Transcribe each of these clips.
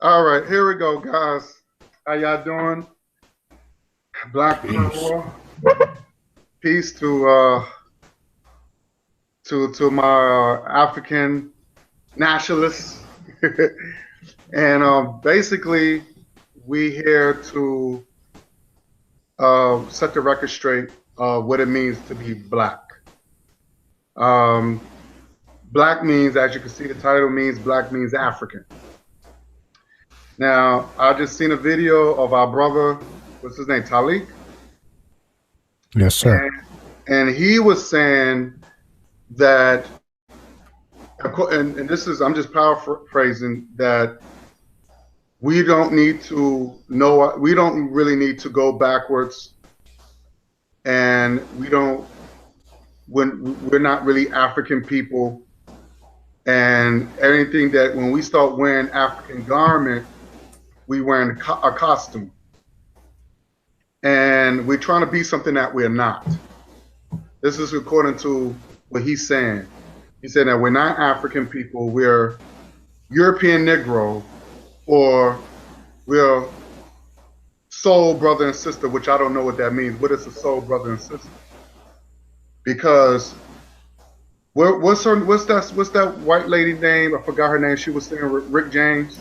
All right, here we go, guys. How y'all doing? Black Peace. Power. Peace to my African nationalists. And basically, we here to set the record straight what it means to be black. Um, Black means, as you can see, the title means black means African. Now, I just seen a video of our brother, what's his name, Talik, Yes, sir. and he was saying that, and this is, I'm just paraphrasing, that we don't need to know, we don't really need to go backwards, and we're not really African people, and anything that when we start wearing African garment, we wearing a costume, and we're trying to be something that we're not. This is according to what he's saying. He said that we're not African people, we're European Negro, or we're soul brother and sister, which I don't know what that means. What is a soul brother and sister? Because what's that white lady name? I forgot her name. She was saying Rick James.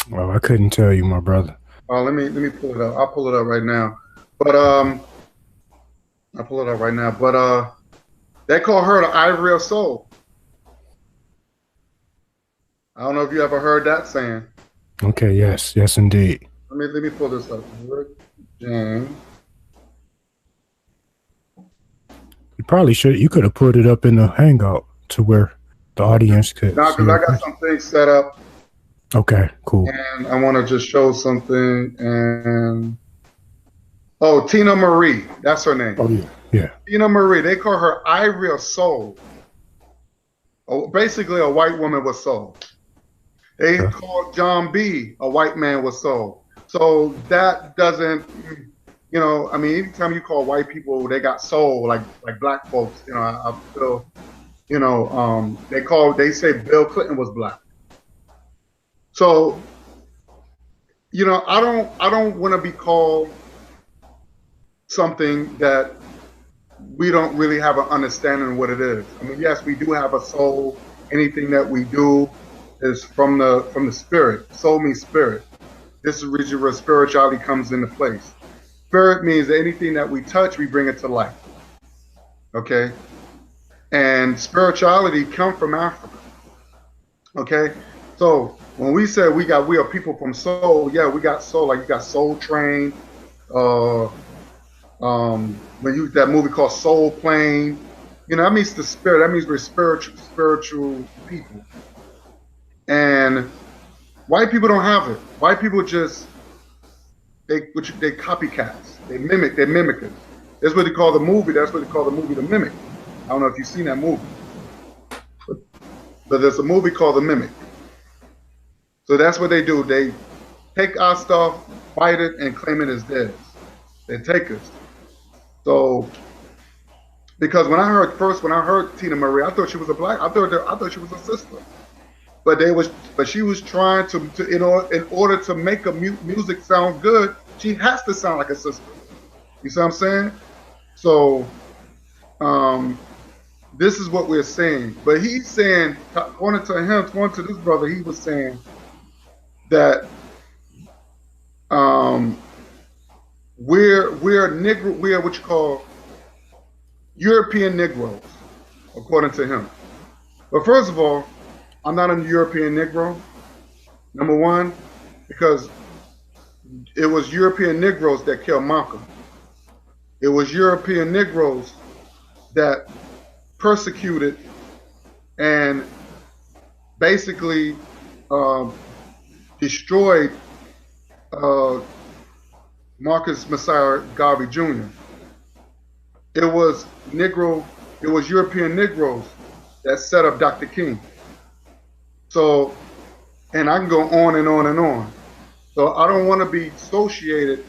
Well, I couldn't tell you, my brother. Oh, let me pull it up. I'll pull it up right now. But I'll pull it up right now. But they call her the Ivory of Soul. I don't know if you ever heard that saying. Okay, yes, yes, indeed. Let me pull this up. Rick James. You probably should. You could have put it up in the Hangout to where the audience could. Now, because I got some things set up. Okay, cool. And I want to just show something. And oh, Tina Marie, that's her name. Oh yeah, yeah. Tina Marie. They call her Ivory of Soul. Oh, basically, a white woman with soul. They call John B. a white man with soul. So that doesn't, you know, I mean, anytime you call white people, they got soul, like black folks. You know, I feel, you know, they say Bill Clinton was black. So, you know, I don't want to be called something that we don't really have an understanding of what it is. I mean, yes, we do have a soul. Anything that we do is from the spirit. Soul means spirit. This is where spirituality comes into place. Spirit means that anything that we touch, we bring it to life. Okay? And spirituality comes from Africa. Okay? So when we say we are people from soul, yeah, we got soul. Like you got Soul Train, that movie called Soul Plane, you know, that means the spirit. That means we're spiritual people. And white people don't have it. White people just they copycats. They mimic it. That's what they call the movie. That's what they call the movie, The Mimic. I don't know if you've seen that movie, but there's a movie called The Mimic. So that's what they do. They take our stuff, fight it, and claim it as theirs. They take us. So, because when I heard Tina Marie, I thought she was a black. I thought she was a sister. But she was trying to in order to make a music sound good, she has to sound like a sister. You see what I'm saying? So, this is what we're saying. But he's saying, according to this brother, he was saying that we're Negro, we're what you call European Negroes, according to him. But first of all, I'm not a European Negro. Number one, because it was European Negroes that killed Malcolm. It was European Negroes that persecuted and basically destroyed Marcus Messiah Garvey Jr. It was European Negroes that set up Dr. King. So, and I can go on and on and on. So I don't want to be associated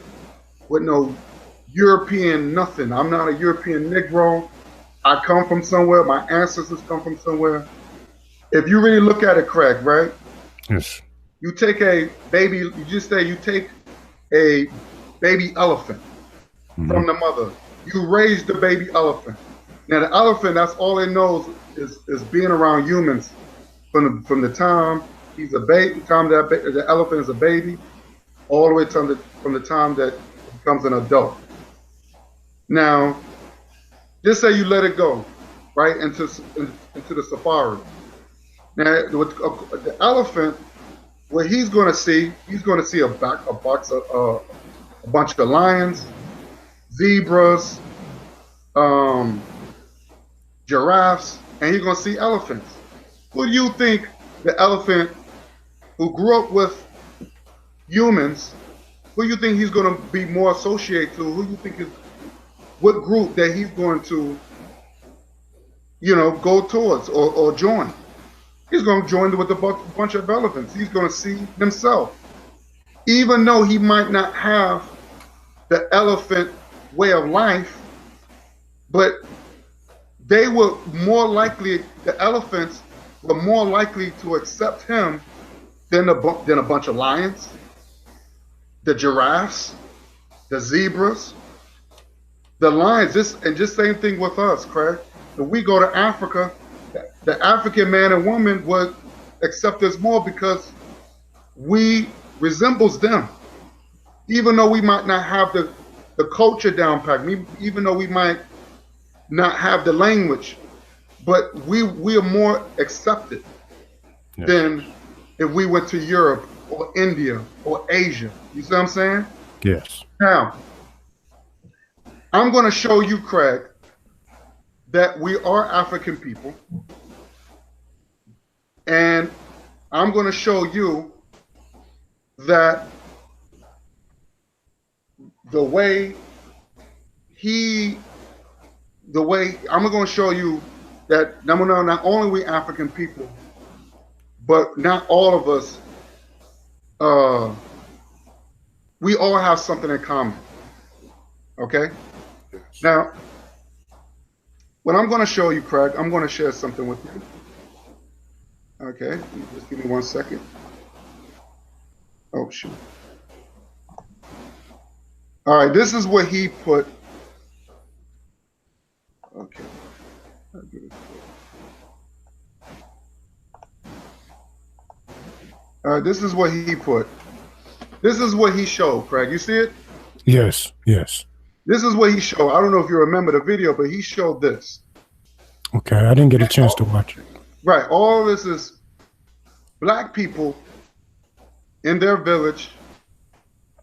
with no European nothing. I'm not a European Negro. I come from somewhere. My ancestors come from somewhere. If you really look at it, Craig, right? Yes. You take a baby, you just say you take a baby elephant from the mother. You raise the baby elephant. Now the elephant, that's all it knows is being around humans from the time he's a baby, time that the elephant is a baby, all the way from the time that it becomes an adult. Now, just say you let it go, right, into the safari. Now, with the elephant, what he's going to see a bunch of lions, zebras, giraffes, and he's going to see elephants. Who do you think the elephant who grew up with humans, who you think he's going to be more associated to? Who you think is what group that he's going to, go towards or join? He's going to join with a bunch of elephants. He's going to see himself. Even though he might not have the elephant way of life, but they were more likely, the elephants were more likely to accept him than a bunch of lions, the giraffes, the zebras, the lions. Just same thing with us, Craig. If we go to Africa, the African man and woman would accept us more because we resembles them. Even though we might not have the culture down pat, even though we might not have the language, but we are more accepted than if we went to Europe or India or Asia. You see what I'm saying? Yes. Now, I'm going to show you, Craig, that we are African people. And I'm going to show you that I'm going to show you that not only we African people, but not all of us, we all have something in common. Okay? Now, what I'm going to show you, Craig, I'm going to share something with you. Okay, just give me 1 second. Oh, shoot. All right, this is what he put. Okay. All right, this is what he put. This is what he showed, Craig. You see it? Yes, yes. This is what he showed. I don't know if you remember the video, but he showed this. Okay, I didn't get a chance to watch it. Right, all this is black people in their village,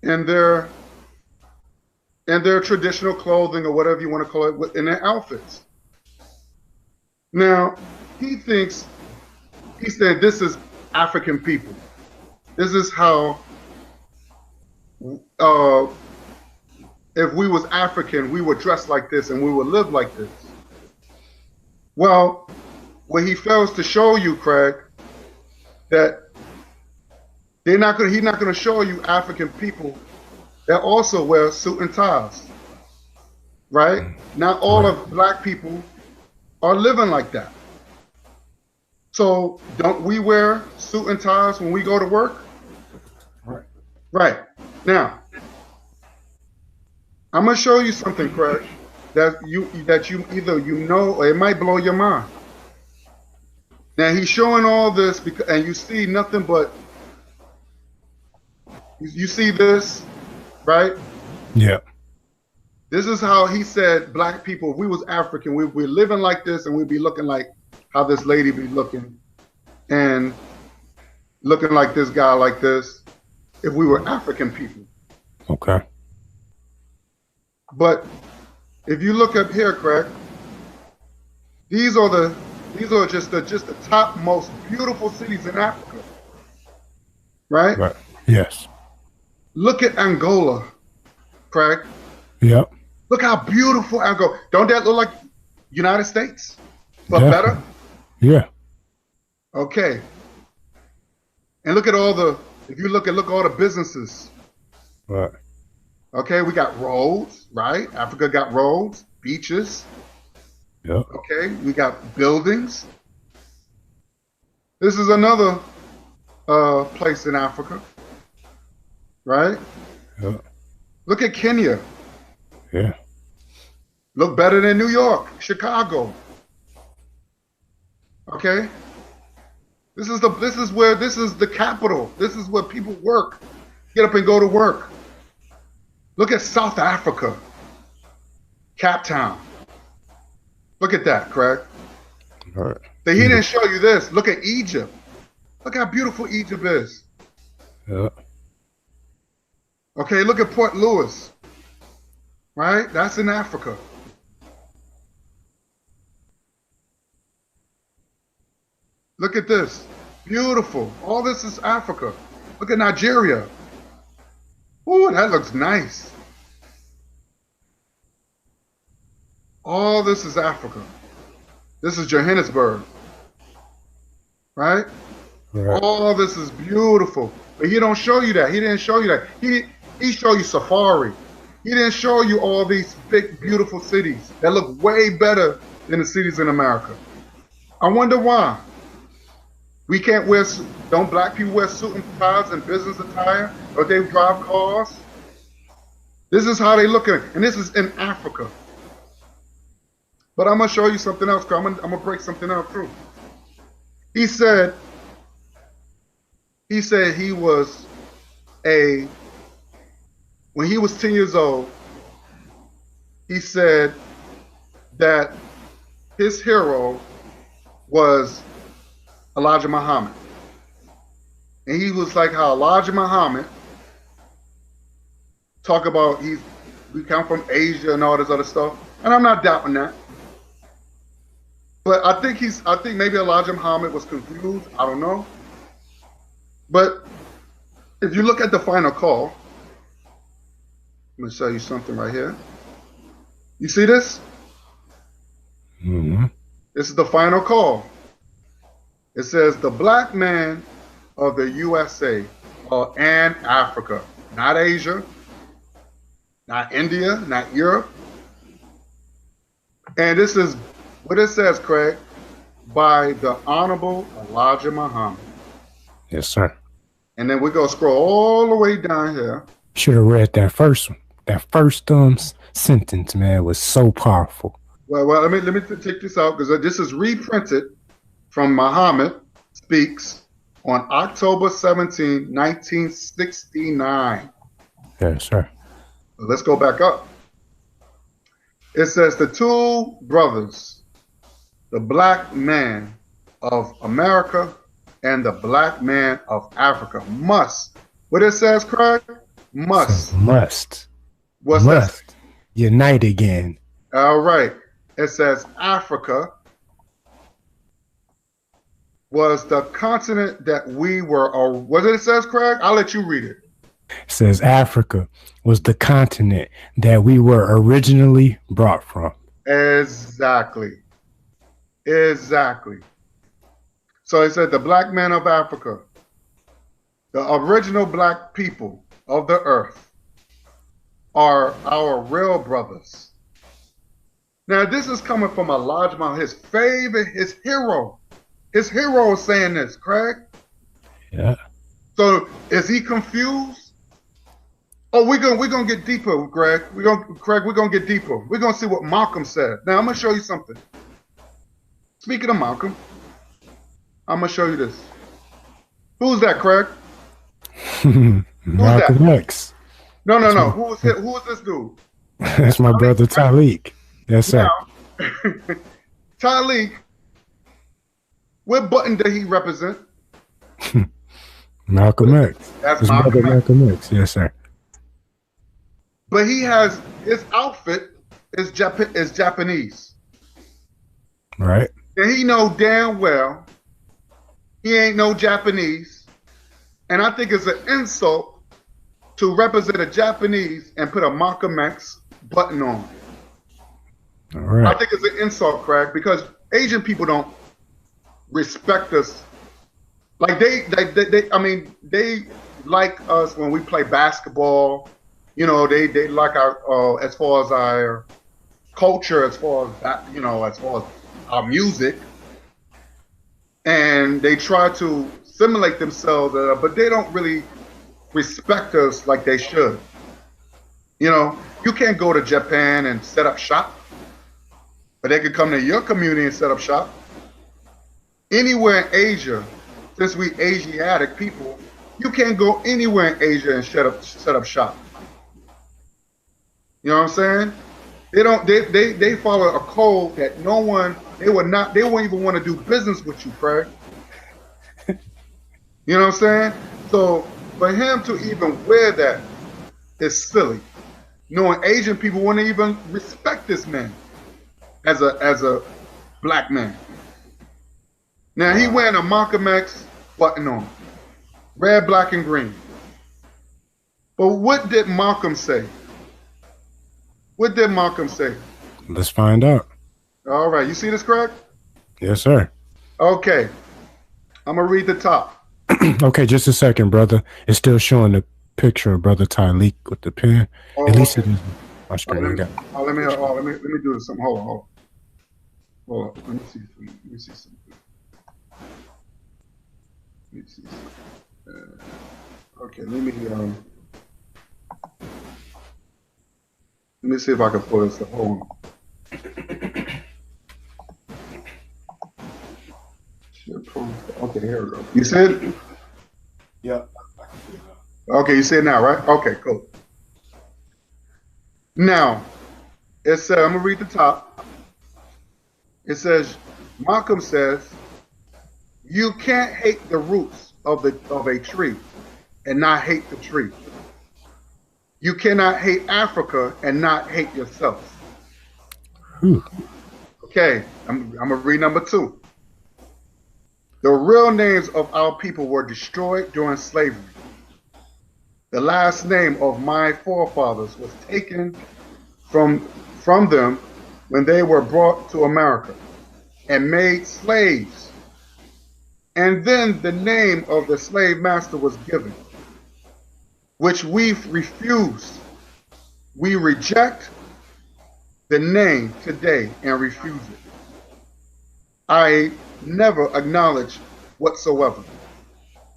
in their traditional clothing or whatever you want to call it, in their outfits. Now, he said this is African people. This is how, if we was African, we would dress like this and we would live like this. Well, what he fails to show you, Craig, that he's not going to show you African people that also wear suit and ties, right? Not all of black people are living like that. So don't we wear suit and ties when we go to work? Right. Right. Now, I'm going to show you something, Craig, that you either know or it might blow your mind. Now he's showing all this and you see nothing but, you see this, right? Yeah. This is how he said black people, if we was African, we're living like this and we'd be looking like how this lady be looking and looking like this guy like this if we were African people. Okay. But if you look up here, Craig, these are just the top most beautiful cities in Africa. Right? Right. Yes. Look at Angola, Craig. Yep. Look how beautiful Angola. Don't that look like United States? But better? Yeah. Okay. And look at all the all the businesses. Right. Okay, we got roads, right? Africa got roads, beaches. Yep. Okay, we got buildings. This is another place in Africa, right? Yeah. Look at Kenya. Yeah. Look better than New York, Chicago. Okay? This is the capital. This is where people work. Get up and go to work. Look at South Africa, Cape Town. Look at that, Craig. All right. He didn't show you this. Look at Egypt. Look how beautiful Egypt is. Yeah. Okay, look at Port Louis. Right? That's in Africa. Look at this. Beautiful. All this is Africa. Look at Nigeria. Ooh, that looks nice. All this is Africa. This is Johannesburg. Right? Right. All this is beautiful. But he don't show you that. He didn't show you that. He show you safari. He didn't show you all these big, beautiful cities that look way better than the cities in America. I wonder why. We can't wear, don't black people wear suit and ties and business attire? Or they drive cars? This is how they look at it. And this is in Africa. But I'm going to show you something else. I'm going to break something out too. He said he was when he was 10 years old, he said that his hero was Elijah Muhammad. And he was like how Elijah Muhammad talk about we come from Asia and all this other stuff. And I'm not doubting that. But I think maybe Elijah Muhammad was confused. I don't know. But if you look at the final call, I'm going to show you something right here. You see this? Mm-hmm. This is the final call. It says the black man of the USA and Africa, not Asia, not India, not Europe. And this is what it says, Craig, by the Honorable Elijah Muhammad. Yes, sir. And then we're going to scroll all the way down here. Should have read that first one. That first sentence, man, was so powerful. Well, let me take this out because this is reprinted from Muhammad Speaks on October 17, 1969. Yes, sir. Let's go back up. It says the two brothers, the black man of America and the black man of Africa must. What it says, Craig? Must. Must. What's must that? Unite again. All right. It says Africa was the continent that we were, or what it says, Craig? I'll let you read it. It says Africa was the continent that we were originally brought from. Exactly. Exactly. So it said the black man of Africa, the original black people of the earth, are our real brothers. Now this is coming from Elijah Muhammad, his favorite, his hero. His hero is saying this, Craig. Yeah. So is he confused? Oh, we're gonna get deeper, Greg. We're gonna get deeper. We're gonna see what Malcolm said. Now I'm gonna show you something. Speaking of Malcolm, I'm gonna show you this. Who's that, Craig? Malcolm X. No. Who is this dude? That's my brother Talik. Yes, sir. Now, Talik, what button did he represent? Malcolm X. That's his brother Malcolm X. Yes, sir. But he has his outfit is Japanese. Right. And he know damn well he ain't no Japanese. And I think it's an insult to represent a Japanese and put a Malcolm X button on. All right. I think it's an insult, Craig, because Asian people don't respect us. Like they like us when we play basketball. You know, they like our as far as our culture, as far as that, you know, as far as our music, and they try to assimilate themselves, but they don't really respect us like they should. You know, you can't go to Japan and set up shop, but they could come to your community and set up shop. Anywhere in Asia, since we Asiatic people, you can't go anywhere in Asia and set up shop. You know what I'm saying? They follow a code that they won't even want to do business with you, Craig. You know what I'm saying? So for him to even wear that is silly. Knowing Asian people wouldn't even respect this man as a black man. Now he wearing a Malcolm X button on, red, black, and green. But what did Malcolm say? What did Malcolm say? Let's find out. All right, you see this, Craig? Yes, sir. Okay, I'm gonna read the top. Okay, just a second, brother. It's still showing the picture of Brother Tyleek with the pen. Oh, At least okay. it is. My screen. Let me do something. Hold on. Let me see something. Okay, let me see if I can pull this up. Hold on. Okay, here we go. You said? Yeah. Okay, you see it now, right? Okay, cool. Now, it says, I'm gonna read the top. It says, Malcolm says, you can't hate the roots of a tree and not hate the tree. You cannot hate Africa and not hate yourself. Okay, I'm gonna read number 2. The real names of our people were destroyed during slavery. The last name of my forefathers was taken from them when they were brought to America and made slaves. And then the name of the slave master was given, which we refused. We reject the name today and refuse it. I never acknowledge whatsoever.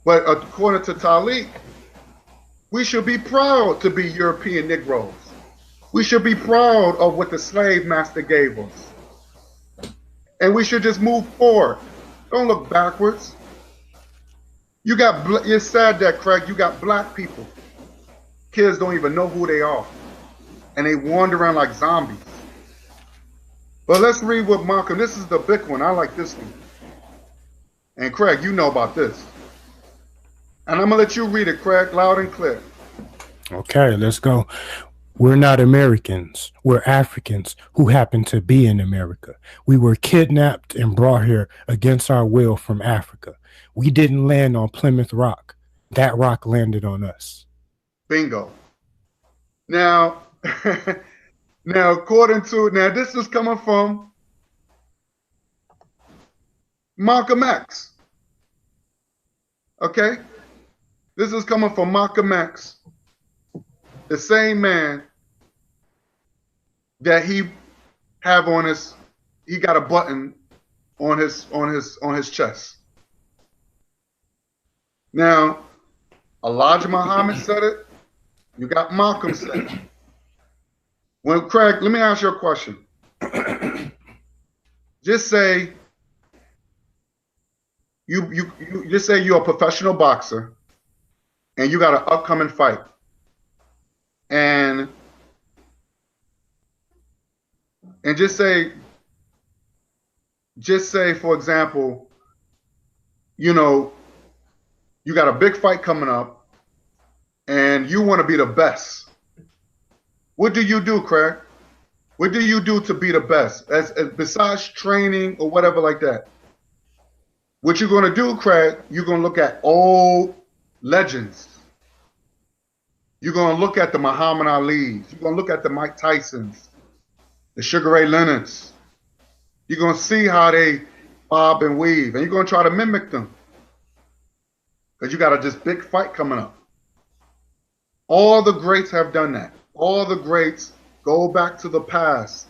But according to Talik, we should be proud to be European Negroes. We should be proud of what the slave master gave us. And we should just move forward. Don't look backwards. It's sad that, Craig, you got black people. Kids don't even know who they are. And they wander around like zombies. But let's read what Malcolm, this is the big one. I like this one. And Craig, you know about this. And I'm going to let you read it, Craig, loud and clear. Okay, let's go. We're not Americans. We're Africans who happen to be in America. We were kidnapped and brought here against our will from Africa. We didn't land on Plymouth Rock. That rock landed on us. Bingo. Now, this is coming from Malcolm X. Okay? This is coming from Malcolm X, the same man that he got a button on his chest. Now, Elijah Muhammad said it. You got Malcolm said it. Well, Craig, let me ask you a question. Just say you just say you're a professional boxer and you got an upcoming fight. And just say, for example, you got a big fight coming up and you want to be the best. What do you do, Craig? What do you do to be the best? As besides training or whatever like that. What you're going to do, Craig, you're going to look at old legends. You're going to look at the Muhammad Ali's. You're going to look at the Mike Tysons, the Sugar Ray Leonards. You're going to see how they bob and weave, and you're going to try to mimic them. Because you got this big fight coming up. All the greats have done that. All the greats go back to the past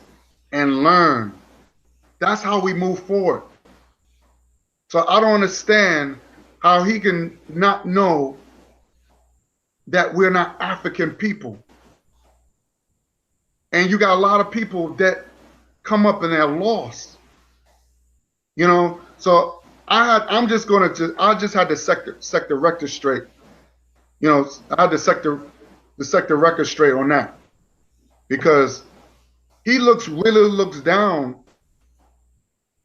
and learn. That's how we move forward. So I don't understand how he can not know that we're not African people. And you got a lot of people that come up and they're lost, you know. So I just had to set the record straight. You know, I had to set the record straight on that, because he really looks down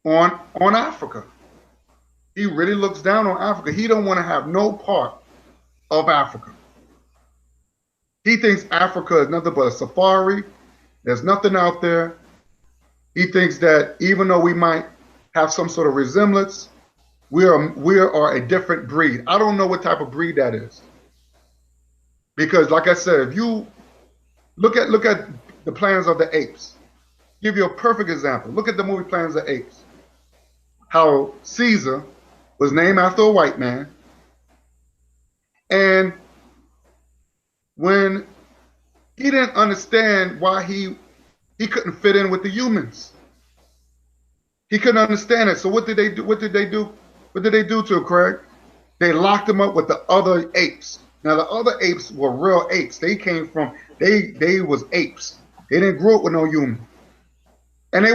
on Africa. He really looks down on Africa. He don't want to have no part of Africa. He thinks Africa is nothing but a safari. There's nothing out there. He thinks that even though we might have some sort of resemblance, we are a different breed. I don't know what type of breed that is. Because like I said, if you look at the Planet of the Apes, give you a perfect example. Look at the movie Planet of the Apes. How Caesar was named after a white man. And when he didn't understand why he couldn't fit in with the humans. He couldn't understand it. So what did they do? What did they do to him, Craig? They locked him up with the other apes. Now the other apes were real apes. They came from they was apes. They didn't grow up with no human. And they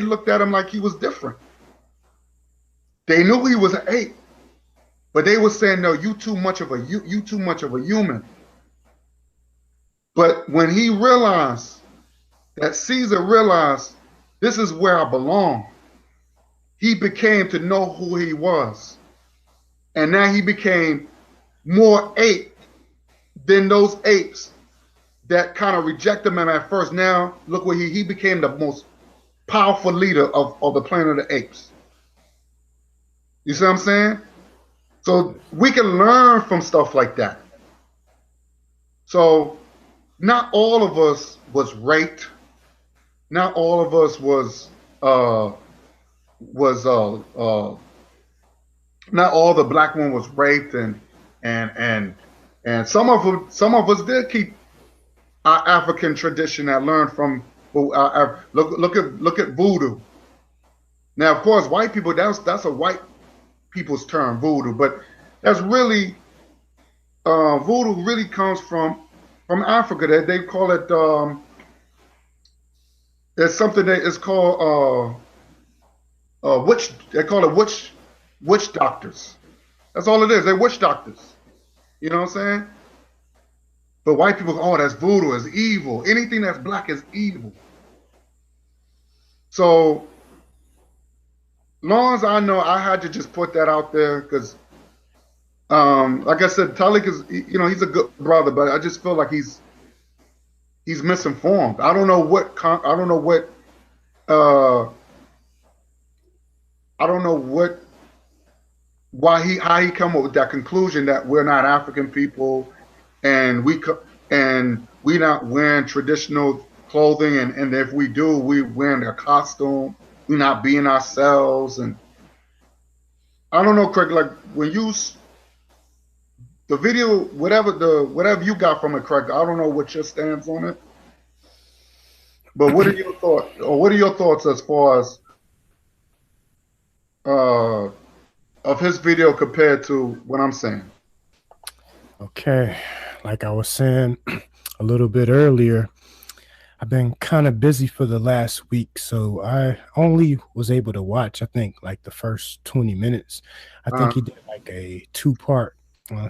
looked at him like he was different. They knew he was an ape, but they were saying, no, you too much of a human. But when he realized that Caesar realized this is where I belong, he became to know who he was. And now he became more ape than those apes that kind of rejected him at first. Now, look where he became the most powerful leader of the Planet of the Apes. You see what I'm saying? So we can learn from stuff like that. So not all of us was raped. Not all of us not all the black women was raped, and some of us did keep our African tradition that learned from look at voodoo. Now, of course, white people, that's a white people's term, voodoo, but that's really voodoo really comes from Africa. They call it there's something that is called witch. They call it witch doctors. That's all it is. They're witch doctors. You know what I'm saying? But white people, oh, that's voodoo, is evil. Anything that's black is evil. So long as I know, I had to just put that out there because, like I said, Talik is, he's a good brother, but I just feel like he's misinformed. I don't know how he come up with that conclusion that we're not African people, and we not wearing traditional clothing, and if we do, we wearing a costume. We not being ourselves, and I don't know, Craig. Like when the video, whatever you got from it, Craig. I don't know what your stance on it, but what are your thoughts? Or what are your thoughts as far as of his video compared to what I'm saying? Okay, like I was saying a little bit earlier, I've been kind of busy for the last week, so I only was able to watch, I think, like the first 20 minutes. I think he did like a 2-part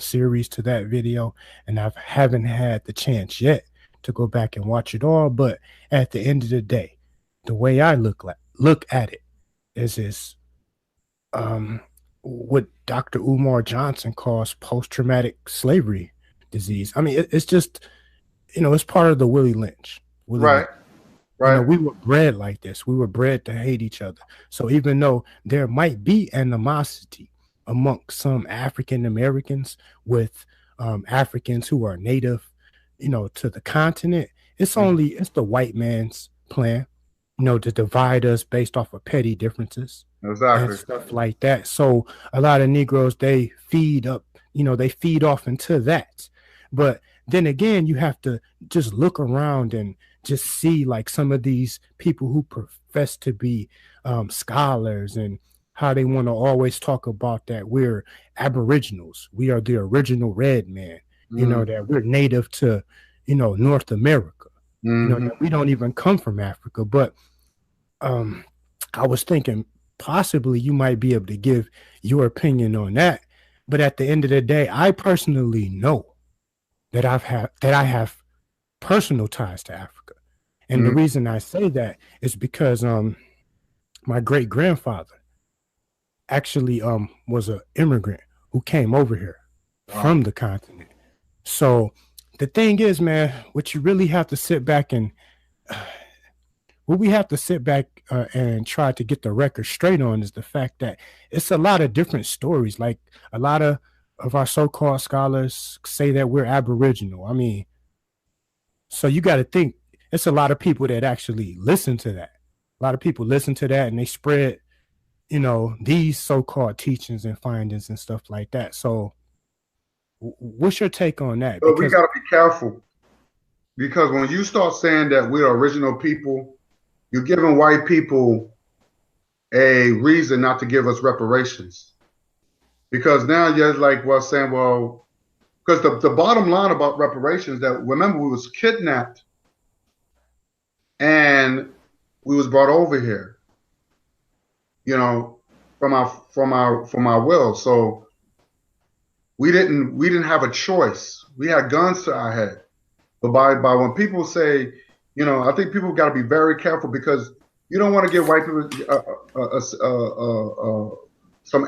series to that video, and I haven't had the chance yet to go back and watch it all. But at the end of the day, the way I look at it is what Dr. Umar Johnson calls post-traumatic slavery disease. I mean, it's just, it's part of the Willie Lynch. Right. We were bred like this. We were bred to hate each other. So even though there might be animosity amongst some African Americans with Africans who are native, to the continent, it's the white man's plan, to divide us based off of petty differences. Exactly. And stuff like that. So a lot of Negroes, they feed off into that. But then again, you have to just look around and just see like some of these people who profess to be scholars and how they want to always talk about that we're aboriginals, we are the original red man, Mm, that we're native to, North America, hmm. that we don't even come from Africa. But um, I was thinking possibly you might be able to give your opinion on that. But at the end of the day, I personally know that I have personal ties to Africa. And the Mm. reason I say that is because my great grandfather actually was an immigrant who came over here Wow. from the continent. So the thing is, man, what you really have to sit back and what we have to sit back and try to get the record straight on is the fact that it's a lot of different stories. Like a lot of our so-called scholars say that we're Aboriginal. I mean, so you got to think it's a lot of people that actually listen to that. A lot of people listen to that and they spread, these so-called teachings and findings and stuff like that. So what's your take on that? But we Because got to be careful because when you start saying that we're original people, you're giving white people a reason not to give us reparations. Because now you're like, well, saying, well, because the bottom line about reparations that remember we was kidnapped and we was brought over here, you know, from our will. So we didn't have a choice. We had guns to our head. But by when people say, I think people got to be very careful because you don't want to give white people some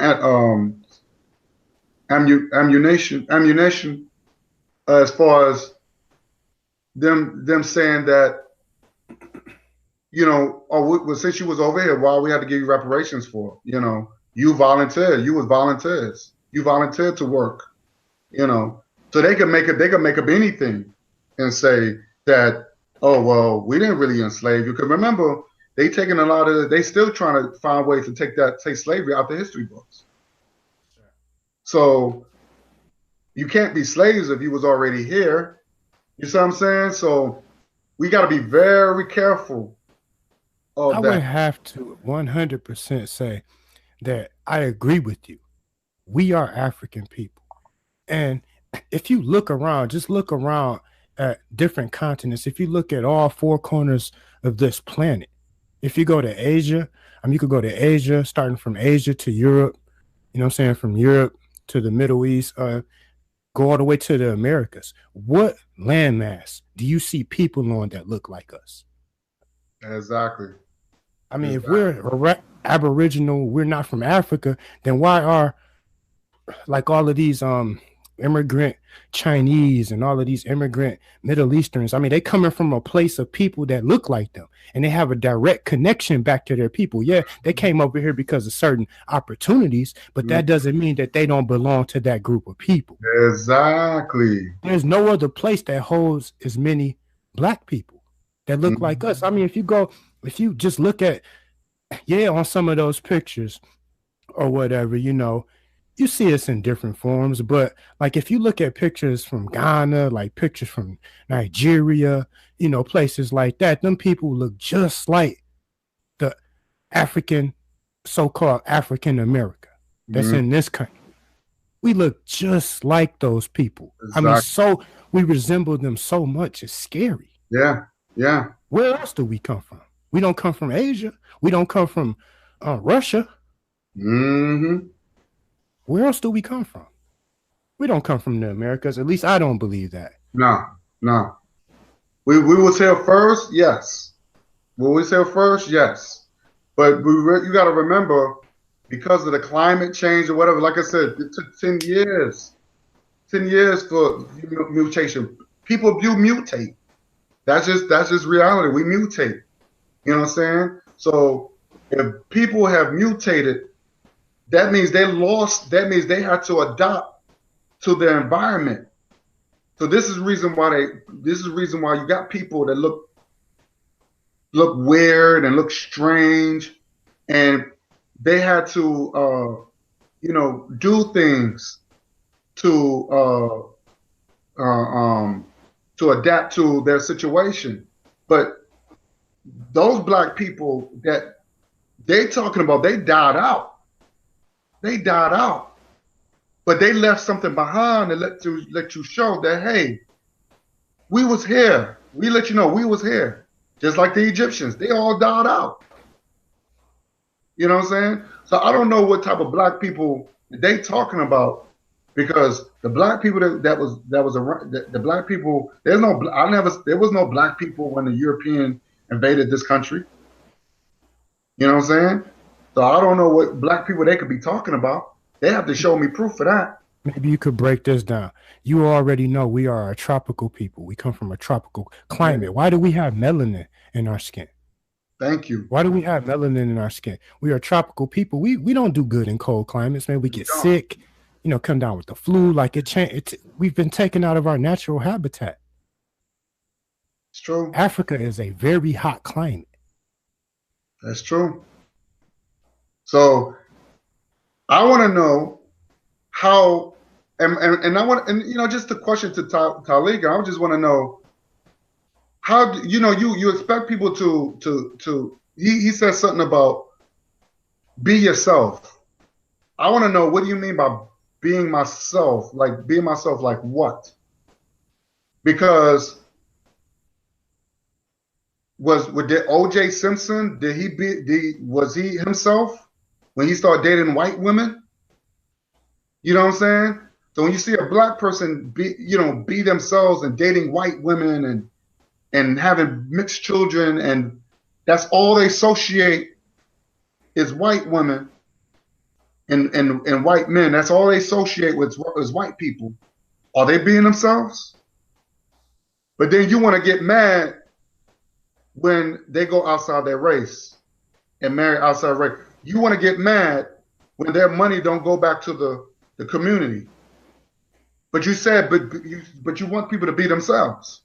ammunition as far as them saying that oh well, since you was over here, why we had to give you reparations for? You volunteered, you was volunteers, you volunteered to work, so they can make up anything and say that, oh well, we didn't really enslave you. Because remember, they still trying to find ways to take slavery out the history books. So you can't be slaves if you was already here. You see what I'm saying? So we got to be very careful I of would that. have to 100% say that I agree with you. We are African people. And if you look around, just look around at different continents, if you look at all four corners of this planet, if you go to Asia, you could go to Asia, starting from Asia to Europe, from Europe to the Middle East, go all the way to the Americas. What landmass do you see people on that look like us? Exactly. I mean, if Exactly. we're Aboriginal, we're not from Africa, then why are like all of these immigrant Chinese and all of these immigrant Middle Easterns? I mean, they coming from a place of people that look like them and they have a direct connection back to their people. Yeah, they came over here because of certain opportunities, but that doesn't mean that they don't belong to that group of people. Exactly. There's no other place that holds as many black people that look like us. I mean, if you just look at, yeah, on some of those pictures or whatever, you see us in different forms. But like if you look at pictures from Ghana, like pictures from Nigeria, places like that, them people look just like the African, so-called African America that's Mm-hmm. in this country. We look just like those people. I mean, Exactly. so we resemble them so much, it's scary. Yeah. Yeah. Where else do we come from? We don't come from Asia. We don't come from Russia. Mm-hmm. Where else do we come from? We don't come from the Americas. At least I don't believe that. No. No. We was here first. Yes. Will we say first? Yes. But you got to remember, because of the climate change or whatever, like I said, it took 10 years. 10 years for mutation. People do mutate. That's just reality. We mutate. You know what I'm saying? So if people have mutated, that means they lost, that means they had to adapt to their environment. So this is reason why you got people that look weird and look strange, and they had to do things to to adapt to their situation. But those black people that they talking about, they died out. they died out, but they left something behind to let you show that, hey, we was here. We let you know we was here. Just like the Egyptians, they all died out. You know what I'm saying? So I don't know what type of black people they talking about, because the black people that was around, the black people, there was no black people when the European invaded this country. You know what I'm saying? So I don't know what black people they could be talking about. They have to show me proof for that. Maybe you could break this down. You already know we are a tropical people. We come from a tropical climate. Why do we have melanin in our skin? Thank you. Why do we have melanin in our skin? We are tropical people. We don't do good in cold climates, man. We get sick, you know, come down with the flu. Like we've been taken out of our natural habitat. It's true. Africa is a very hot climate. That's true. So I want to know how, and I want, and you know, just the question to Taliga, I just want to know how, you know, you expect people to he says something about be yourself. I want to know, what do you mean by being myself? Like being myself, like what? Because did OJ Simpson, was he himself when he started dating white women? You know what I'm saying? So when you see a black person be themselves and dating white women and having mixed children, and that's all they associate is white women and white men. That's all they associate with is white people. Are they being themselves? But then you want to get mad when they go outside their race and marry outside race. You want to get mad when their money don't go back to the community. But you said, but you want people to be themselves.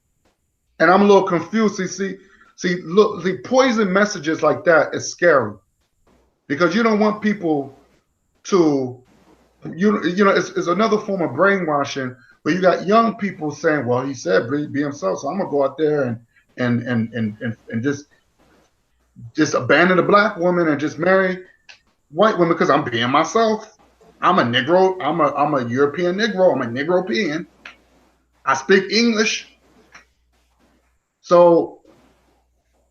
And I'm a little confused. Look, the poison messages like that is scary, because you don't want people to, you know, it's another form of brainwashing, where you got young people saying, well, he said be himself, so I'm gonna go out there and just abandon a black woman and just marry white women because I'm being myself. I'm a Negro. I'm a European Negro. I'm a Negropean. I speak English. So,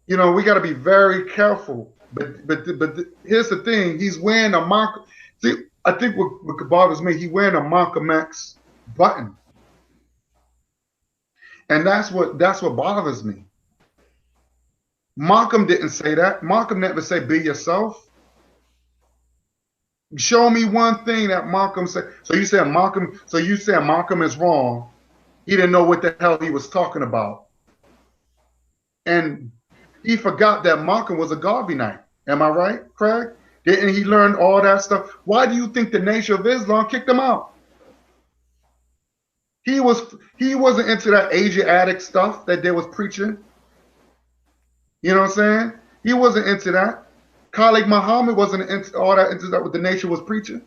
you know, we got to be very careful. But here's the thing: he's wearing a Malcolm. See, I think what bothers me, he's wearing a Malcolm X button, and that's what bothers me. Malcolm didn't say that. Malcolm never said be yourself. Show me one thing that Malcolm said. So you saying Malcolm is wrong. He didn't know what the hell he was talking about. And he forgot that Malcolm was a Garveyite. Am I right, Craig? Didn't he learn all that stuff? Why do you think the Nation of Islam kicked him out? He wasn't into that Asiatic stuff that they was preaching. You know what I'm saying? He wasn't into that. Khalid Muhammad wasn't into all that, into that what the nation was preaching.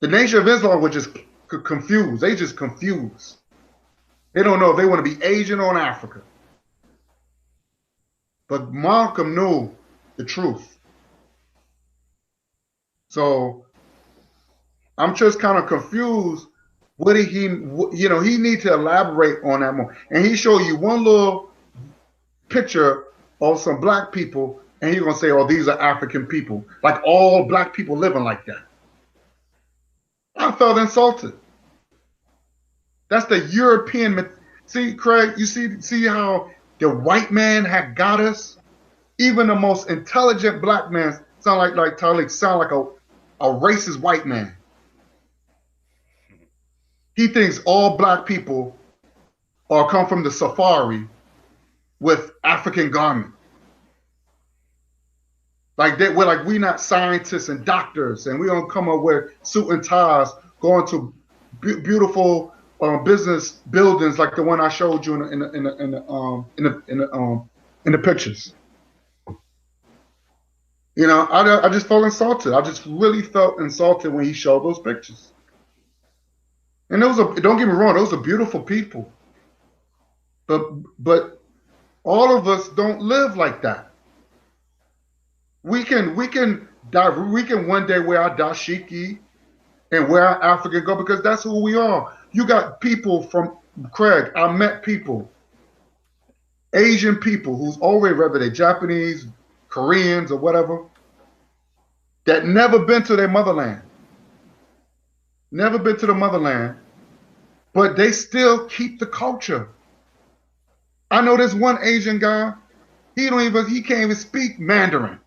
The Nation of Islam was just confused. They just confused. They don't know if they want to be Asian or Africa. But Malcolm knew the truth. So I'm just kind of confused. What did he, you know, he need to elaborate on that more. And he showed you one little picture of some black people, and he's going to say, oh, these are African people. Like all black people living like that. I felt insulted. That's the European. See, Craig, you see how the white man had got us? Even the most intelligent black man sound like Talik, sound like a racist white man. He thinks all black people are come from the safari with African garment. Like we not scientists and doctors, and we don't come up with suit and ties going to beautiful business buildings like the one I showed you in the pictures. You know, I just felt insulted. I just really felt insulted when he showed those pictures. And don't get me wrong, those are beautiful people. But all of us don't live like that. We can We can one day wear our dashiki and wear our African go because that's who we are. You got people from Craig. I met people, Asian people who's already whether they're Japanese, Koreans, or whatever, that never been to their motherland, never been to the motherland, but they still keep the culture. I know this one Asian guy. He can't even speak Mandarin.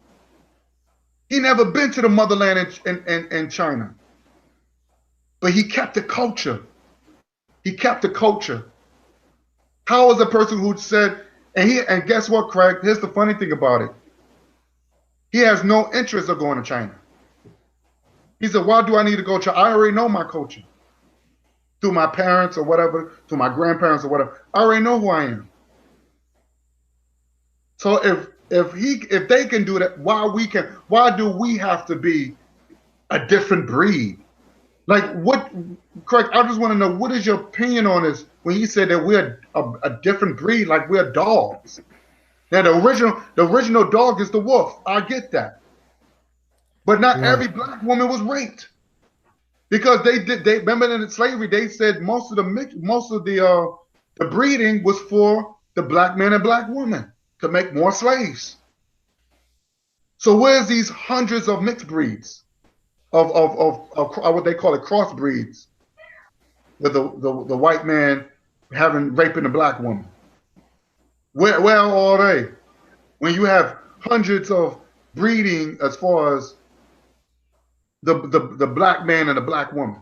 He never been to the motherland in China, but he kept the culture. He kept the culture. How is a person who said, and guess what, Craig? Here's the funny thing about it. He has no interest of going to China. He said, why do I need to go to China? I already know my culture. Through my parents or whatever, through my grandparents or whatever. I already know who I am. So if they can do that, why do we have to be a different breed? Like what, Craig, I just want to know, what is your opinion on this when you said that we're a different breed, like we're dogs? Now the original dog is the wolf. I get that. But not every black woman was raped. Because they remember in slavery, they said most of the breeding was for the black man and black woman to make more slaves. So where's these hundreds of mixed breeds of what they call it, crossbreeds, with the white man raping the black woman? Where are they? When you have hundreds of breeding as far as the black man and the black woman.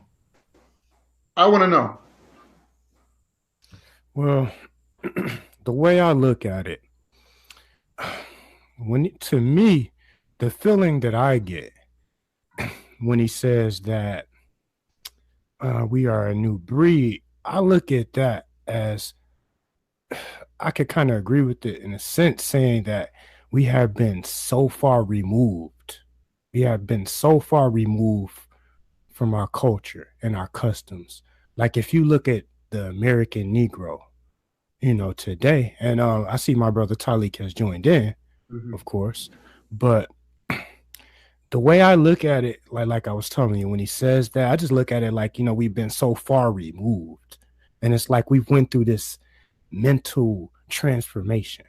I want to know. Well, the way I look at it, to me, the feeling that I get when he says that we are a new breed, I look at that as, I could kind of agree with it in a sense, saying that we have been so far removed. We have been so far removed from our culture and our customs. Like if you look at the American Negro, today, and I see my brother Talik has joined in, of course, but the way I look at it, like I was telling you, when he says that, I just look at it like, we've been so far removed, and it's like we've went through this mental transformation,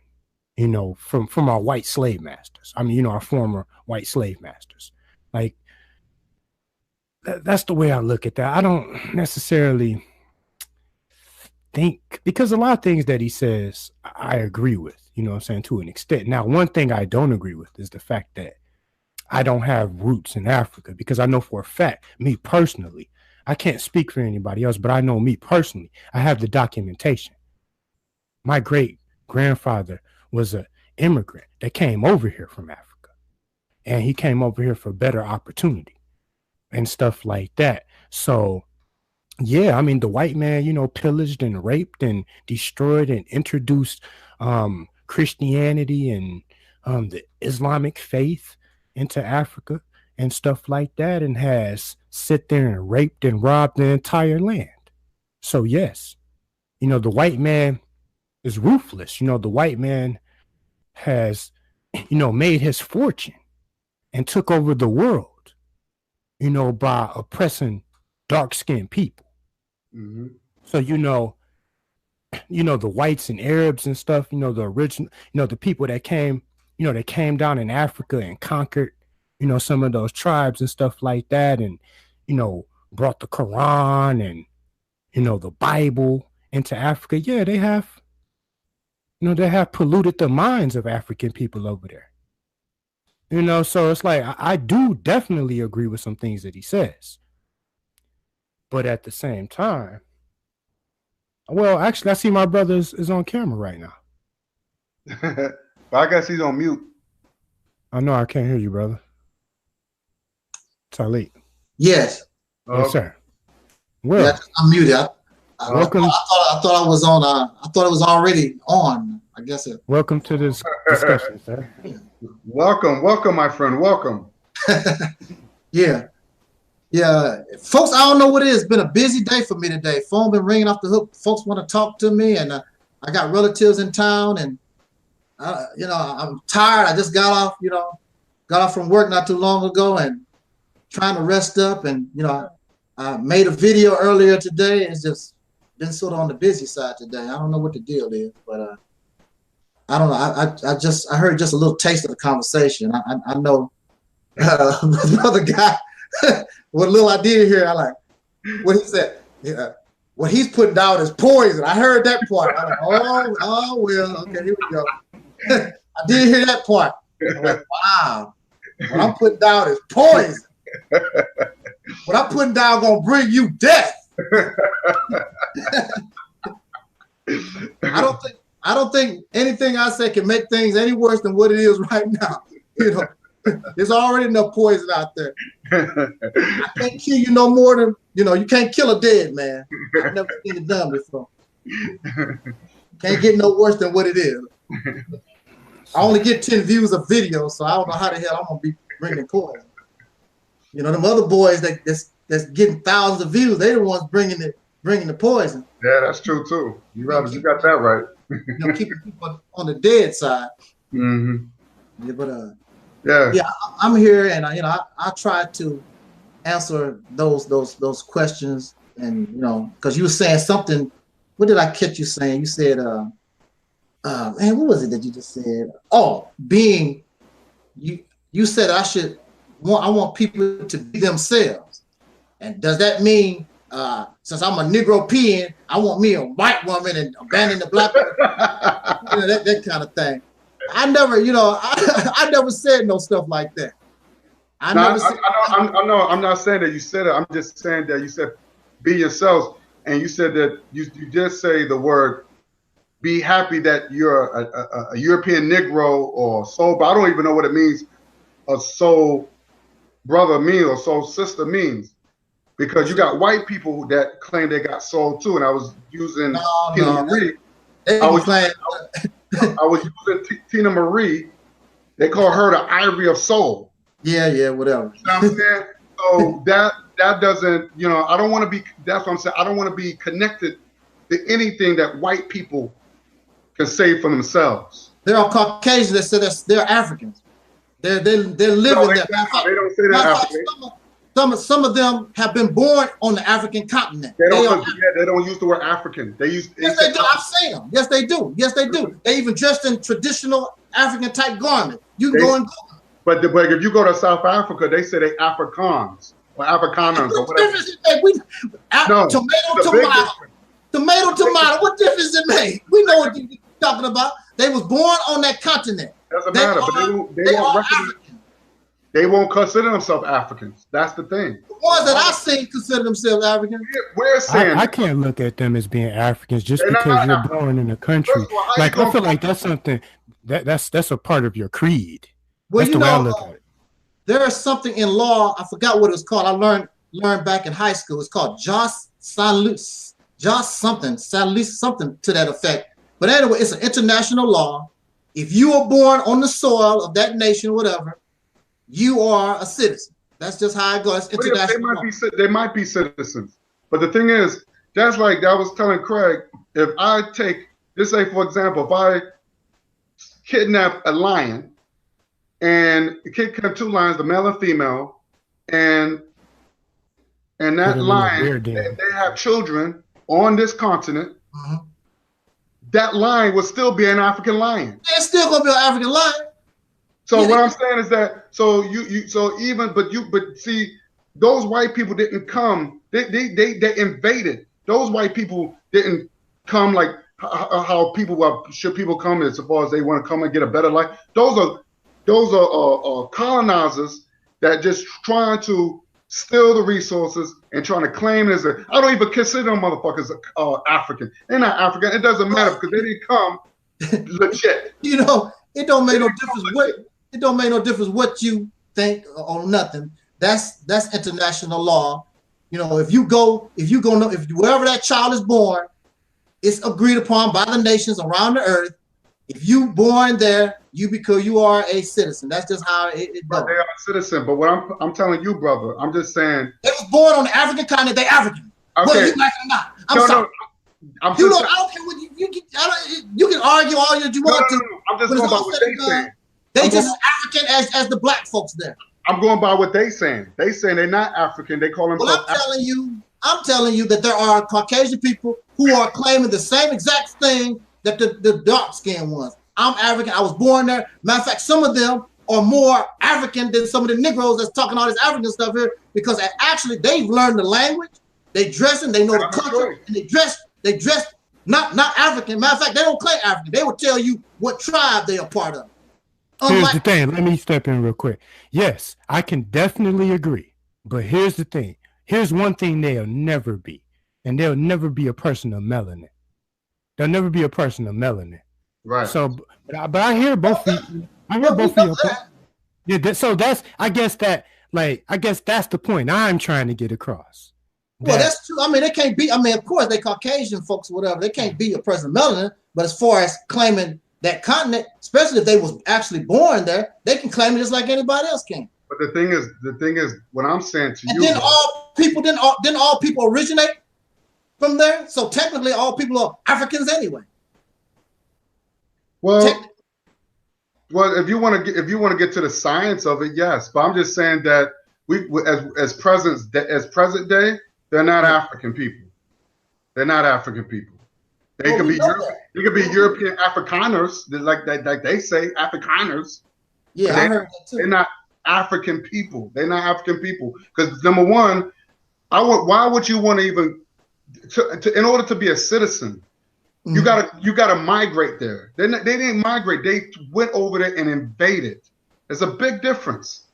from our white slave masters. I mean, our former white slave masters. Like that's the way I look at that. I don't necessarily think, because a lot of things that he says I agree with, what I'm saying, to an extent. Now, one thing I don't agree with is the fact that I don't have roots in Africa, because I know for a fact, me personally, I can't speak for anybody else, but I know me personally, I have the documentation. My great grandfather was an immigrant that came over here from Africa, and he came over here for better opportunity and stuff like that. So yeah, I mean, the white man, pillaged and raped and destroyed and introduced Christianity and the Islamic faith into Africa and stuff like that, and has sit there and raped and robbed the entire land. So yes, the white man is ruthless. The white man has, made his fortune and took over the world, by oppressing dark-skinned people. Mm-hmm. So, the whites and Arabs and stuff, the original, the people that came, that came down in Africa and conquered, some of those tribes and stuff like that, and, brought the Quran and, the Bible into Africa. Yeah, they have polluted the minds of African people over there. So it's like, I do definitely agree with some things that he says. But at the same time, well, actually, I see my brother is on camera right now. But I guess he's on mute. I know, I can't hear you, brother. Talik. Yes. Yes, sir. Well, yeah, I'm muted. Welcome. I thought I was on. I thought it was already on. I guess it. Welcome to this discussion, sir. Welcome, my friend. Welcome. Yeah. Folks, I don't know what it is. It's been a busy day for me today. Phone been ringing off the hook. Folks want to talk to me, and I got relatives in town, and I'm tired. I just got off, got off from work not too long ago and trying to rest up. And I made a video earlier today. It's just been sort of on the busy side today. I don't know what the deal is, but I don't know. I heard just a little taste of the conversation. I know another guy. What little I did hear, I like what he said. Yeah, what he's putting down is poison. I heard that part. I'm like, oh well, okay, here we go. I did hear that part. I'm like, wow. What I'm putting down is poison. What I'm putting down gonna bring you death. I don't think anything I say can make things any worse than what it is right now. There's already enough poison out there. I can't kill you no more than you can't kill a dead man. I've never seen it done before. Can't get no worse than what it is. I only get 10 views of video, so I don't know how the hell I'm gonna be bringing poison. Them other boys that's getting thousands of views, they're the ones bringing the poison. Yeah, that's true too. You got that right. Keeping people on the dead side. Mm-hmm. Yeah, but yeah, I'm here, and I try to answer those questions, and because you were saying something. What did I catch you saying? You said, man, what was it that you just said? Oh, you said I want people to be themselves, and does that mean since I'm a Negro peeing, I want me a white woman and abandon the black woman? that kind of thing. I never, I never said no stuff like that. I'm not saying that you said it. I'm just saying that you said be yourselves, and you said that you just say the word be happy that you're a European Negro or soul, but I don't even know what it means. A soul brother means or soul sister means, because you got white people that claim they got soul too, and I was using Tina Marie. I was using Tina Marie. They call her the Ivory of Soul. Yeah, whatever. You know what I'm saying? So that doesn't, I don't want to be. That's what I'm saying. I don't want to be connected to anything that white people can say for themselves. There are Caucasians that say they're Africans. They're living there. They don't say they're African. Some of them have been born on the African continent. They don't use the word African. Yes, they do. I've seen them. Yes, they do. Yes, they do. They even dressed in traditional African type garments. You can go and Google. But if you go to South Africa, they say they Afrikaans or Afrikaners or whatever. Tomato. What difference it make? We know what you're talking about. They was born on that continent. Doesn't matter. But they won't consider themselves Africans. That's the thing. The ones that I've seen consider themselves Africans. We're saying I can't look at them as being Africans just because you're born in a country. I feel like that's something that's a part of your creed. Well, that's the way I look at it. There is something in law. I forgot what it was called. I learned back in high school. It's called something to that effect. But anyway, it's an international law. If you are born on the soil of that nation, whatever, you are a citizen. That's just how it goes. It's international. They might be citizens. But the thing is, that's like I was telling Craig, if I take, just say for example, if I kidnap a lion and kidnap two lions, the male and female, and that lion, they have children on this continent, that lion would still be an African lion. It's still gonna be an African lion. So what I'm saying is that but see, those white people didn't come. They invaded. Those white people didn't come like how should people come as far as they want to come and get a better life. Those are colonizers that just trying to steal the resources and trying to claim it as I don't even consider them motherfuckers African. They're not African. It doesn't matter because they didn't come legit. It don't make no difference it don't make no difference what you think or nothing. That's international law. If wherever that child is born, it's agreed upon by the nations around the earth. If you born there, because you are a citizen. That's just how it goes. They are a citizen, but what I'm telling you, brother, I'm just saying they was born on the African continent. They African. Okay. Whether you like it or not. I'm sorry. I don't care what you can argue all you want to. I'm just going about what they say. They just as African as the black folks there. I'm going by what they saying. They saying they're not African. They call themselves. Well, I'm telling you that there are Caucasian people who are claiming the same exact thing that the dark-skinned ones. I'm African. I was born there. Matter of fact, some of them are more African than some of the Negroes that's talking all this African stuff here, because actually they've learned the language, they dressing, they know the culture, and they dress not African. Matter of fact, they don't claim African. They will tell you what tribe they are part of. Here's the thing. Let me step in real quick. Yes, I can definitely agree. But here's the thing. Here's one thing they'll never be. And they'll never be a person of melanin. They'll never be a person of melanin. Right. So, but I hear both of you. I hear both of you. Yeah. So I guess that's the point I'm trying to get across. Well, that's true. I mean, they can't be. I mean, of course, they Caucasian folks or whatever. They can't be a person of melanin. But as far as claiming that continent, especially if they was actually born there, they can claim it just like anybody else can. But the thing is, what I'm saying to you. Then all people originate from there. So technically, all people are Africans anyway. Well, if you want to get to the science of it, yes. But I'm just saying that we, as present day, they're not African people. They're not African people. They could be European Afrikaners, like they say, Afrikaners. Yeah, I heard that too. They're not African people. They're not African people. Because number one, why would you want to even in order to be a citizen, you gotta migrate there. They didn't migrate. They went over there and invaded. There's a big difference.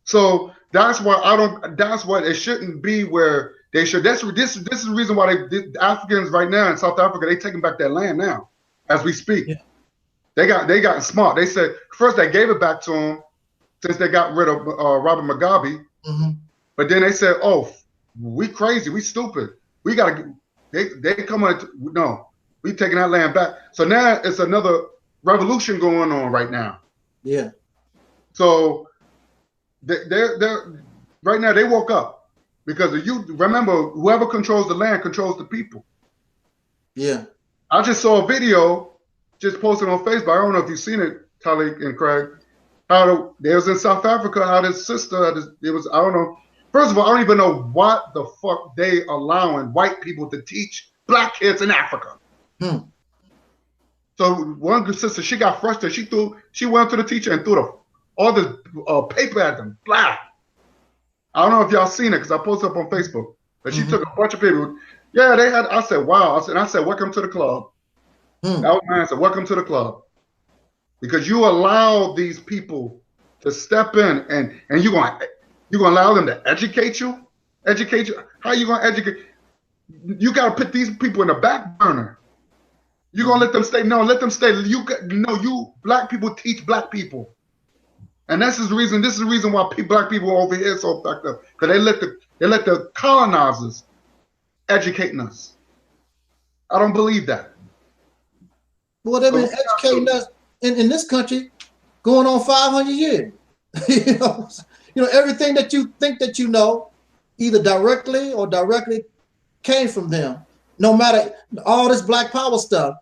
So that's why that's what it shouldn't be where they should. This is the reason why the Africans right now in South Africa, they taking back their land now as we speak. Yeah. They got smart. They said first they gave it back to them since they got rid of Robert Mugabe. But then they said, "Oh, we crazy, we stupid. We gotta." They come on. No, we taking that land back. So now it's another revolution going on right now. Yeah. So they're right now. They woke up because you remember whoever controls the land controls the people. Yeah. I just saw a video just posted on Facebook. I don't know if you've seen it, Talik and Craig. They was in South Africa. How this sister, it was, I don't know. First of all, I don't even know what the fuck they allowing white people to teach black kids in Africa. So one good sister, she got frustrated. She went to the teacher and threw all the paper at them. Black. I don't know if y'all seen it because I posted up on Facebook. But she took a bunch of people. Yeah, they had. I said, wow. I said, welcome to the club. That was my answer. Welcome to the club. Because you allow these people to step in and you're gonna allow them to educate you? Educate you? How are you gonna educate? You gotta put these people in the back burner. You're gonna let them stay? No, let them stay. You black people teach black people. And this is the reason why black people over here are so fucked up. Because they let the colonizers educating us. I don't believe that. Well, they've been educating us in this country going on 500 years. You know, everything that you think that you know, either directly or directly came from them. No matter all this black power stuff,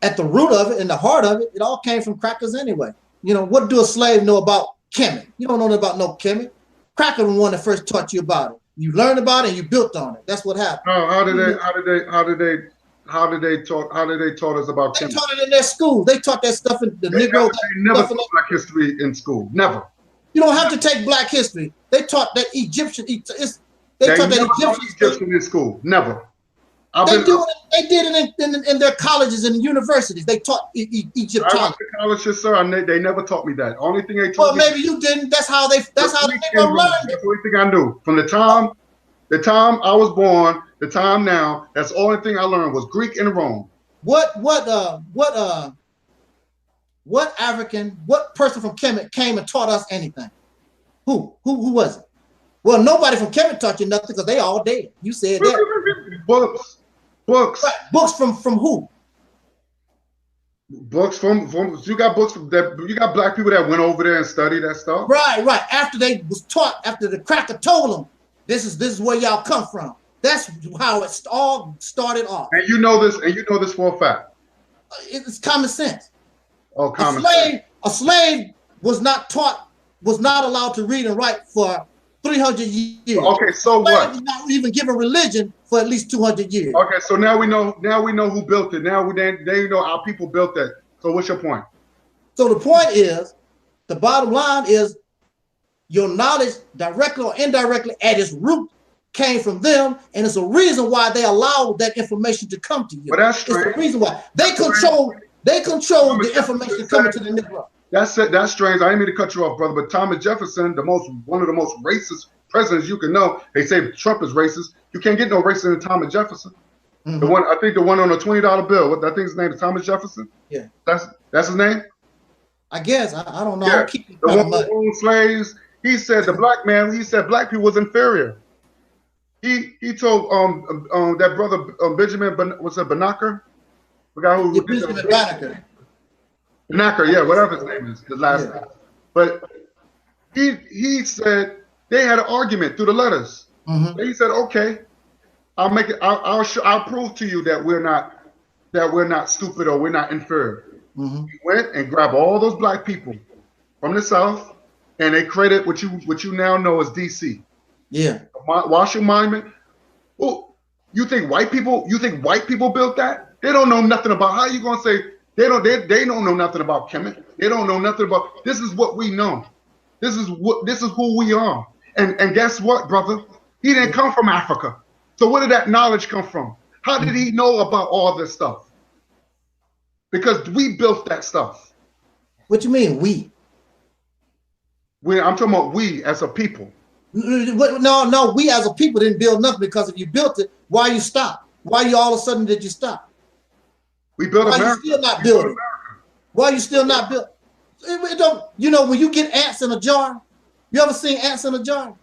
at the root of it, in the heart of it, it all came from crackers anyway. You know, what do a slave know about Kemet? You don't know about no Kemet. Cracker was the one that first taught you about it. You learned about it and you built on it. That's what happened. No, how did they taught us about Kemet? They taught it in their school. They taught that stuff in the Negro. They never taught black history in school. Never. You don't have to take black history. They taught that Egyptian. They taught that Egyptian in school. Never. They did it in their colleges and universities. They taught Egyptology. I went to colleges, sir, and they never taught me that. Only thing they Well, taught me. maybe you didn't. That's how the Negro learned it. That's the only thing I knew. From the time I was born, the time now, that's the only thing I learned was Greek and Rome. What person from Kemet came and taught us anything? Who was it? Well, nobody from Kemet taught you nothing because they all dead. You said that. Books. Right. Books from who? Books from you got books that you got black people that went over there and studied that stuff. Right. After they was taught, after the cracker told them, this is where y'all come from. That's how it all started off. And you know this for a fact. It's common sense. Oh, common sense. A slave was not allowed to read and write for 300 years. Okay, so what? Was not even given religion for at least 200 years. Okay, so now we know who built it. Now they know our people built that. So what's your point? So the point is, the bottom line is, your knowledge, directly or indirectly, at its root, came from them, and it's a reason why they allowed that information to come to you. But that's strange. It's the reason why they control the information coming to the Negro. That's it. That's strange. I didn't mean to cut you off, brother. But Thomas Jefferson, one of the most racist presidents you can know. They say Trump is racist. You can't get no racist in Thomas Jefferson. Mm-hmm. The one on the $20 bill. I think his name is Thomas Jefferson. Yeah, that's his name. I guess I don't know. Yeah. The one who owned slaves. He said black people was inferior. He told that brother Benjamin Banneker, forgot who. Benjamin Banneker. Banneker, yeah, whatever his name is, his last name. But he said they had an argument through the letters. Mm-hmm. He said, "Okay, I'll make it. I'll prove to you that we're not stupid or we're not inferior." Mm-hmm. He went and grabbed all those black people from the South, and they created what you now know as DC. Yeah. Marshall Monument. Well, you think white people built that? They don't know nothing about. How you gonna say they don't know nothing about Kemet? They don't know nothing about. This is what we know. This is who we are. And guess what, brother? He didn't come from Africa. So where did that knowledge come from? How did he know about all this stuff? Because we built that stuff. What you mean we? I'm talking about we as a people. No, we as a people didn't build nothing, because if you built it, why you stop? Why you all of a sudden did you stop? We built America. Why you still not building? Why you still not building? When you get ants in a jar, you ever seen ants in a jar?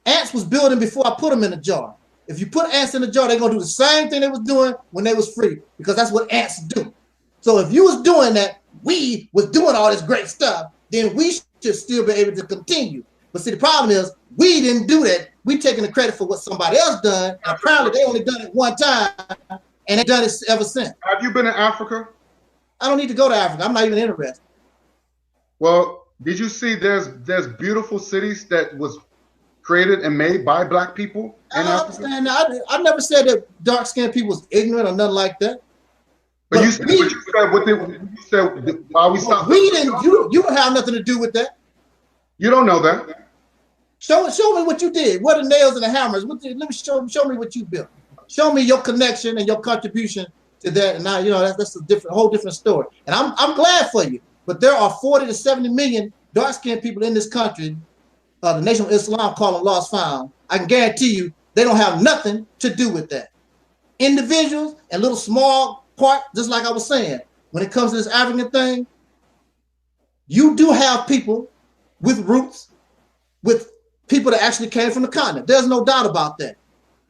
Ants was building before I put them in a jar. If you put ants in a jar, they're gonna do the same thing they was doing when they was free, because that's what ants do. So if you was doing that, we was doing all this great stuff, then we should still be able to continue. But see, the problem is we didn't do that. We taking the credit for what somebody else done, and apparently they only done it one time, and they done it ever since. Have you been in Africa? I don't need to go to Africa. I'm not even interested. Well, did you see there's beautiful cities that was created and made by black people in Africa? I never said that dark-skinned people was ignorant or nothing like that. But you said why we stopped. We didn't. You don't have nothing to do with that. You don't know that. Show me what you did. What are the nails and the hammers? Let me show me what you built. Show me your connection and your contribution to that. And now that's a whole different story. And I'm glad for you. But there are 40 to 70 million dark-skinned people in this country. The Nation of Islam call them lost found. I can guarantee you they don't have nothing to do with that. Individuals and little small part, just like I was saying, when it comes to this African thing, you do have people with roots, with people that actually came from the continent. There's no doubt about that.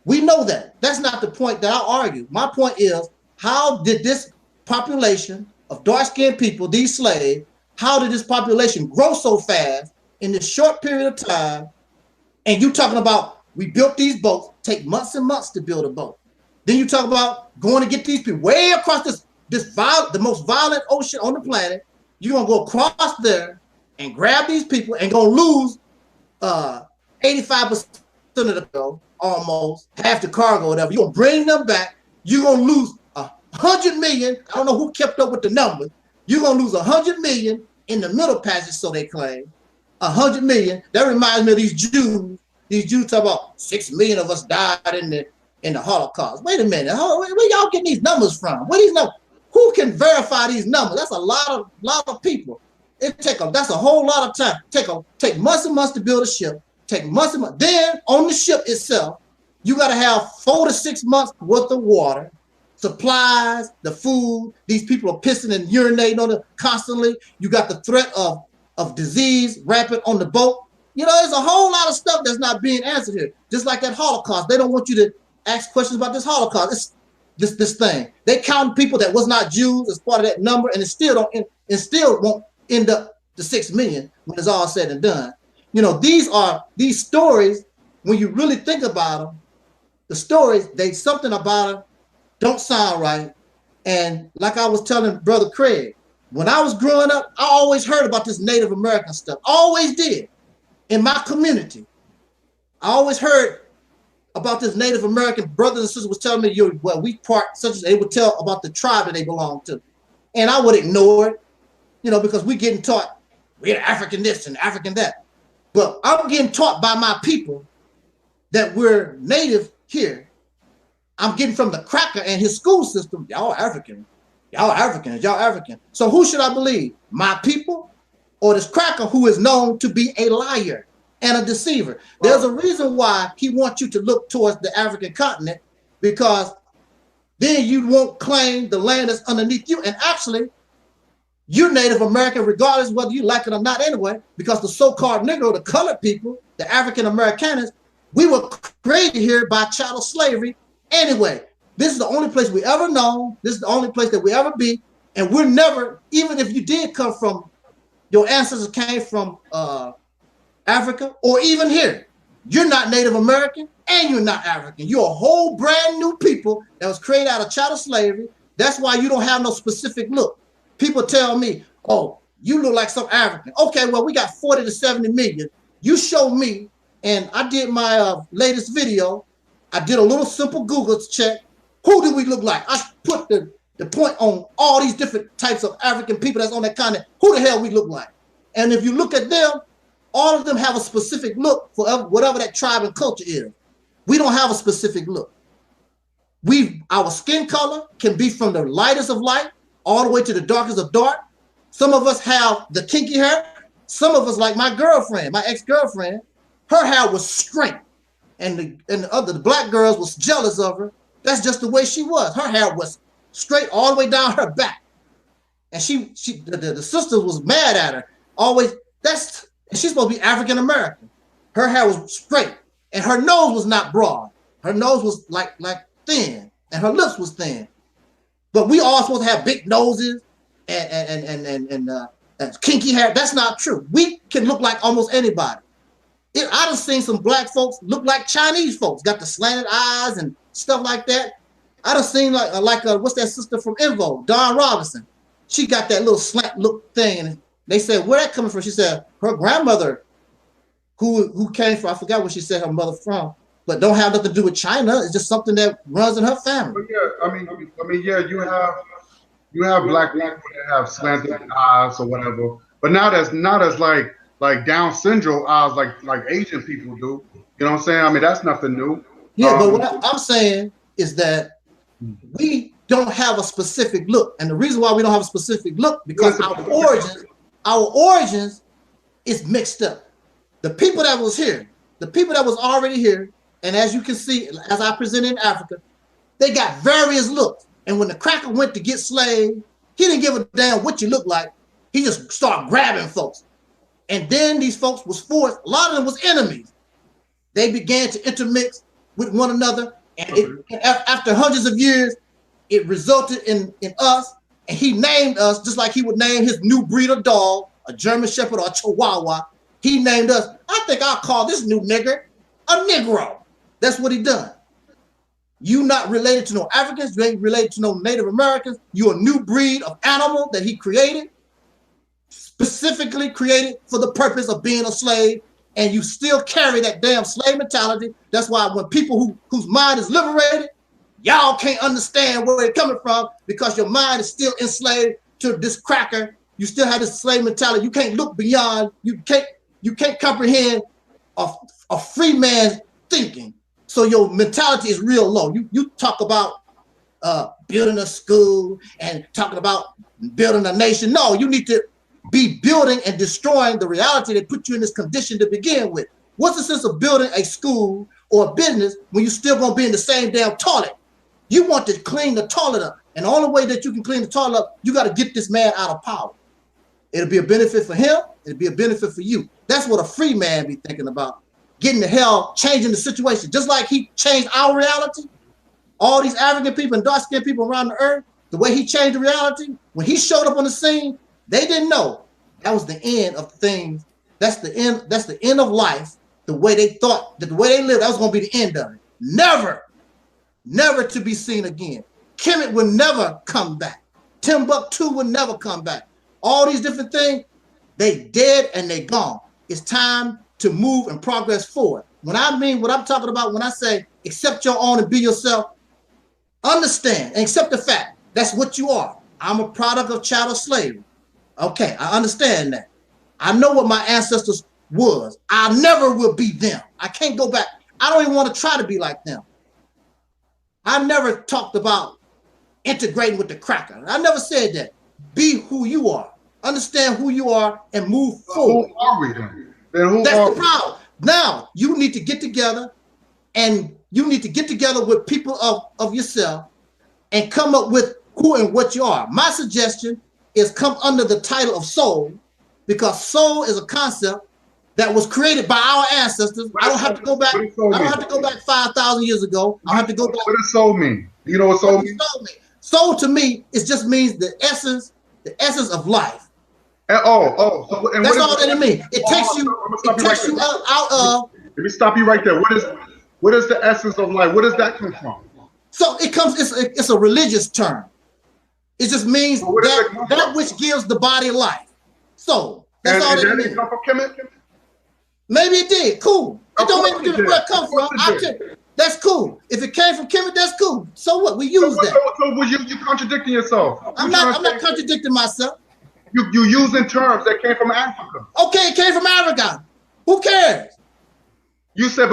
We know that. That's not the point that I argue. My point is, how did this population of dark-skinned people, these slaves, how did this population grow so fast in this short period of time? And you talking about, we built these boats, take months and months to build a boat. Then you talk about going to get these people way across the most violent ocean on the planet. You're going to go across there and grab these people and going to lose 85% of the cargo, almost half the cargo, whatever. You're going to bring them back. You're going to lose 100 million. I don't know who kept up with the numbers. You're going to lose 100 million in the Middle Passage, so they claim. 100 million. That reminds me of these Jews. These Jews talk about 6 million of us died in the Holocaust. Wait a minute. Where y'all getting these numbers from? What these numbers? Who can verify these numbers? That's a lot of people. That's a whole lot of time. Take months and months to build a ship. Take months and months. Then on the ship itself, you got to have 4 to 6 months worth of water, supplies, the food. These people are pissing and urinating on it constantly. You got the threat of disease rampant on the boat. There's a whole lot of stuff that's not being answered here. Just like that Holocaust. They don't want you to ask questions about this Holocaust. This thing. They count people that was not Jews as part of that number, and it still won't end up to 6 million when it's all said and done. These stories, when you really think about them, the stories, something about them don't sound right. And like I was telling Brother Craig, When I was growing up, I always heard about this Native American stuff. Always did. In my community, I always heard about this Native American. Brothers and sisters was telling me, well, we part such as they would tell about the tribe that they belong to. And I would ignore it, because we getting taught we're African this and African that. But I'm getting taught by my people that we're native here. I'm getting from the cracker and his school system, y'all African. Y'all Africans, y'all African. So who should I believe? My people or this cracker who is known to be a liar and a deceiver? There's a reason why he wants you to look towards the African continent, because then you won't claim the land that's underneath you. And actually, you're Native American regardless whether you like it or not anyway, because the so-called Negro, the colored people, the African Americans, we were created here by chattel slavery anyway. This is the only place we ever known. This is the only place that we ever be. And we're never, even if you did come from, your ancestors came from Africa or even here, you're not Native American and you're not African. You're a whole brand new people that was created out of chattel slavery. That's why you don't have no specific look. People tell me, oh, you look like some African. Okay, well, we got 40 to 70 million. You show me, and I did my latest video. I did a little simple Google check. Who do we look like? I put the point on all these different types of African people that's on that continent. Who the hell we look like? And if you look at them, all of them have a specific look for whatever that tribe and culture is. We don't have a specific look. Our skin color can be from the lightest of light all the way to the darkest of dark. Some of us have the kinky hair. Some of us, like my girlfriend, my ex-girlfriend, her hair was straight. And the black girls was jealous of her. That's just the way she was. Her hair was straight all the way down her back. And the sisters was mad at her. Always, she's supposed to be African American. Her hair was straight. And her nose was not broad. Her nose was like thin. And her lips was thin. But we all supposed to have big noses and kinky hair. That's not true. We can look like almost anybody. I done seen some black folks look like Chinese folks, got the slanted eyes and stuff like that. I done seen like what's that sister from Invo, Dawn Robinson? She got that little slant look thing, and they said, where that coming from? She said her grandmother, who came from, I forgot where she said her mother from, but don't have nothing to do with China. It's just something that runs in her family. But yeah, I mean, yeah, you have black people that have slanted eyes or whatever, but not as like Down syndrome eyes like Asian people do. You know what I'm saying? I mean, that's nothing new. Yeah, but what I'm saying is that we don't have a specific look. And the reason why we don't have a specific look, because our origins is mixed up. The people that was here, the people that was already here, and as you can see, as I presented in Africa, they got various looks. And when the cracker went to get slaves, he didn't give a damn what you look like. He just started grabbing folks. And then these folks was forced, a lot of them was enemies. They began to intermix with one another. And after hundreds of years, it resulted in us. And he named us just like he would name his new breed of dog, a German Shepherd or a Chihuahua. He named us, I think I'll call this new nigger a Negro. That's what he done. You not related to no Africans. You ain't related to no Native Americans. You a new breed of animal that he created, specifically created for the purpose of being a slave, and you still carry that damn slave mentality. That's why when people whose mind is liberated, y'all can't understand where it's coming from, because your mind is still enslaved to this cracker. You still have this slave mentality. You can't look beyond. You can't comprehend a free man's thinking. So your mentality is real low. You talk about building a school and talking about building a nation. No, you need to be building and destroying the reality that put you in this condition to begin with. What's the sense of building a school or a business when you're still gonna be in the same damn toilet? You want to clean the toilet up. And the only way that you can clean the toilet up, you gotta get this man out of power. It'll be a benefit for him, it'll be a benefit for you. That's what a free man be thinking about. Getting the hell, changing the situation. Just like he changed our reality, all these African people and dark-skinned people around the earth, the way he changed the reality, when he showed up on the scene, they didn't know that was the end of things. That's the end of life. The way they thought, that the way they lived, that was going to be the end of it. Never to be seen again. Kemet will never come back. Timbuktu will never come back. all these different things, they dead and they gone. It's time to move and progress forward. When I mean what I'm talking about, when I say accept your own and be yourself, understand and accept the fact that's what you are. I'm a product of chattel slavery. Okay, I understand that. I know what my ancestors was. I never will be them. I can't go back. I don't even want to try to be like them. I never talked about integrating with the cracker. I never said that. Be who you are. Understand who you are and move forward. Who are we then? That's the problem. Now you need to get together, and you need to get together with people of yourself and come up with who and what you are. My suggestion is come under the title of soul, because soul is a concept that was created by our ancestors. I don't have to go back. I don't have to go back 5,000 years ago. I have to go back. What does soul mean? You know what soul means? Soul to me, it just means the essence of life. And, so, and that's all that it means. It takes you out of. Let me stop you right there. What is the essence of life? Where does that come from? So it comes. It's a religious term. It just means that which gives the body life. So that's all that it means. Come from Kemet? Maybe it did. Cool. It don't make a difference where it comes from. That's cool. If it came from Kemet, that's cool. So what? We use that. So you contradicting yourself. I'm not contradicting myself. You using terms that came from Africa. Okay, it came from Africa. Who cares? You said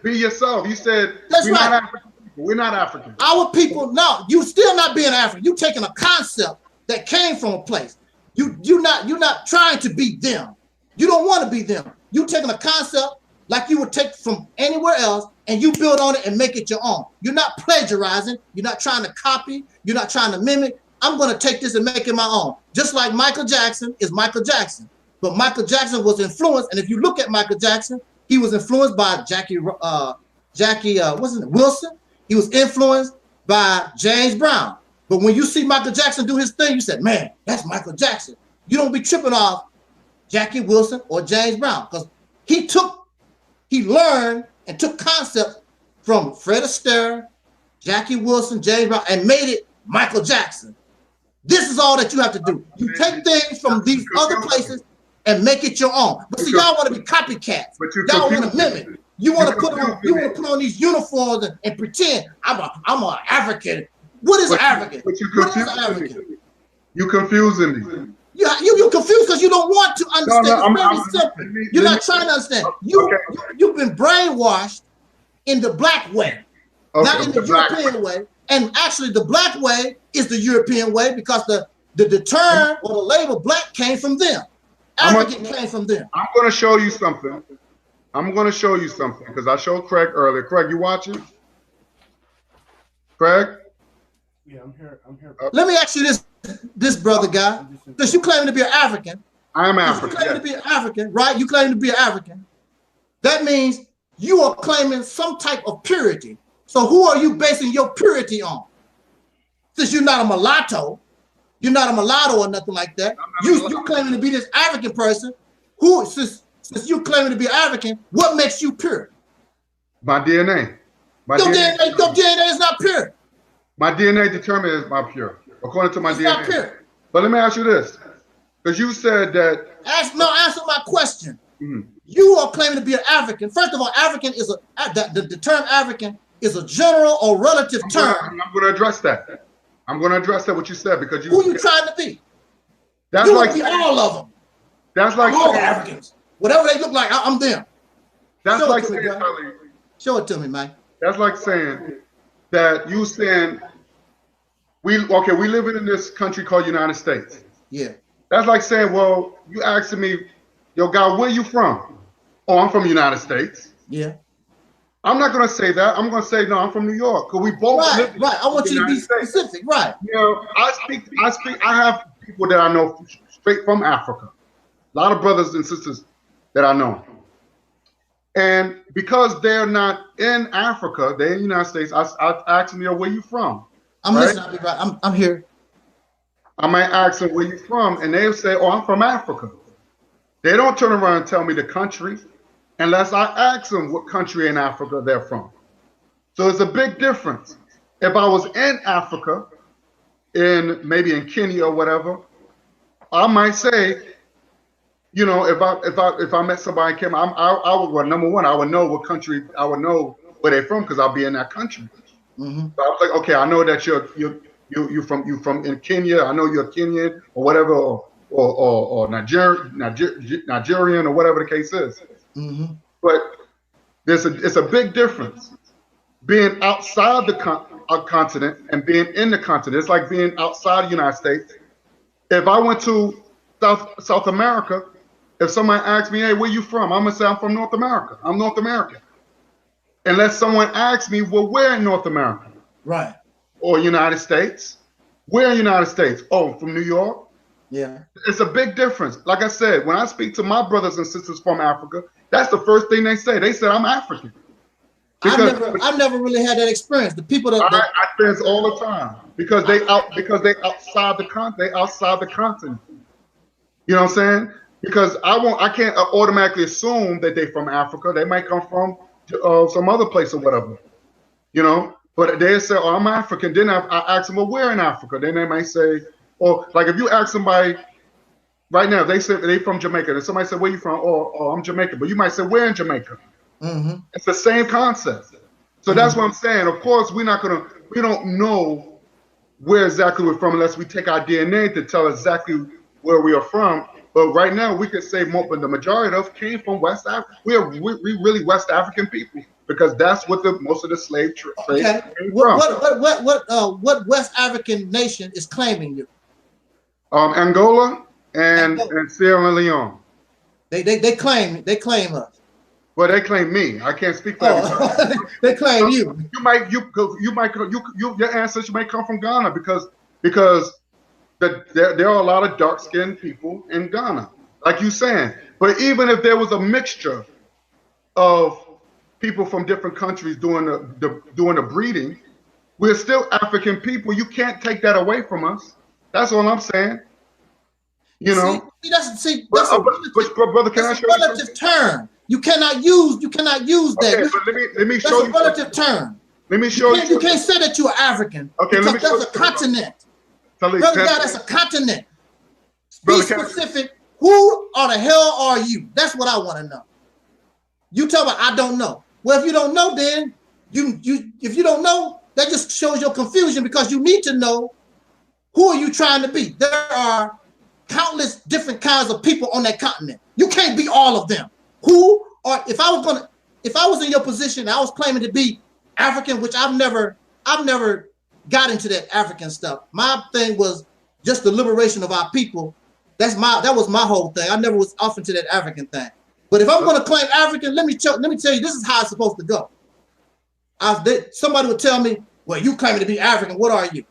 be yourself. You said that's we're right. Not African people. We're not African. Our people, no, you still not being African. You taking a concept that came from a place. You're not trying to be them. You don't want to be them. You taking a concept like you would take from anywhere else, and you build on it and make it your own. You're not plagiarizing. You're not trying to copy. You're not trying to mimic. I'm going to take this and make it my own. Just like Michael Jackson is Michael Jackson. But Michael Jackson was influenced, and if you look at Michael Jackson, he was influenced by Jackie Wilson. He was influenced by James Brown. But when you see Michael Jackson do his thing, you said, man, that's Michael Jackson. You don't be tripping off Jackie Wilson or James Brown, because he learned and took concepts from Fred Astaire, Jackie Wilson, James Brown, and made it Michael Jackson. This is all that you have to do. You take things from these other places and make it your own. But see, y'all want to be copycats. Y'all want to mimic. You want to put on these uniforms and pretend I'm an African. What is an African? What is African? You confusing me. You confused because you don't want to understand. It's very simple. You're not trying to understand. You've been brainwashed in the black way, not in the European way. And actually, the black way is the European way, because the term or the label black came from them. African came from them. I'm going to show you something. Because I showed Craig earlier. Craig, you watching? Craig? Yeah, I'm here. Let me ask you this brother guy. Because you claim to be an African. I am African. You claim to be an African, right? You claim to be an African. That means you are claiming some type of purity. So who are you basing your purity on? Since you're not a mulatto, or nothing like that. You claiming to be this African person. Since you claiming to be African, what makes you pure? My DNA. Your DNA is not pure. My DNA determines my pure, according to my DNA. Not pure. But let me ask you this, because you said that. Answer my question. Mm-hmm. You are claiming to be an African. First of all, African is the term African is a general or relative term. I'm going to address that. What you said, because who you trying to be? That's you like be all of them. That's like all the Africans. Whatever they look like, I'm them. That's like saying, show it to me, man. That's like saying that you saying we living in this country called United States. Yeah. That's like saying, well, you asking me, yo, guy, where you from? Oh, I'm from the United States. Yeah. I'm not gonna say that. I'm gonna say no, I'm from New York. Cause we both live right. I want you to be specific, right? You know, I have people that I know straight from Africa. A lot of brothers and sisters that I know. And because they're not in Africa, they're in the United States, I ask them, yo, where you from? I'm listening, I'll be right. I'm here. I might ask them where you from, and they'll say, oh, I'm from Africa. They don't turn around and tell me the country unless I ask them what country in Africa they're from. So it's a big difference. If I was in Africa, maybe in Kenya or whatever, I might say, you know, if I met somebody and came, I would, well, number one, I would know what country, I would know where they're from because I'll be in that country. Mm-hmm. So I was like, okay, I know that you from in Kenya. I know you're Kenyan or whatever, or Nigerian or whatever the case is. Mm-hmm. But it's a big difference being outside the continent and being in the continent. It's like being outside the United States. If I went to South America, if somebody asks me, hey, where you from? I'm gonna say I'm from North America. I'm North American. Unless someone asks me, well, where in North America? Right. Or United States. Where in United States? Oh, from New York. Yeah. It's a big difference. Like I said, when I speak to my brothers and sisters from Africa, that's the first thing they say. They said, I'm African. I've never really had that experience. The people that I experience all the time because they outside the continent. You know what I'm saying? Because I can't automatically assume that they're from Africa. They might come from some other place or whatever. You know, but they say, "Oh, I'm African." Then I ask them, "Well, where in Africa?" Then they might say, or like if you ask somebody right now, they say they're from Jamaica. And somebody said, "Where you from?" Oh, I'm Jamaican. But you might say, "Where in Jamaica?" Mm-hmm. It's the same concept. So that's what I'm saying. Of course, we don't know where exactly we're from unless we take our DNA to tell exactly where we are from. But right now, we can say but the majority of us came from West Africa. We really West African people because that's what most of the slave trade came from. What West African nation is claiming you? Angola and Sierra Leone. They claim us. Well, they claim me. I can't speak for everybody. They claim you. Your ancestors may come from Ghana because there are a lot of dark-skinned people in Ghana, like you saying. But even if there was a mixture of people from different countries doing the breeding, we're still African people. You can't take that away from us. That's all I'm saying. You know. That's a brother, can I show you relative term. You cannot use that. Okay, but let me show you. That's a relative term. Let me show you. You can't say that you're African. Okay, because that's a continent. Brother God, that's a continent. Be specific. Who or the hell are you? That's what I want to know. You tell me I don't know. Well, if you don't know, then if you don't know, that just shows your confusion because you need to know who are you trying to be. There are countless different kinds of people on that continent. You can't be all of them. Who or if I was in your position, I was claiming to be African, which I've never got into that African stuff. My thing was just the liberation of our people. That was my whole thing. I never was off into that African thing. But if I'm going to claim African, let me tell you, this is how it's supposed to go. Somebody would tell me, "Well, you claiming to be African. What are you?"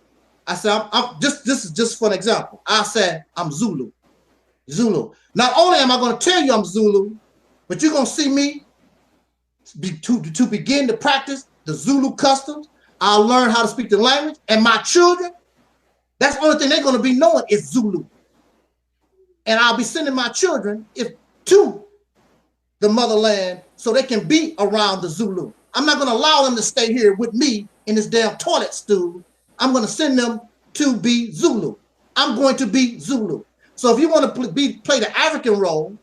I said, this is just for an example. I said, I'm Zulu. Zulu. Not only am I going to tell you I'm Zulu, but you're going to see me to begin to practice the Zulu customs. I'll learn how to speak the language. And my children, that's the only thing they're going to be knowing is Zulu. And I'll be sending my children to the motherland so they can be around the Zulu. I'm not going to allow them to stay here with me in this damn toilet stool. I'm going to send them to be Zulu. I'm going to be Zulu. So if you want to play the African role,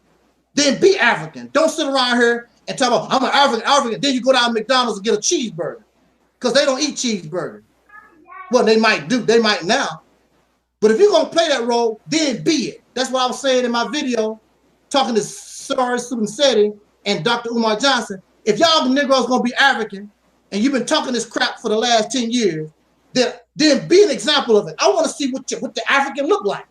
then be African. Don't sit around here and talk about, I'm an African. Then you go down to McDonald's and get a cheeseburger because they don't eat cheeseburgers. Well, they might do. They might now. But if you're going to play that role, then be it. That's what I was saying in my video, talking to Sari Sunseti and Dr. Umar Johnson. If y'all Negroes going to be African and you've been talking this crap for the last 10 years, then be an example of it. I want to see what the African look like.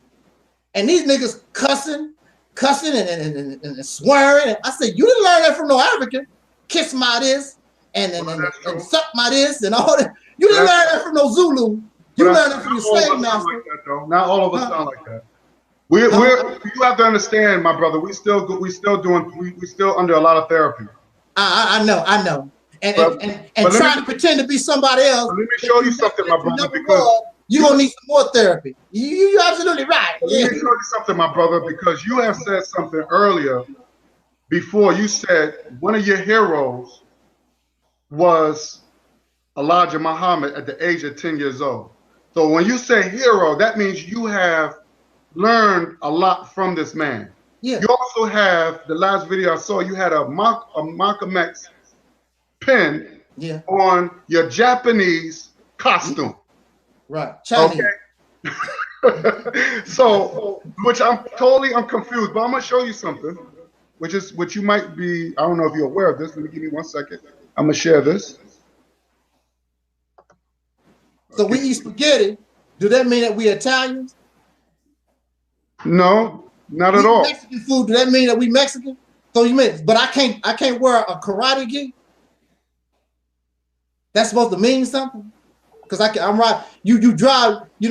And these niggas cussing and swearing. I said, you didn't learn that from no African. Kiss my this and suck my this and all that. You didn't learn that from no Zulu. You learned that from your slave master. Like not all of us sound like that. You have to understand, my brother. We still under a lot of therapy. I know. And trying to pretend to be somebody else. Let me show you something, my brother, because you're going to need some more therapy. You're absolutely right. Let me show you something, my brother, because you have said something earlier before. You said one of your heroes was Elijah Muhammad at the age of 10 years old. So when you say hero, that means you have learned a lot from this man. Yeah. You also have the last video I saw. You had a Malcolm X pin Yeah. on your Japanese costume. Right. Chinese. Okay. So, which I'm confused, but I'm gonna show you something, which you might be. I don't know if you're aware of this. Let me give me 1 second. I'm gonna share this. So we eat spaghetti. Do that mean that we Italians? No, not We at eat all. Mexican food. Do that mean that we Mexican? So you mean, but I can't wear a karate gi? That's supposed to mean something? Because I'm right. You drive, you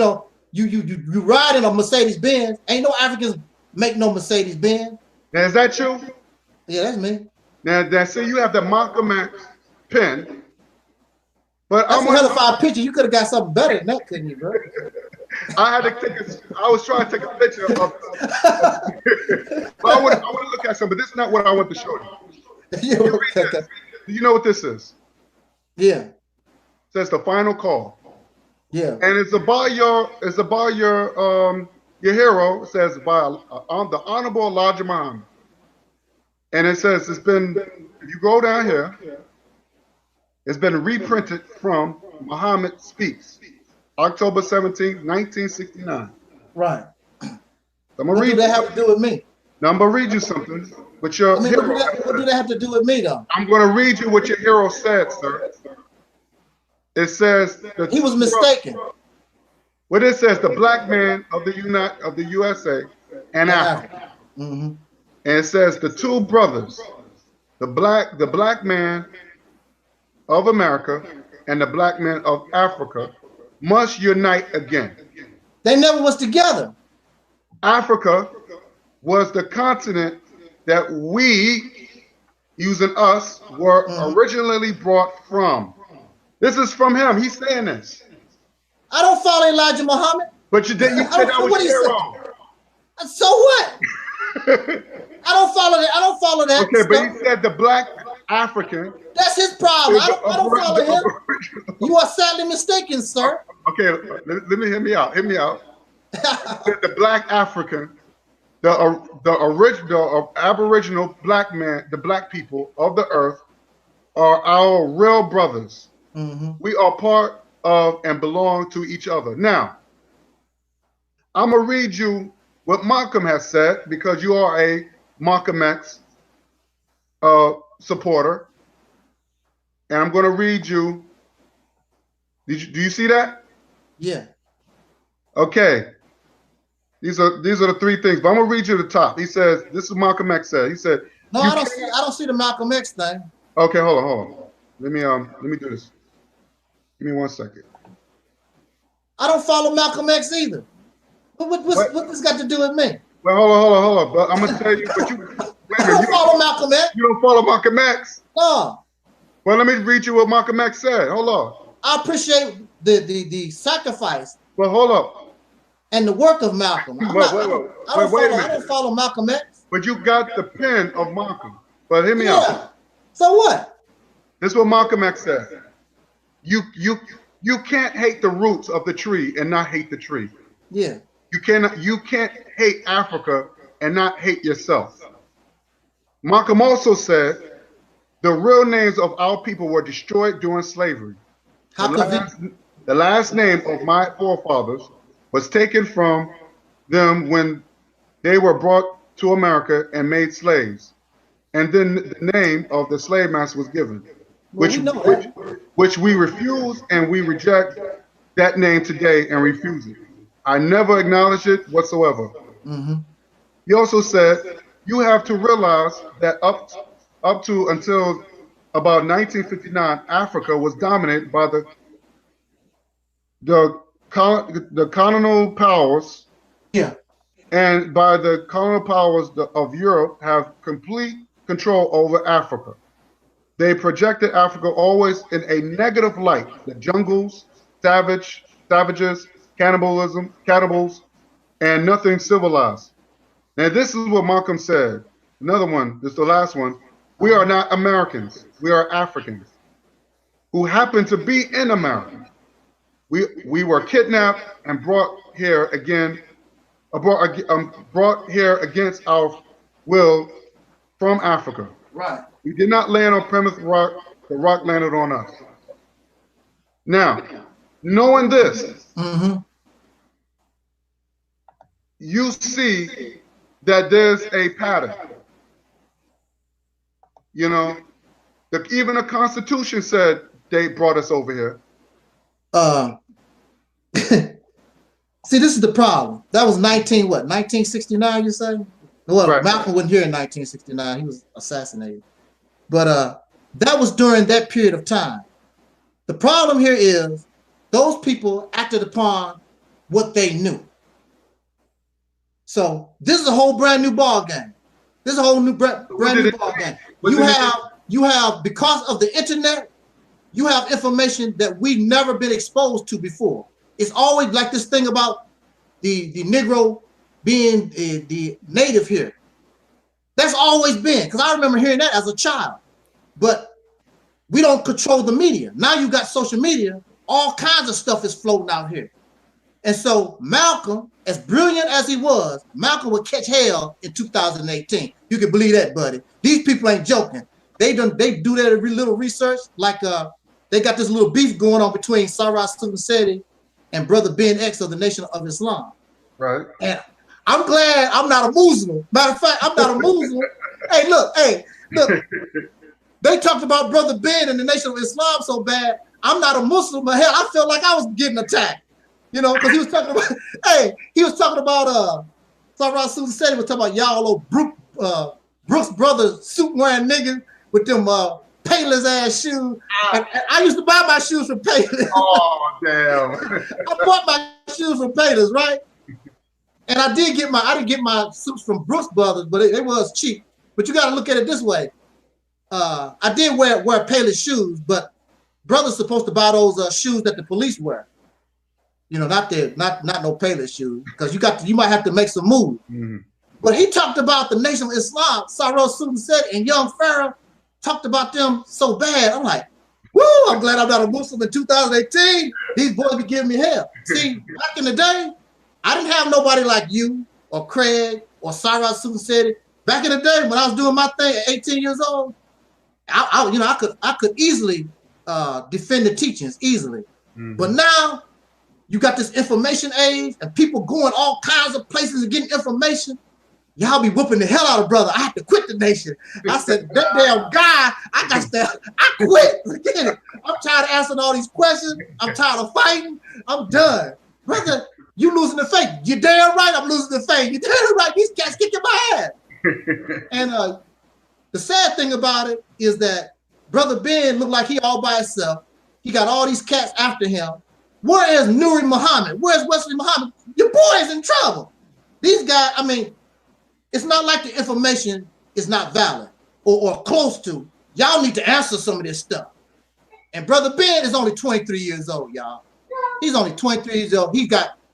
ride in a Mercedes Benz. Ain't no Africans make no Mercedes Benz. Now, is that you? Yeah, that's me. Now, say you have the Malcolm X pin, but That's I'm a gonna, hellified picture. You could have got something better than that, couldn't you, bro? I had to I was trying to take a picture of, but I want to look at something. But this is not what I want to show you. You read this. Do you know what this is? Yeah. It says the final call. Yeah. And it's about your hero. It says by the Honorable Elijah Muhammad. And it says if you go down here, it's been reprinted from Muhammad Speaks, October 17th, 1969. Right. I'm gonna What read do that have to do with me? Now I'm gonna read you something. What your hero what do that have to do with me, though? I'm gonna read you what your hero said, sir. It says He was mistaken. What it says, the black man of the USA and Africa. Mm-hmm. And it says the two brothers, the black man of America and the black man of Africa must unite again. They never was together. Africa was the continent that we, using us, were originally brought from. This is from him. He's saying this. I don't follow Elijah Muhammad. But you said that was hero. So what? I don't follow that. Okay, but he said the black African. That's his problem. I don't follow him. You are sadly mistaken, sir. Okay, let me hear me out. Hear me out. The black African, the original Aboriginal black man, the black people of the earth are our real brothers. Mm-hmm. We are part of and belong to each other. Now, I'm gonna read you what Malcolm has said because you are a Malcolm X supporter, and I'm gonna read you. Do you see that? Yeah. Okay. These are the three things, but I'm gonna read you the top. He says, "This is Malcolm X said." He said, "No, I don't see the Malcolm X thing." Okay, hold on. Let me do this. Give me 1 second. I don't follow Malcolm X either. What this got to do with me? Well, hold on. But I'm gonna tell you what you. I don't follow Malcolm X. You don't follow Malcolm X? No. Well, let me read you what Malcolm X said. Hold on. I appreciate the sacrifice. Well, hold up. And the work of Malcolm. I don't follow Malcolm X. But you got the pen of Malcolm. But hear me out. So what? This is what Malcolm X said. You can't hate the roots of the tree and not hate the tree. Yeah. You can't hate Africa and not hate yourself. Malcolm also said the real names of our people were destroyed during slavery. The last name of my forefathers was taken from them when they were brought to America and made slaves. And then the name of the slave master was given, which we refuse and we reject that name today and refuse it. I never acknowledged it whatsoever. Mm-hmm. He also said, you have to realize that up to until about 1959, Africa was dominated by the colonial powers. Yeah. And by the colonial powers of Europe have complete control over Africa. They projected Africa always in a negative light. The jungles, savages, cannibals, and nothing civilized. Now this is what Malcolm said. Another one, this is the last one. We are not Americans. We are Africans who happen to be in America. We were kidnapped and brought here again brought here against our will from Africa. Right. We did not land on Plymouth Rock. The rock landed on us. Now, knowing this, you see that there's a pattern. You know, even the Constitution said they brought us over here. See, this is the problem. That was 1969, you say? Well, right. Malcolm wasn't here in 1969. He was assassinated. But that was during that period of time. The problem here is those people acted upon what they knew. So this is a whole brand new ball game. This is a whole new brand new ball game. You have, because of the internet, you have information that we've never been exposed to before. It's always like this thing about the Negro being the native here. That's always been, because I remember hearing that as a child. But we don't control the media. Now you got social media, all kinds of stuff is floating out here. And so Malcolm, as brilliant as he was, Malcolm would catch hell in 2018. You can believe that, buddy. These people ain't joking. They do their little research, like they got this little beef going on between Sarah Sunseti and Brother Ben X of the Nation of Islam. Right. And I'm glad I'm not a Muslim. Matter of fact, I'm not a Muslim. Hey, look. They talked about Brother Ben and the Nation of Islam so bad. I'm not a Muslim, but hell, I felt like I was getting attacked. You know, because he was talking about, Sarah Sunseti was talking about y'all old Brooks Brothers suit wearing niggas with them Payless ass shoes. And I used to buy my shoes from Payless. Oh, damn. I bought my shoes from Payless, right? And I didn't get my suits from Brooks Brothers, but it was cheap. But you got to look at it this way. I did wear Payless shoes, but brothers supposed to buy those shoes that the police wear. You know, not no Payless shoes, because you might have to make some moves. Mm-hmm. But he talked about the Nation of Islam, Sarah Sunseti and Young Pharaoh talked about them so bad. I'm like, woo, I'm glad I'm not a Muslim in 2018. These boys be giving me hell. See, back in the day, I didn't have nobody like you or Craig or Sarah Sunseti. Back in the day, when I was doing my thing at 18 years old, I could easily defend the teachings easily. Mm-hmm. But now you got this information age and people going all kinds of places and getting information. Y'all be whooping the hell out of brother. I have to quit the nation. I said, that damn guy, I quit. Forget it. I'm tired of answering all these questions. I'm tired of fighting. I'm done. Brother, you losing the faith. You're damn right I'm losing the faith. You're damn right. These cats kicking my ass. And the sad thing about it is that Brother Ben looked like he all by himself. He got all these cats after him. Where is Nuri Muhammad? Where's Wesley Muhammad? Your boy is in trouble. These guys, I mean, it's not like the information is not valid or close to. Y'all need to answer some of this stuff. And Brother Ben is only 23 years old, y'all. He's only 23 years old. He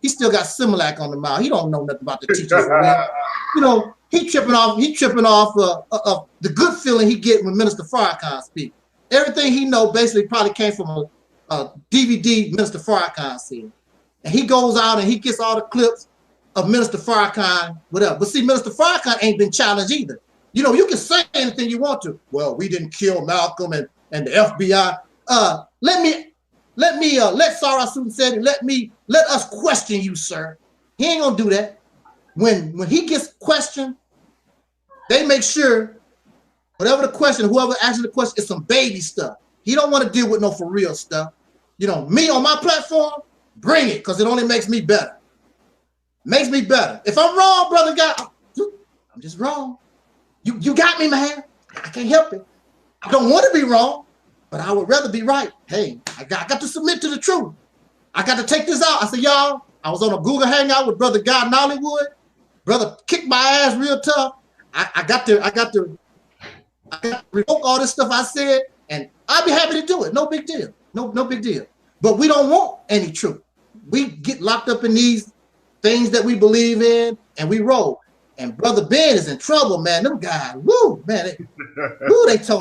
still got Similac on the mouth. He don't know nothing about the teachers. You know, he tripping off of the good feeling he get when Minister Farrakhan speak. Everything he know basically probably came from a DVD Minister Farrakhan said. And he goes out and he gets all the clips of Minister Farrakhan, whatever. But see, Minister Farrakhan ain't been challenged either. You know, you can say anything you want to. Well, we didn't kill Malcolm and the FBI. Let Sarah Sunseti, let us question you, sir. He ain't gonna do that. When he gets questioned, they make sure whatever the question, whoever asks the question, is some baby stuff. He don't want to deal with no for real stuff. You know, me on my platform, bring it, because it only makes me better. Makes me better. If I'm wrong, brother guy, I'm just wrong. You got me, man. I can't help it. I don't want to be wrong, but I would rather be right. Hey, I got to submit to the truth. I got to take this out. I said, y'all, I was on a Google Hangout with Brother Guy Nollywood. Brother kicked my ass real tough. I got to revoke all this stuff I said, and I'd be happy to do it. No big deal. No big deal. But we don't want any truth. We get locked up in these things that we believe in, and we roll. And Brother Ben is in trouble, man. Them guys, woo, man.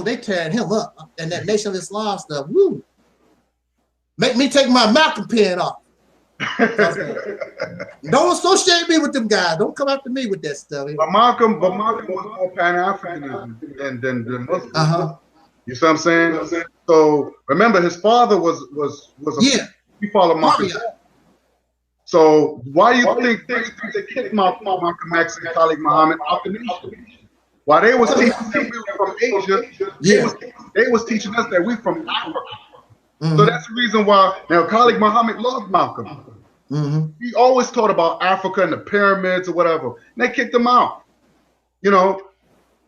They tearing him up. And that Nation of Islam stuff, woo. Make me take my Malcolm pen off. Don't associate me with them guys. Don't come after me with that stuff. But Malcolm was more Pan-Africanism than Muslim. You see what I'm saying? So remember, his father was he followed Malcolm. So why do you think they kicked Malcolm X and Khalid Muhammad out the nation? While they was teaching that we were from Asia, they was teaching us that we from Africa. So that's the reason why now Khalid Muhammad loved Malcolm. He always taught about Africa and the pyramids or whatever. And they kicked him out. You know,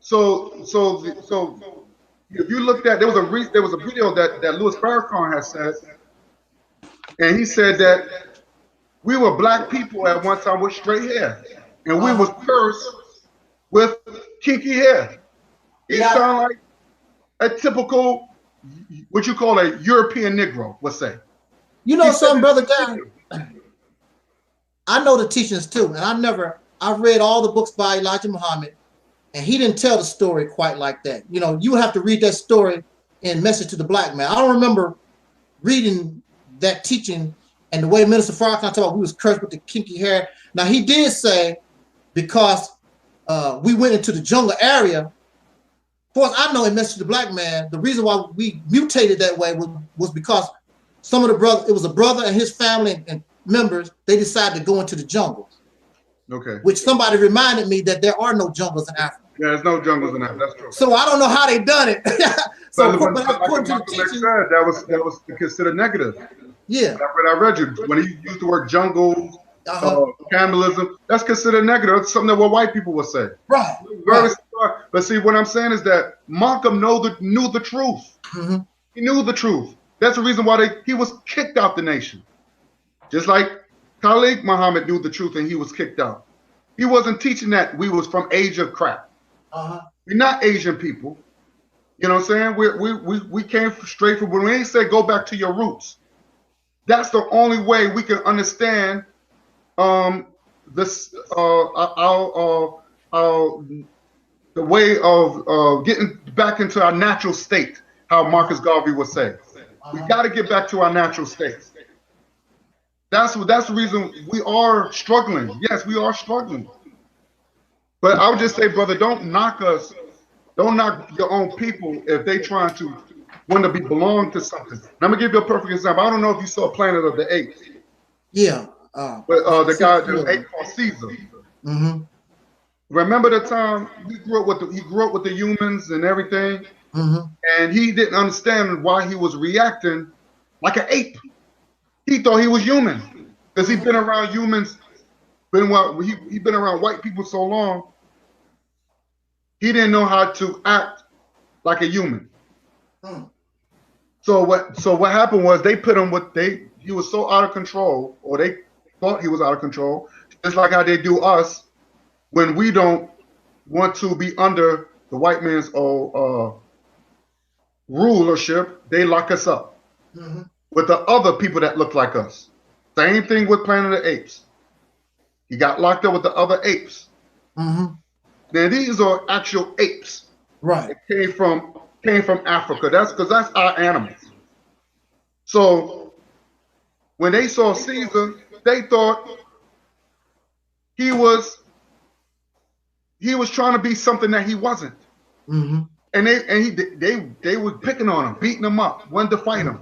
so if you looked at there was a video that Louis Farrakhan had said, and he said that we were black people at one time with straight hair, and we was cursed with kinky hair. It sound like a typical, what you call a European Negro, let's say. You know something, Brother Guy? I know the teachings too, and I've read all the books by Elijah Muhammad, and he didn't tell the story quite like that. You know, you have to read that story in Message to the Black Man. I don't remember reading that teaching and the way Minister Farrakhan talked about we was cursed with the kinky hair. Now, he did say because we went into the jungle area, as far as I know in Message to the Black Man, the reason why we mutated that way was because some of the brothers, it was a brother and his family and members, they decided to go into the jungles. Okay. Which somebody reminded me that there are no jungles in Africa. Yeah, there's no jungles in Africa. That's true. So I don't know how they done it. So, but according to the teaching, that was considered negative. Yeah. I read you when he used the word jungle, cannibalism. That's considered negative. That's something that what white people would say. Right. But see, what I'm saying is that Malcolm knew the truth. He knew the truth. That's the reason why he was kicked out the nation. Just like Khalid Muhammad knew the truth and he was kicked out. He wasn't teaching that we was from Asia crap. We're not Asian people. You know what I'm saying? We came straight from, when we ain't say go back to your roots. That's the only way we can understand this the way of getting back into our natural state, how Marcus Garvey would say. We got to get back to our natural state. That's the reason we are struggling. Yes, we are struggling. But I would just say, brother, don't knock us. Don't knock your own people if they trying to want to belong to something. And I'm gonna give you a perfect example. I don't know if you saw Planet of the Apes. Yeah. But the guy, the ape called Caesar. Remember the time he grew up with the humans and everything, and he didn't understand why he was reacting like an ape. He thought he was human because he'd been around humans. He'd been around white people so long. He didn't know how to act like a human. So what happened was they put him he was so out of control, or they thought he was out of control, just like how they do us when we don't want to be under the white man's rulership. They lock us up with the other people that look like us. Same thing with Planet of the Apes. He got locked up with the other apes. Now these are actual apes. Right. It came from Africa. That's because that's our animals. So when they saw Caesar, they thought he was trying to be something that he wasn't. And they were picking on him, beating him up, wanted to fight him.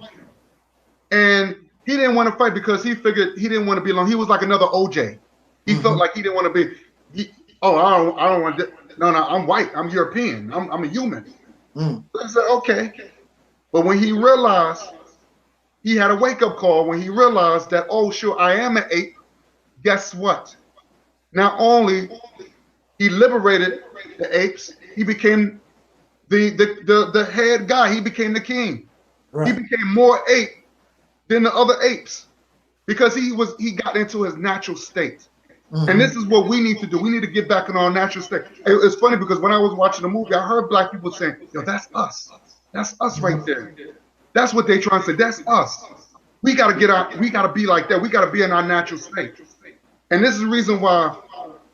And he didn't want to fight because he figured he didn't want to be alone. He was like another OJ. He felt like he didn't want to be. I don't want to. No, I'm white. I'm European. I'm a human. So I said, okay. But when he realized, he had a wake-up call when he realized that, oh, sure, I am an ape. Guess what? Not only he liberated the apes, he became the head guy. He became the king. Right. He became more ape than the other apes because he got into his natural state. And this is what we need to do. We need to get back in our natural state. It's funny because when I was watching the movie, I heard black people saying, yo, that's us. That's us right there. That's what they trying to say. That's us. We got to be like that. We got to be in our natural state. And this is the reason why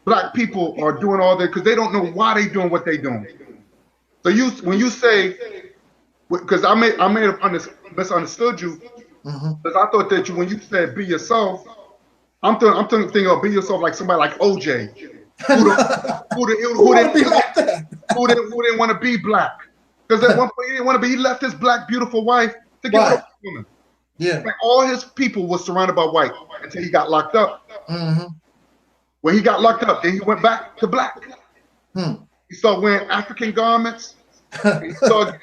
black people are doing all that, because they don't know why they doing what they doing. So when you say, because I may have misunderstood you, because I thought that when you said be yourself, I'm thinking of be yourself like somebody like OJ, who didn't want to be black. Because at one point he didn't want to be. He left his black beautiful wife to get with a white woman. Yeah. Like all his people were surrounded by white until he got locked up. Mm-hmm. When he got locked up, then he went back to black. He started wearing African garments. He started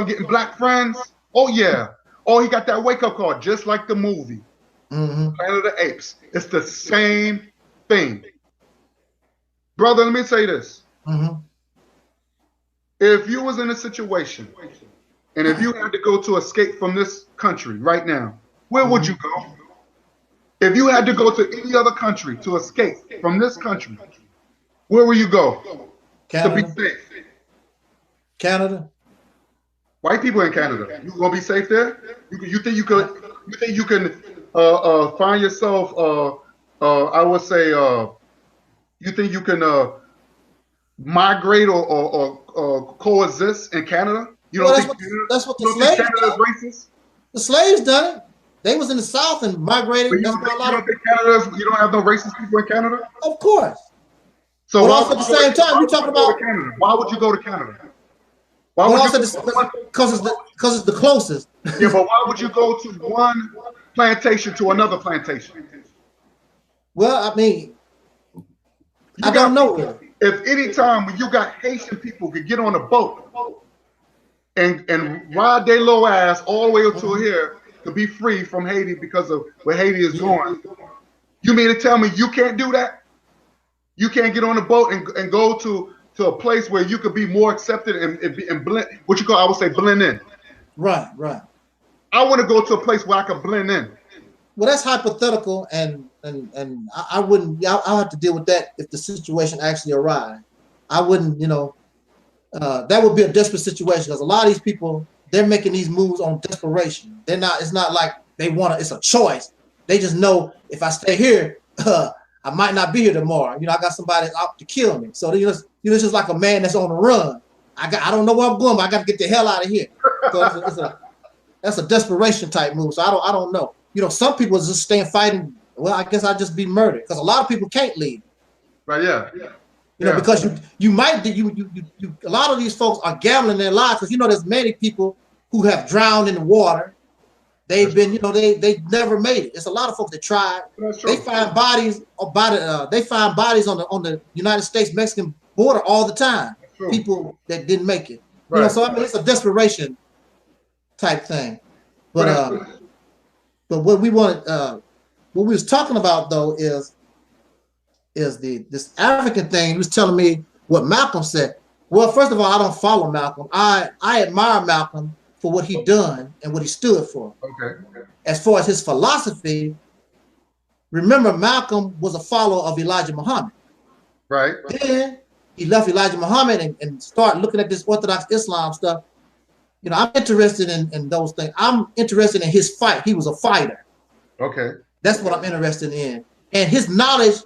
getting black friends. Oh yeah. Oh, he got that wake-up call, just like the movie. Planet of the Apes. It's the same thing. Brother, let me say this. If you was in a situation and if you had to go to escape from this country right now, where would you go? If you had to go to any other country to escape from this country, where will you go? Canada. To be safe? Canada. White people in Canada, you gonna be safe there? You think you can find yourself? I would say, you think you can migrate or coexist in Canada? You don't think that's what the slaves done. Racist? The slaves done it. They was in the South and migrated. But you don't have no racist people in Canada? Of course. So but also at the same time, you're talking about Canada. Why would you go to Canada? Because it's the closest. Yeah, but why would you go to one plantation to another plantation? Well, I mean, I don't know. If any time when you got Haitian people could get on a boat and ride their low ass all the way up to here to be free from Haiti because of where Haiti is going, you mean to tell me you can't do that? You can't get on a boat and go to a place where you could be more accepted and blend, what you call, I would say, blend in. Right. I want to go to a place where I can blend in. Well, that's hypothetical, and I wouldn't. I'll have to deal with that if the situation actually arrived. I wouldn't, that would be a desperate situation because a lot of these people, they're making these moves on desperation. They're not. It's not like they want to. It's a choice. They just know if I stay here, I might not be here tomorrow. I got somebody out to kill me. So it's just like a man that's on the run. I don't know where I'm going, but I got to get the hell out of here. So that's a desperation type move. So I don't know. Some people just stay and fighting. Well, I guess I'd just be murdered because a lot of people can't leave. Right? Yeah. Because you might a lot of these folks are gambling their lives because there's many people who have drowned in the water. They've been, they never made it. It's a lot of folks that tried. They find bodies they find bodies on the United States-Mexican border all the time. People that didn't make it. Right. So I mean, it's a desperation type thing. But what we wanted, what we was talking about though is this African thing. He was telling me what Malcolm said. Well, first of all, I don't follow Malcolm. I admire Malcolm for what he done and what he stood for. Okay. As far as his philosophy, remember Malcolm was a follower of Elijah Muhammad. Right. Then he left Elijah Muhammad and started looking at this Orthodox Islam stuff. I'm interested in those things. I'm interested in his fight. He was a fighter. Okay. That's what I'm interested in. And his knowledge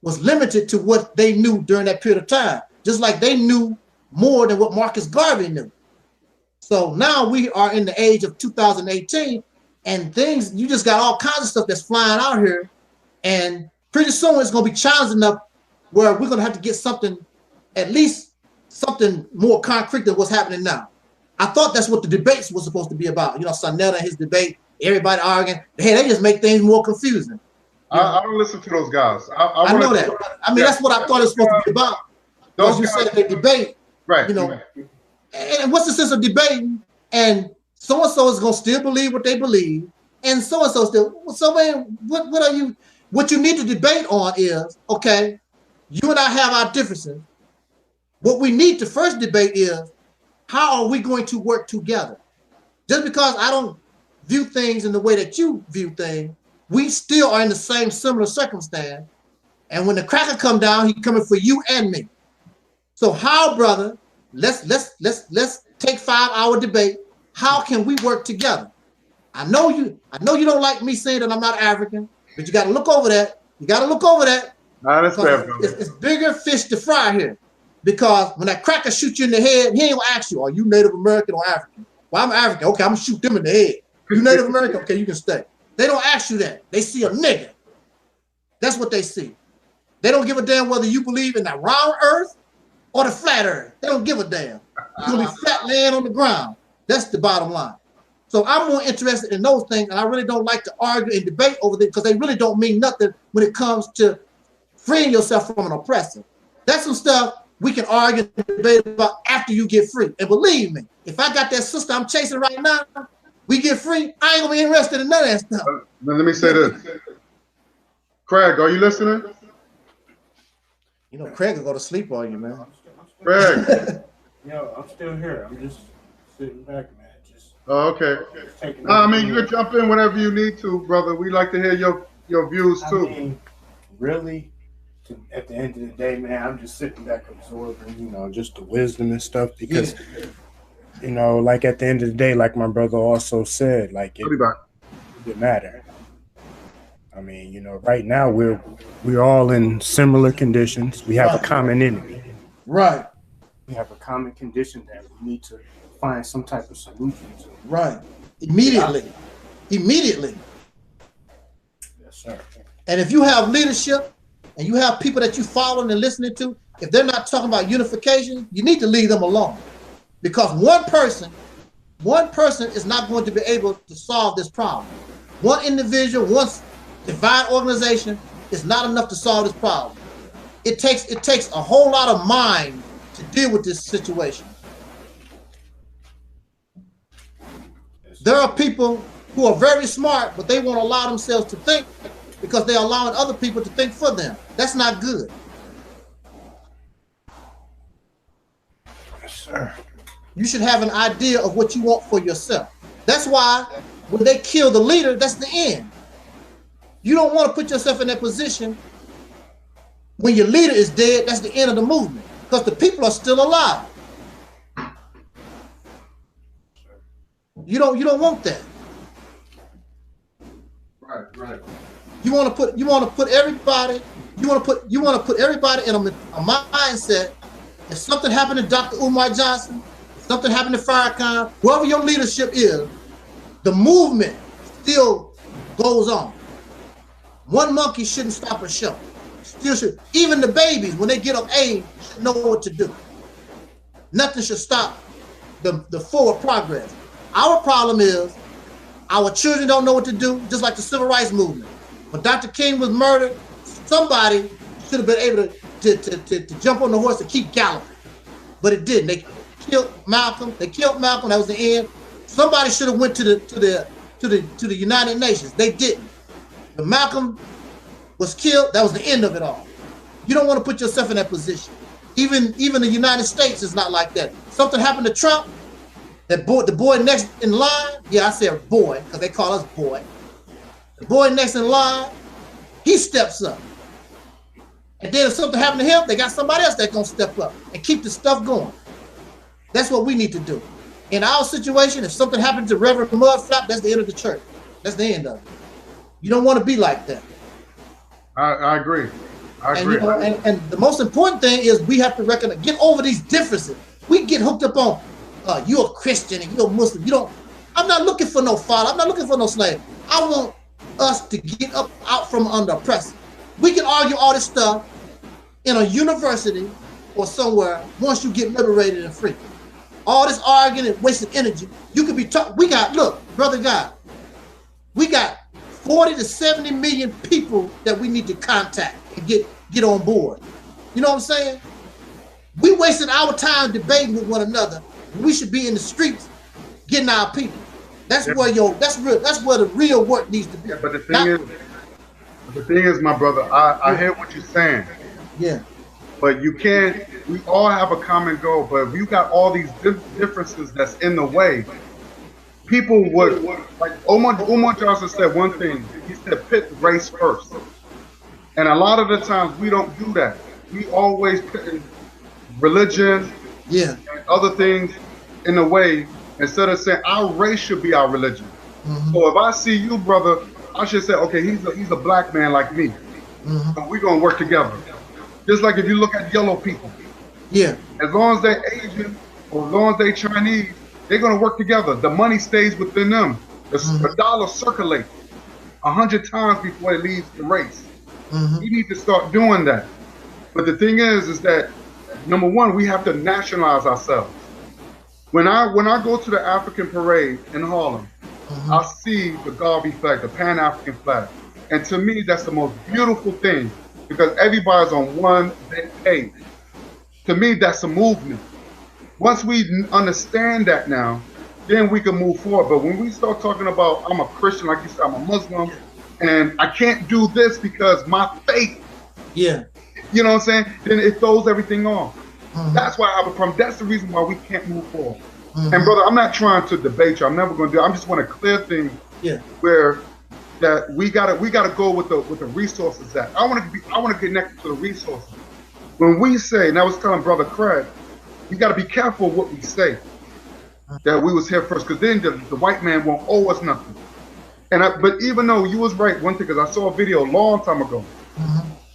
was limited to what they knew during that period of time, just like they knew more than what Marcus Garvey knew. So now we are in the age of 2018 and things, you just got all kinds of stuff that's flying out here. And pretty soon it's going to be challenging enough where we're going to have to get something, at least something more concrete than what's happening now. I thought that's what the debates was supposed to be about. Sonetta and his debate, everybody arguing. Hey, they just make things more confusing. I don't listen to those guys. I know that. I mean, that's what I thought it was supposed to be about. Because you said they debate. Right. And what's the sense of debating? And so-and-so is going to still believe what they believe. And so-and-so still. So, man, what you need to debate on is, okay, you and I have our differences. What we need to first debate is, how are we going to work together? Just because I don't view things in the way that you view things, we still are in the same similar circumstance. And when the cracker come down, he's coming for you and me. So how, brother, let's take 5-hour debate. How can we work together? I know you don't like me saying that I'm not African, but you got to look over that. Nah, that's fair, it's bigger fish to fry here. Because when that cracker shoots you in the head, he ain't gonna ask you, are you Native American or African? Well, I'm African. Okay, I'm gonna shoot them in the head. You Native American? Okay, you can stay. They don't ask you that. They see a nigga. That's what they see. They don't give a damn whether you believe in the round earth or the flat earth. They don't give a damn. You're going to be flat land on the ground. That's the bottom line. So I'm more interested in those things, and I really don't like to argue and debate over them because they really don't mean nothing when it comes to freeing yourself from an oppressor. That's some stuff we can argue and debate about after you get free. And believe me, if I got that sister I'm chasing right now, we get free, I ain't gonna be interested in none of that stuff. Let me say this. Craig, are you listening? You know, Craig will go to sleep on you, man. Craig. Yo, I'm still here. I'm just sitting back, man. Just okay. I mean, you can jump in whenever you need to, brother. We like to hear your views too. I mean, really, at the end of the day, man, I'm just sitting back absorbing, you know, just the wisdom and stuff because, you know, like at the end of the day, like my brother also said, like it doesn't matter. I mean, you know, right now we're all in similar conditions. We have a common enemy. Right. We have a common condition that we need to find some type of solution to. Right. Immediately. Immediately. Yes, sir. And if you have leadership and you have people that you following and listening to, if they're not talking about unification, you need to leave them alone. Because one person is not going to be able to solve this problem. One individual, one divine organization is not enough to solve this problem. It takes a whole lot of mind to deal with this situation. There are people who are very smart, but they won't allow themselves to think because they're allowing other people to think for them. That's not good. Yes, sir. You should have an idea of what you want for yourself. That's why when they kill the leader, that's the end. You don't want to put yourself in that position when your leader is dead. That's the end of the movement because the people are still alive. You don't want that. Right. You want to put everybody in a mindset. If something happened to Dr. Umar Johnson, if something happened to Farrakhan, whoever your leadership is, the movement still goes on. One monkey shouldn't stop a show. Still should. Even the babies, when they get of age, should know what to do. Nothing should stop the forward progress. Our problem is our children don't know what to do, just like the civil rights movement. When Dr. King was murdered, somebody should have been able to jump on the horse and keep galloping. But it didn't. They killed Malcolm. That was the end. Somebody should have went to the United Nations. They didn't. When Malcolm was killed, that was the end of it all. You don't want to put yourself in that position. Even the United States is not like that. Something happened to Trump, the boy next in line, yeah, I said boy, because they call us boy. The boy next in line, he steps up. And then if something happened to him, they got somebody else that's going to step up and keep the stuff going. That's what we need to do. In our situation, if something happened to Reverend Mudflap, that's the end of the church. That's the end of it. You don't want to be like that. I agree. And, you know, and the most important thing is we have to recognize, get over these differences. We get hooked up on, you're a Christian and you're a Muslim. I'm not looking for no father. I'm not looking for no slave. I want us to get up out from under oppressor. We can argue all this stuff in a university or somewhere once you get liberated and free. All this arguing and wasting energy. You could be talking. Look, brother God, we got 40 to 70 million people that we need to contact and get on board. You know what I'm saying? We wasted our time debating with one another. We should be in the streets getting our people. That's where the real work needs to be. Yeah, but the thing is, my brother, I hear what you're saying. Yeah. But you can't. We all have a common goal. But if you got all these differences that's in the way, people would, like Umar Johnson said one thing. He said, pit race first. And a lot of the times we don't do that. We always put religion and other things in the way instead of saying our race should be our religion. Mm-hmm. So if I see you, brother, I should say, okay, he's a black man like me. Mm-hmm. So we're gonna work together. Just like if you look at yellow people. Yeah. As long as they're Asian or as long as they're Chinese, they're gonna work together. The money stays within them. The dollar circulates 100 times before it leaves the race. We need to start doing that. But the thing is that number one, we have to nationalize ourselves. When I go to the African parade in Harlem, I see the Garvey flag, the Pan-African flag. And to me, that's the most beautiful thing because everybody's on one page. To me, that's a movement. Once we understand that now, then we can move forward. But when we start talking about, I'm a Christian, like you said, I'm a Muslim, and I can't do this because my faith, you know what I'm saying? Then it throws everything off. That's why I have a problem. That's the reason why we can't move forward. And brother, I'm not trying to debate you. I'm never going to do it. I just want to clear things where that we gotta go with the resources that I want to connect to the resources. When we say, and I was telling Brother Craig, we got to be careful what we say. That we was here first, because then the white man won't owe us nothing. But even though you was right, one thing, because I saw a video a long time ago.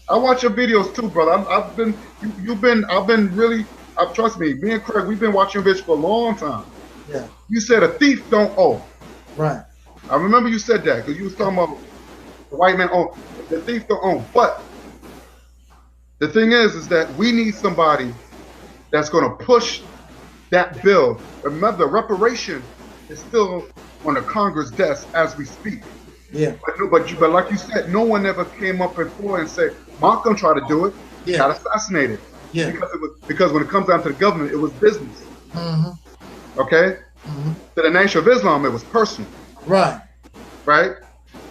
I watch your videos too, brother. I've been really. Trust me, me and Craig, we've been watching your videos for a long time. Yeah. You said a thief don't owe. Right. I remember you said that because you was talking about the white man owe. The thief don't owe. But the thing is that we need somebody that's going to push that bill. Remember, reparation is still on the Congress desk as we speak. Yeah. But like you said, no one ever came up before and said, Malcolm tried to do it. Yeah. Got assassinated. Yeah. Because when it comes down to the government, it was business. Okay? To the Nation of Islam, it was personal. Right. Right?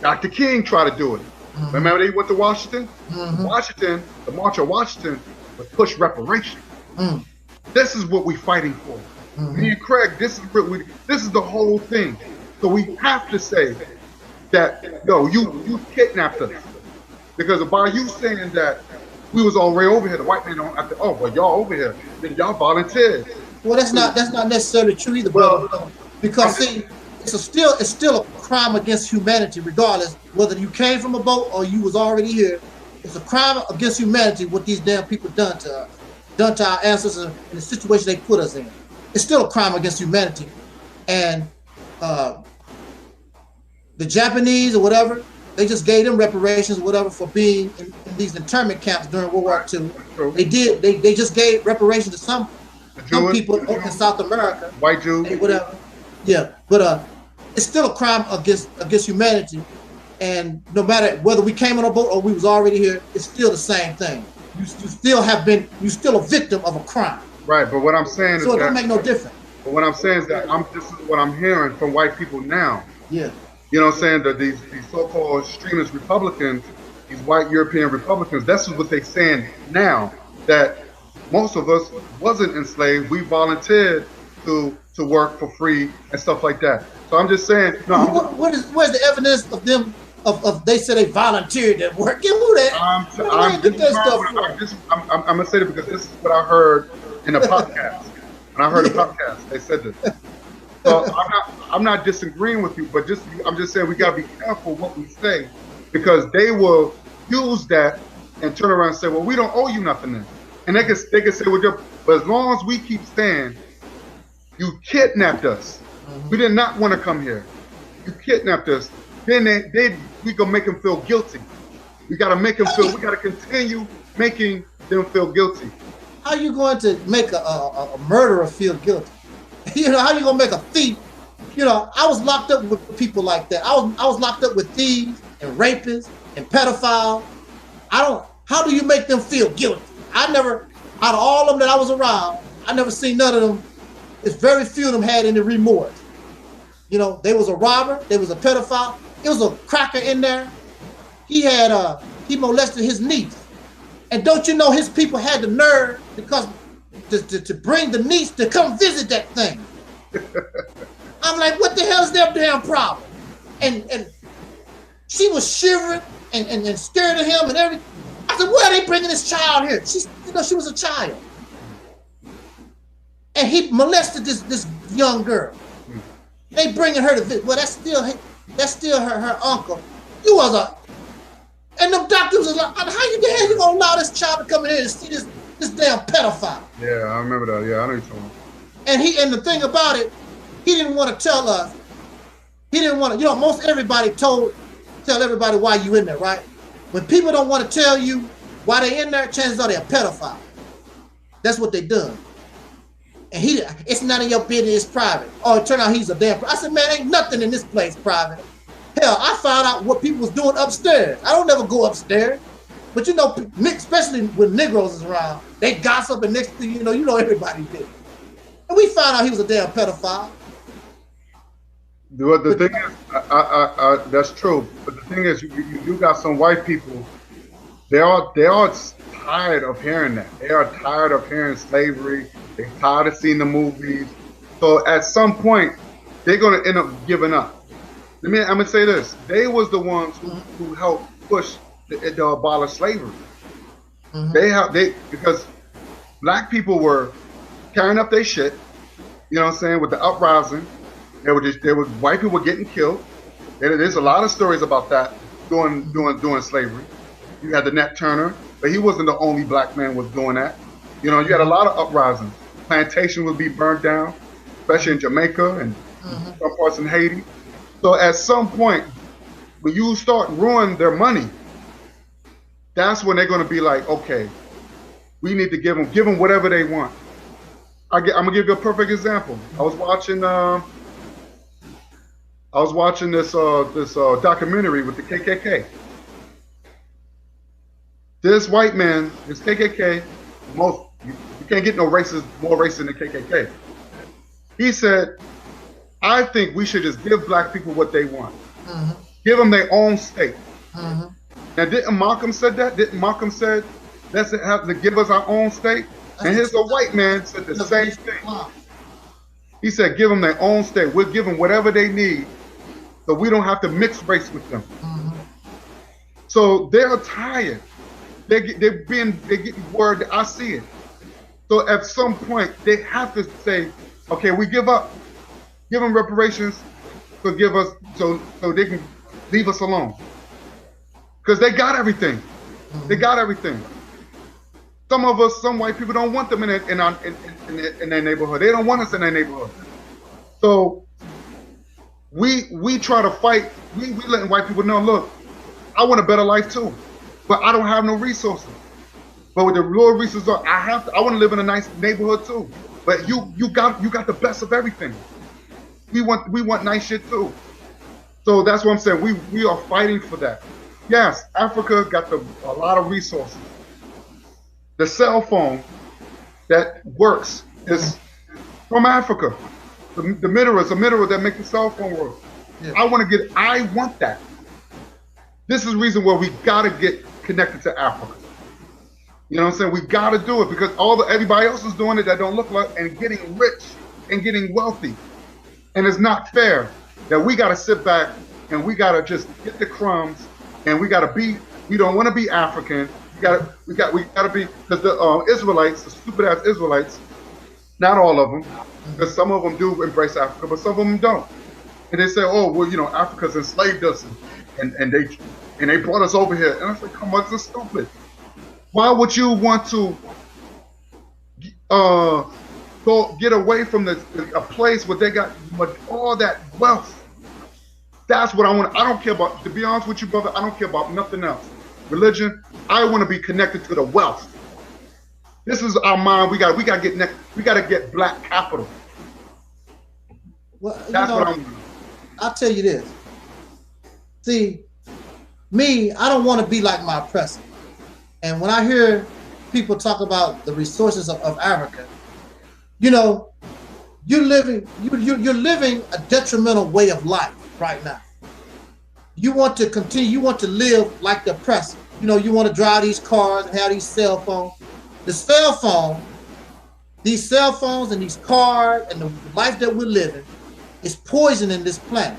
Dr. King tried to do it. Remember they went to Washington? Washington, the March of Washington was push reparation. This is what we're fighting for. Me and Craig, this is the whole thing. So we have to say that, yo, you kidnapped us. Because by you saying that we was already over here, the white man don't have to, oh, well, y'all over here, then y'all volunteered. Well, that's not necessarily true either, brother. Because see, it's still a crime against humanity, regardless whether you came from a boat or you was already here. It's a crime against humanity what these damn people done to us, done to our ancestors in the situation they put us in. It's still a crime against humanity. And the Japanese or whatever, they just gave them reparations or whatever for being in these internment camps during World War II. They just gave reparations to some people in South America. White Jews. Whatever. Yeah, but it's still a crime against humanity. And no matter whether we came on a boat or we was already here, it's still the same thing. You still a victim of a crime. Right, but what I'm saying is so it don't make no difference. But what I'm saying is that this is what I'm hearing from white people now. Yeah. You know what I'm saying? That these so-called extremist Republicans, these white European Republicans, that's what they're saying now, that most of us wasn't enslaved. We volunteered to work for free and stuff like that. So I'm just saying, no. Where's the evidence of them of they said they volunteered to work? Give who that? I'm gonna say that because this is what I heard in a podcast. And I heard a podcast. They said this. So I'm not disagreeing with you, but I'm just saying we gotta be careful what we say, because they will use that and turn around and say, well, we don't owe you nothing then. And they can say, well, but as long as we keep saying, you kidnapped us. We did not want to come here. You kidnapped us. Then we gonna make them feel guilty. We gotta make them feel. We gotta continue making them feel guilty. How you going to make a murderer feel guilty? You know, how you gonna make a thief? You know, I was locked up with people like that. I was locked up with thieves and rapists and pedophiles. How do you make them feel guilty? Out of all of them that I was around, I never seen none of them. It's very few of them had any remorse. You know, there was a robber, there was a pedophile, it was a cracker in there. He molested his niece. And don't you know his people had the nerve because to bring the niece to come visit that thing. I'm like, what the hell is their damn problem? And she was shivering and scared of him and everything. I said, why are they bringing this child here? She was a child. And he molested this young girl. They bringing her to visit. Well, that's still her uncle. And them doctors was like, how you gonna allow this child to come in here and see this damn pedophile? Yeah, I remember that. Yeah, I know you're talking. And the thing about it, he didn't want to tell us. He didn't want to. You know, most everybody tell everybody why you in there, right? When people don't want to tell you why they're in there, chances are they're a pedophile. That's what they done. And it's none of your business, it's private. Oh, it turned out he's a damn. I said, man, ain't nothing in this place private. Hell, I found out what people was doing upstairs. I don't never go upstairs. But you know, especially when Negroes is around, they gossip and next thing you know everybody did. And we found out he was a damn pedophile. The thing is, that's true. But the thing is, you got some white people. They are tired of hearing that. They are tired of hearing slavery. They're tired of seeing the movies. So at some point, they're going to end up giving up. I'm gonna say this: they was the ones who helped push to abolish slavery. Because black people were carrying up their shit. You know what I'm saying? With the uprising, there were white people getting killed. There's a lot of stories about that during slavery. You had the Nat Turner, but he wasn't the only black man was doing that. You know, you had a lot of uprisings. Plantation would be burnt down, especially in Jamaica and some parts in Haiti. So at some point, when you start ruining their money, that's when they're going to be like, okay, we need to give them whatever they want. I'm gonna give you a perfect example. I was watching this documentary with the KKK. This white man, this KKK, you can't get more racist than the KKK. He said, I think we should just give black people what they want. Give them their own state. Now, didn't Malcolm said that? Didn't Malcolm said, let's have to give us our own state? And here's a white man said the same thing. He said, give them their own state. We'll give them whatever they need, so we don't have to mix race with them. So they're tired. They're getting word. I see it. So at some point, they have to say, okay, we give up. Give them reparations, so they can leave us alone. Because they got everything. They got everything. Some white people don't want them in their neighborhood. They don't want us in their neighborhood. So we try to fight. We letting white people know, look, I want a better life too, but I don't have no resources. But with the low resources, I want to live in a nice neighborhood too. But you got the best of everything. We want nice shit too. So that's what I'm saying. We are fighting for that. Yes, Africa got a lot of resources. The cell phone that works is from Africa. The mineral that make the cell phone work. Yeah. I want that. This is the reason why we gotta get connected to Africa. You know what I'm saying? We gotta do it because everybody else is doing it that don't look like and getting rich and getting wealthy. And it's not fair that we gotta sit back and we gotta just get the crumbs and we don't want to be African. We gotta be, because the Israelites, the stupid ass Israelites, not all of them, because some of them do embrace Africa, but some of them don't. And they say, oh, well, you know, Africa's enslaved us and they brought us over here. And I say, come on, this is stupid. Why would you want to get away from a place where they got all that wealth? That's what I want. I don't care about, to be honest with you, brother, I don't care about nothing else. Religion, I want to be connected to the wealth. This is our mind. We got to get black capital. Well, that's what I'm doing. I'll tell you this. See, me, I don't want to be like my oppressor. And when I hear people talk about the resources of Africa, you know, you're living a detrimental way of life right now. You want to continue, you want to live like the oppressor. You know, you want to drive these cars and have these cell phones. These cell phones and these cars and the life that we're living is poisoning this planet.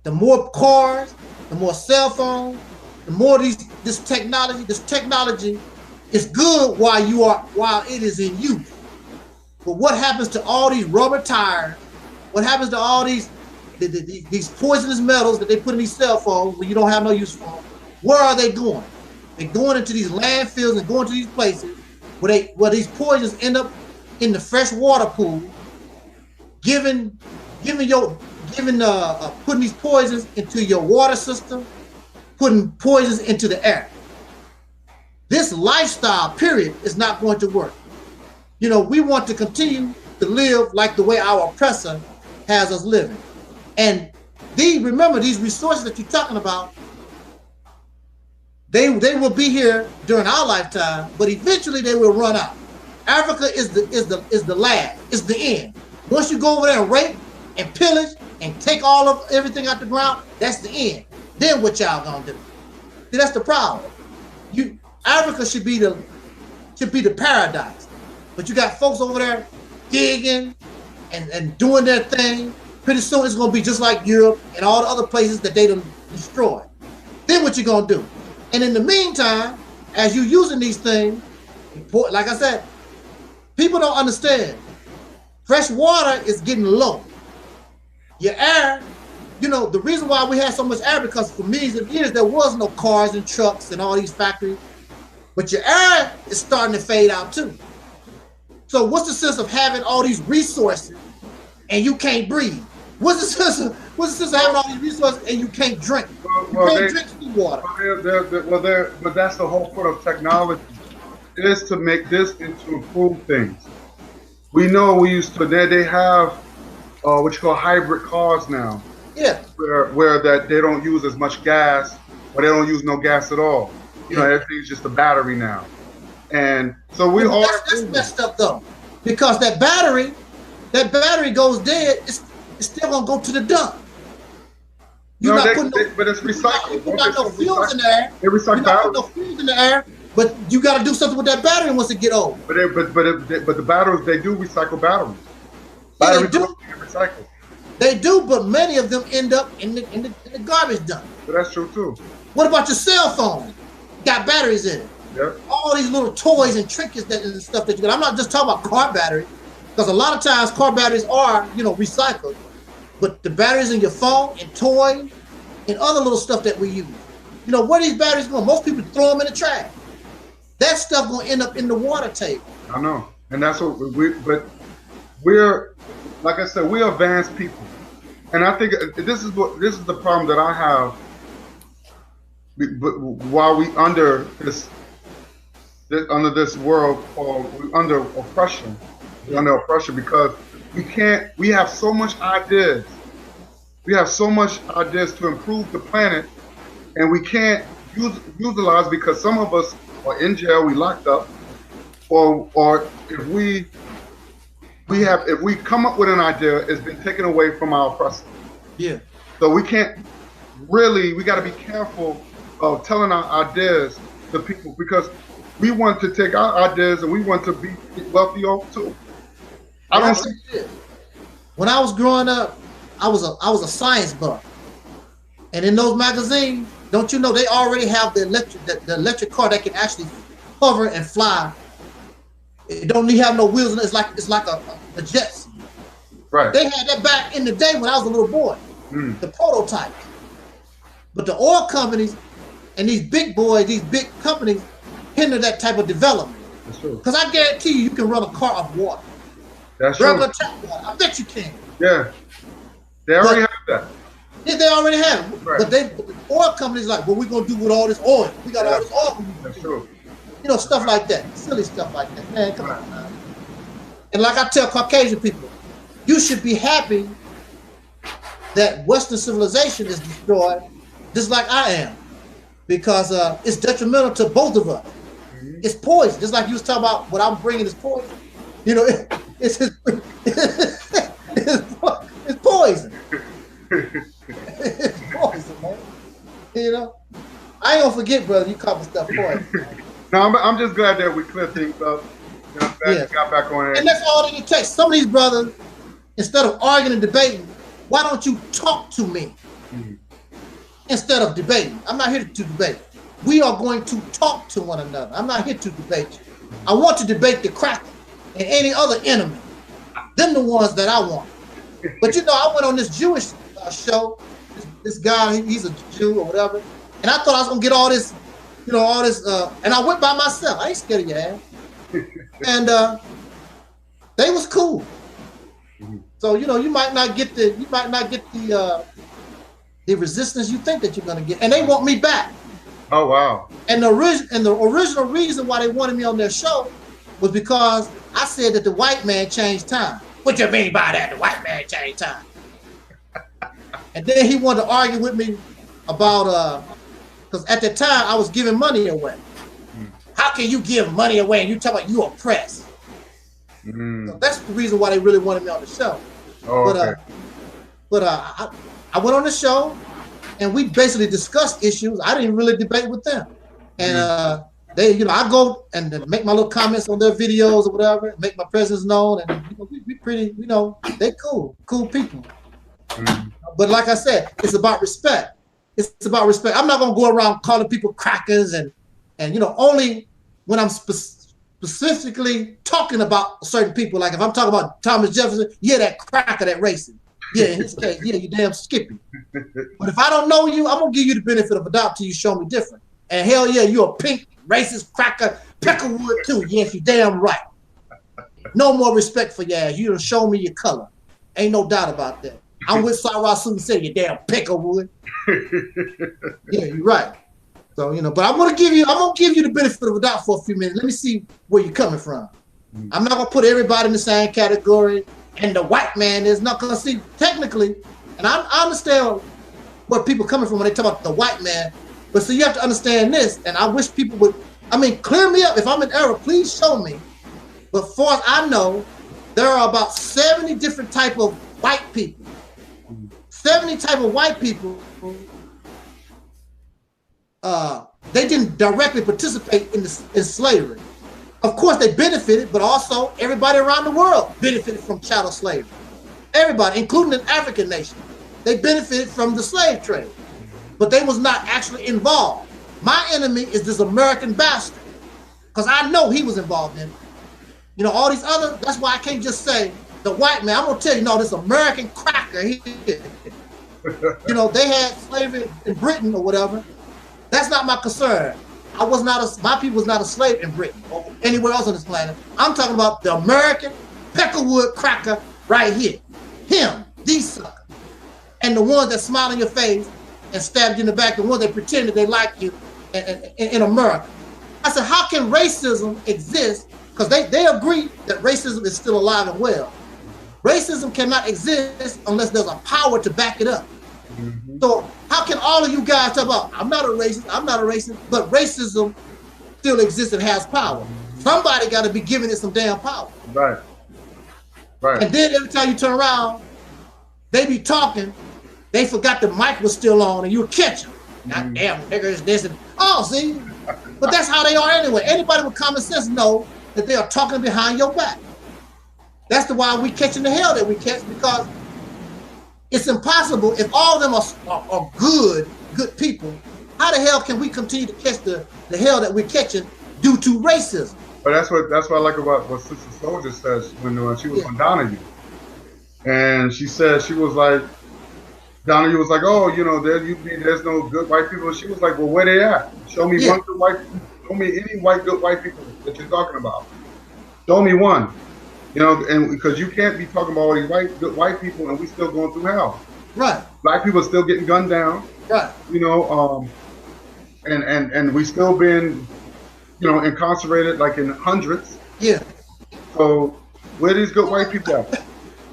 The more cars, the more cell phones, the more this technology is good while it is in use. But what happens to all these rubber tires? What happens to all these poisonous metals that they put in these cell phones when you don't have no use for them? Where are they going? They're going into these landfills and going to these places where these poisons end up in the fresh water pool, putting these poisons into your water system, putting poisons into the air. This lifestyle, period, is not going to work. You know, we want to continue to live like the way our oppressor has us living. And remember, these resources that you're talking about, they will be here during our lifetime, but eventually they will run out. Africa is the last, is the end. Once you go over there and rape and pillage and take everything out the ground, that's the end. Then what y'all gonna do? See, that's the problem. Africa should be the paradise, but you got folks over there digging and doing their thing. Pretty soon it's gonna be just like Europe and all the other places that they done destroyed. Then what you gonna do? And in the meantime, as you're using these things, like I said, people don't understand. Fresh water is getting low. Your air, you know, the reason why we had so much air, because for millions of years there was no cars and trucks and all these factories. But your air is starting to fade out too. So what's the sense of having all these resources and you can't breathe? What's the sense of having all these resources and you can't drink? You can't drink seawater. But that's the whole point of technology, is to make this and to improve things. We know they have what you call hybrid cars now. Yeah. Where that they don't use as much gas, or they don't use no gas at all. You know, everything's just a battery now. And so that's messed up though. Because that battery goes dead, it's still gonna go to the dump. But it's recycled. You put no fuels in the air. They recycle batteries. No fuels in the air, but you gotta do something with that battery once it get old. But the batteries, they do recycle batteries. Batteries do get recycled. They do, but many of them end up in the garbage dump. But that's true too. What about your cell phone? Got batteries in it. Yep. All these little toys and trinkets and stuff that you got. I'm not just talking about car batteries, because a lot of times car batteries are, recycled. But the batteries in your phone and toys and other little stuff that we use. Where these batteries going? Most people throw them in the trash. That stuff gonna end up in the water table. I know, and that's what we're, like I said, we're advanced people, and I think this is the problem that I have. But while we under this world, or under oppression, because we have so much ideas. We have so much ideas to improve the planet, and we can't utilize, because some of us are in jail, we locked up, or if we come up with an idea, it's been taken away from our oppressor. Yeah. So we can't really. We got to be careful of telling our ideas to people, because we want to take our ideas and we want to be wealthy too. I don't see it. When I was growing up, I was a science buff, and in those magazines, don't you know, they already have the electric car that can actually hover and fly. It don't need have no wheels, and it's like a jet. Right. They had that back in the day when I was a little boy. The prototype. But the oil companies and these big boys, these big companies, hinder that type of development. That's true. Because I guarantee you can run a car off water. That's regular true. tap water. I bet you can. Yeah. They already have that. Yeah, they already have it. Right. But the oil companies like, what we gonna do with all this oil? We got all this oil. That's true. Stuff like that. Silly stuff like that. Man, come on, man. And like I tell Caucasian people, you should be happy that Western civilization is destroyed, just like I am. Because it's detrimental to both of us. Mm-hmm. It's poison. Just like you was talking about what I'm bringing is poison. It's poison. It's poison, man. I ain't gonna forget, brother, you call stuff poison. No, I'm just glad that we cleared things up. You got back on it. And that's all that it takes. Some of these brothers, instead of arguing and debating, why don't you talk to me? Mm-hmm. Instead of debating. I'm not here to debate. We are going to talk to one another. I'm not here to debate you. I want to debate the cracker and any other enemy. Them the ones that I want. But I went on this Jewish show. This guy, he's a Jew or whatever. And I thought I was going to get all this, and I went by myself. I ain't scared of your ass. And they was cool. So, you might not get the the resistance you think that you're going to get. And they want me back. Oh, wow. And the original reason why they wanted me on their show was because I said that the white man changed time. What you mean by that? The white man changed time. And then he wanted to argue with me about, because at the time I was giving money away. How can you give money away and you talk about you oppressed? So that's the reason why they really wanted me on the show. Oh, but I went on the show and we basically discussed issues. I didn't really debate with them. And they, I go and make my little comments on their videos or whatever, make my presence known, and we pretty, they cool people. But like I said, it's about respect. It's about respect. I'm not gonna go around calling people crackers and only when I'm specifically talking about certain people. Like if I'm talking about Thomas Jefferson, yeah, that cracker, that racist. Yeah, in his case, yeah, you damn Skippy. But if I don't know you, I'm gonna give you the benefit of a doubt till you show me different. And hell yeah, you're a pink racist cracker, Peckerwood too. Yes, you damn right. No more respect for your ass. You done show me your color. Ain't no doubt about that. I'm with Sarah Susan said, you damn Peckerwood. Yeah, you're right. So but I'm gonna give you the benefit of a doubt for a few minutes. Let me see where you're coming from. I'm not gonna put everybody in the same category. And the white man is not gonna see technically, and I understand where people are coming from when they talk about the white man. But so you have to understand this, and I wish people would. Clear me up. If I'm in error, please show me. But far as I know, there are about 70 different type of white people. 70 type of white people. They didn't directly participate in slavery. Of course, they benefited, but also everybody around the world benefited from chattel slavery. Everybody, including an African nation, they benefited from the slave trade, but they was not actually involved. My enemy is this American bastard, because I know he was involved in it. All these other, that's why I can't just say the white man. I'm gonna tell you, no, this American cracker, they had slavery in Britain or whatever. That's not my concern. My people was not a slave in Britain or anywhere else on this planet. I'm talking about the American Peckerwood cracker right here. Him, these suckers. And the ones that smile in your face and stab you in the back, the ones that pretend that they like you in America. I said, how can racism exist? Because they agree that racism is still alive and well. Racism cannot exist unless there's a power to back it up. So how can all of you guys talk about, I'm not a racist, but racism still exists and has power? Somebody got to be giving it some damn power. Right. And then every time you turn around, they be talking, they forgot the mic was still on and you would catch them. God damn, niggers, this and, see? But that's how they are anyway. Anybody with common sense know that they are talking behind your back. That's why we catching the hell that we catch, because it's impossible. If all of them are good people, how the hell can we continue to catch the hell that we're catching due to racism? But that's what I like about what Sister Soldier says when she was on Donahue. And she said, she was like, Donahue was like, oh, there's no good white people. She was like, well, where they at? Show me one good white people. Show me any good white people that you're talking about. Show me one. And because you can't be talking about all these good white people and we still going through hell. Right. Black people are still getting gunned down. Right. And we still been, incarcerated like in hundreds. Yeah. So where these good white people at?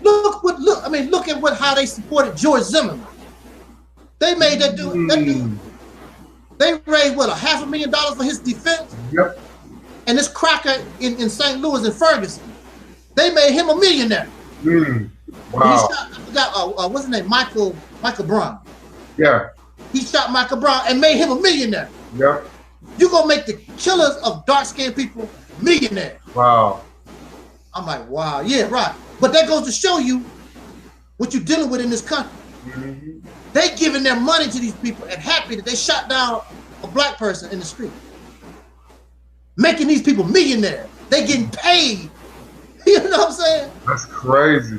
Look at how they supported George Zimmerman. They made that dude. They raised $500,000 for his defense. Yep. And this cracker in St. Louis and Ferguson, they made him a millionaire. Wow. He shot, what's his name? Michael Brown. Yeah. He shot Michael Brown and made him a millionaire. Yep. You're gonna make the killers of dark-skinned people millionaires. Wow. I'm like, wow, yeah, right. But that goes to show you what you're dealing with in this country. They giving their money to these people and happy that they shot down a black person in the street. Making these people millionaires. They getting paid. You know what I'm saying? That's crazy.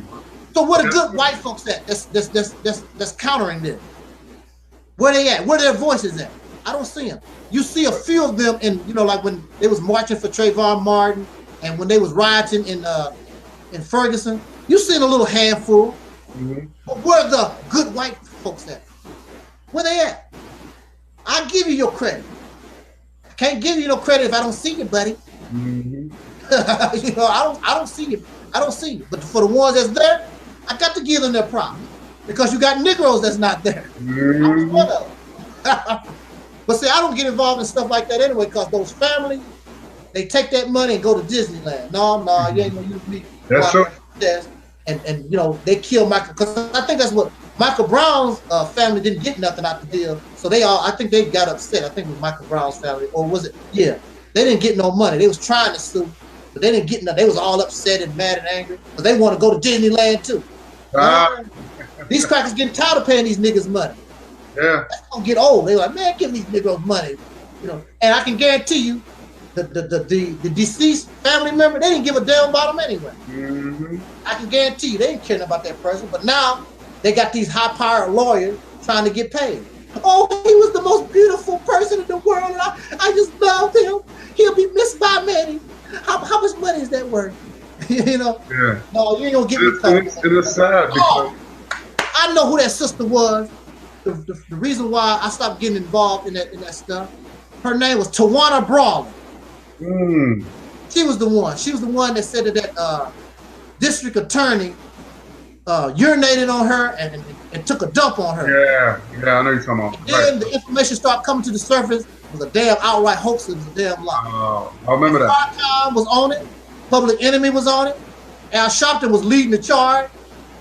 So where the good white folks at? That's countering this. Where they at? Where their voices at? I don't see them. You see a few of them in, like when they was marching for Trayvon Martin and when they was rioting in Ferguson. You seen a little handful. But where the good white folks at? Where they at? I'll give you your credit. I can't give you no credit if I don't see you, buddy. Mm-hmm. You know, I don't see you. I don't see you. But for the ones that's there, I got to give them their props. Because you got Negroes that's not there. Mm-hmm. I was one of them. But see, I don't get involved in stuff like that anyway, because those families, they take that money and go to Disneyland. No, you ain't gonna use me. That's true. And you know, they kill Michael, because I think that's what Michael Brown's family didn't get nothing out the deal. So I think they got upset. I think it was Michael Brown's family, or was it? Yeah, they didn't get no money. They was trying to sue, but they didn't get nothing. They was all upset and mad and angry, because they want to go to Disneyland too. These crackers getting tired of paying these niggas money. Yeah. That's gonna get old. They're like, man, give these niggas money. You know, and I can guarantee you, the deceased family member, they didn't give a damn about them anyway. Mm-hmm. I can guarantee you, they didn't care about that person. But now they got these high-powered lawyers trying to get paid. Oh, he was the most beautiful person in the world. And I just loved him. He'll be missed by many. How much money is that worth? You know? Yeah. No, you ain't gonna get me covered. It is sad because I know who that sister was. The reason why I stopped getting involved in that stuff, her name was Tawana Brawley. Mm. She was the one. She was the one that said that district attorney urinated on her and took a dump on her. Yeah, I know you're talking about. And then the information started coming to the surface. It was a damn outright hoax. It was a damn lie. I remember that. Time was on it. Public Enemy was on it. Al Sharpton was leading the charge.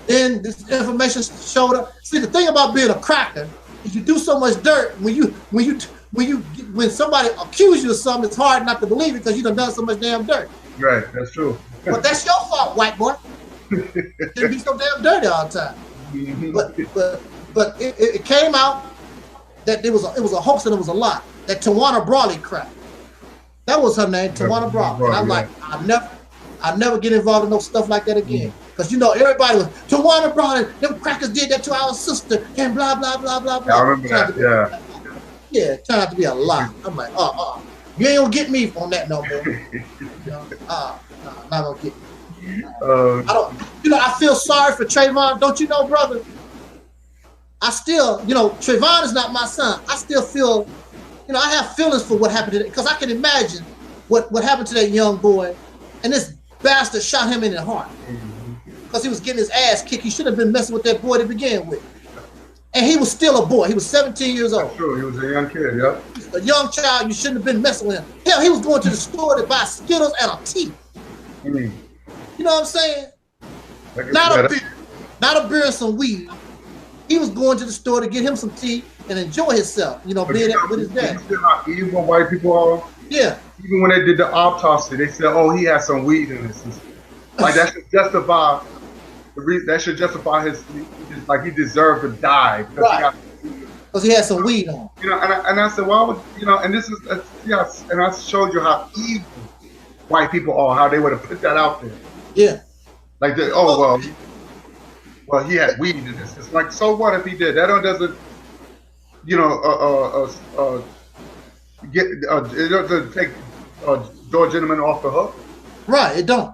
Then this information showed up. See, the thing about being a cracker is you do so much dirt when somebody accuses you of something, it's hard not to believe it because you done so much damn dirt. Right, that's true. But that's your fault, white boy. Shouldn't be so damn dirty all the time. Mm-hmm. But it came out that it was a hoax and it was a lie. That Tawana Brawley cracked. That was her name, Tawana Brawley. And I'm like, I'll never get involved in no stuff like that again. Because you know everybody was Tawana Brawley, them crackers did that to our sister, and blah blah blah blah blah. I remember that. Yeah, it turned out to be a lie. I'm like, you ain't gonna get me on that no more. You know, not gonna get me. I don't. You know, I feel sorry for Trayvon. Don't you know, brother? I still, you know, Trayvon is not my son. I still feel, you know, I have feelings for what happened to that, because I can imagine what happened to that young boy, and this bastard shot him in the heart because he was getting his ass kicked. He should have been messing with that boy to begin with. And he was still a boy. He was 17 years old. That's true. He was a young kid, yeah. A young child, you shouldn't have been messing with him. Hell, he was going to the store to buy Skittles and a tea. Mm. You know what I'm saying? Not a beer and some weed. He was going to the store to get him some tea and enjoy himself, you know, being with his dad. You see how evil white people are? Yeah. Even when they did the autopsy, they said, oh, he had some weed in his system. Like, that should justify his, like, he deserved to die. Because he had some weed on. You know, and I said, why would, you know, and this is, and I showed you how evil white people are, how they would have put that out there. Yeah. Like, well, he had weed in this. It's like, so what if he did? That doesn't, you know, it doesn't take George Zimmerman off the hook. Right, it don't.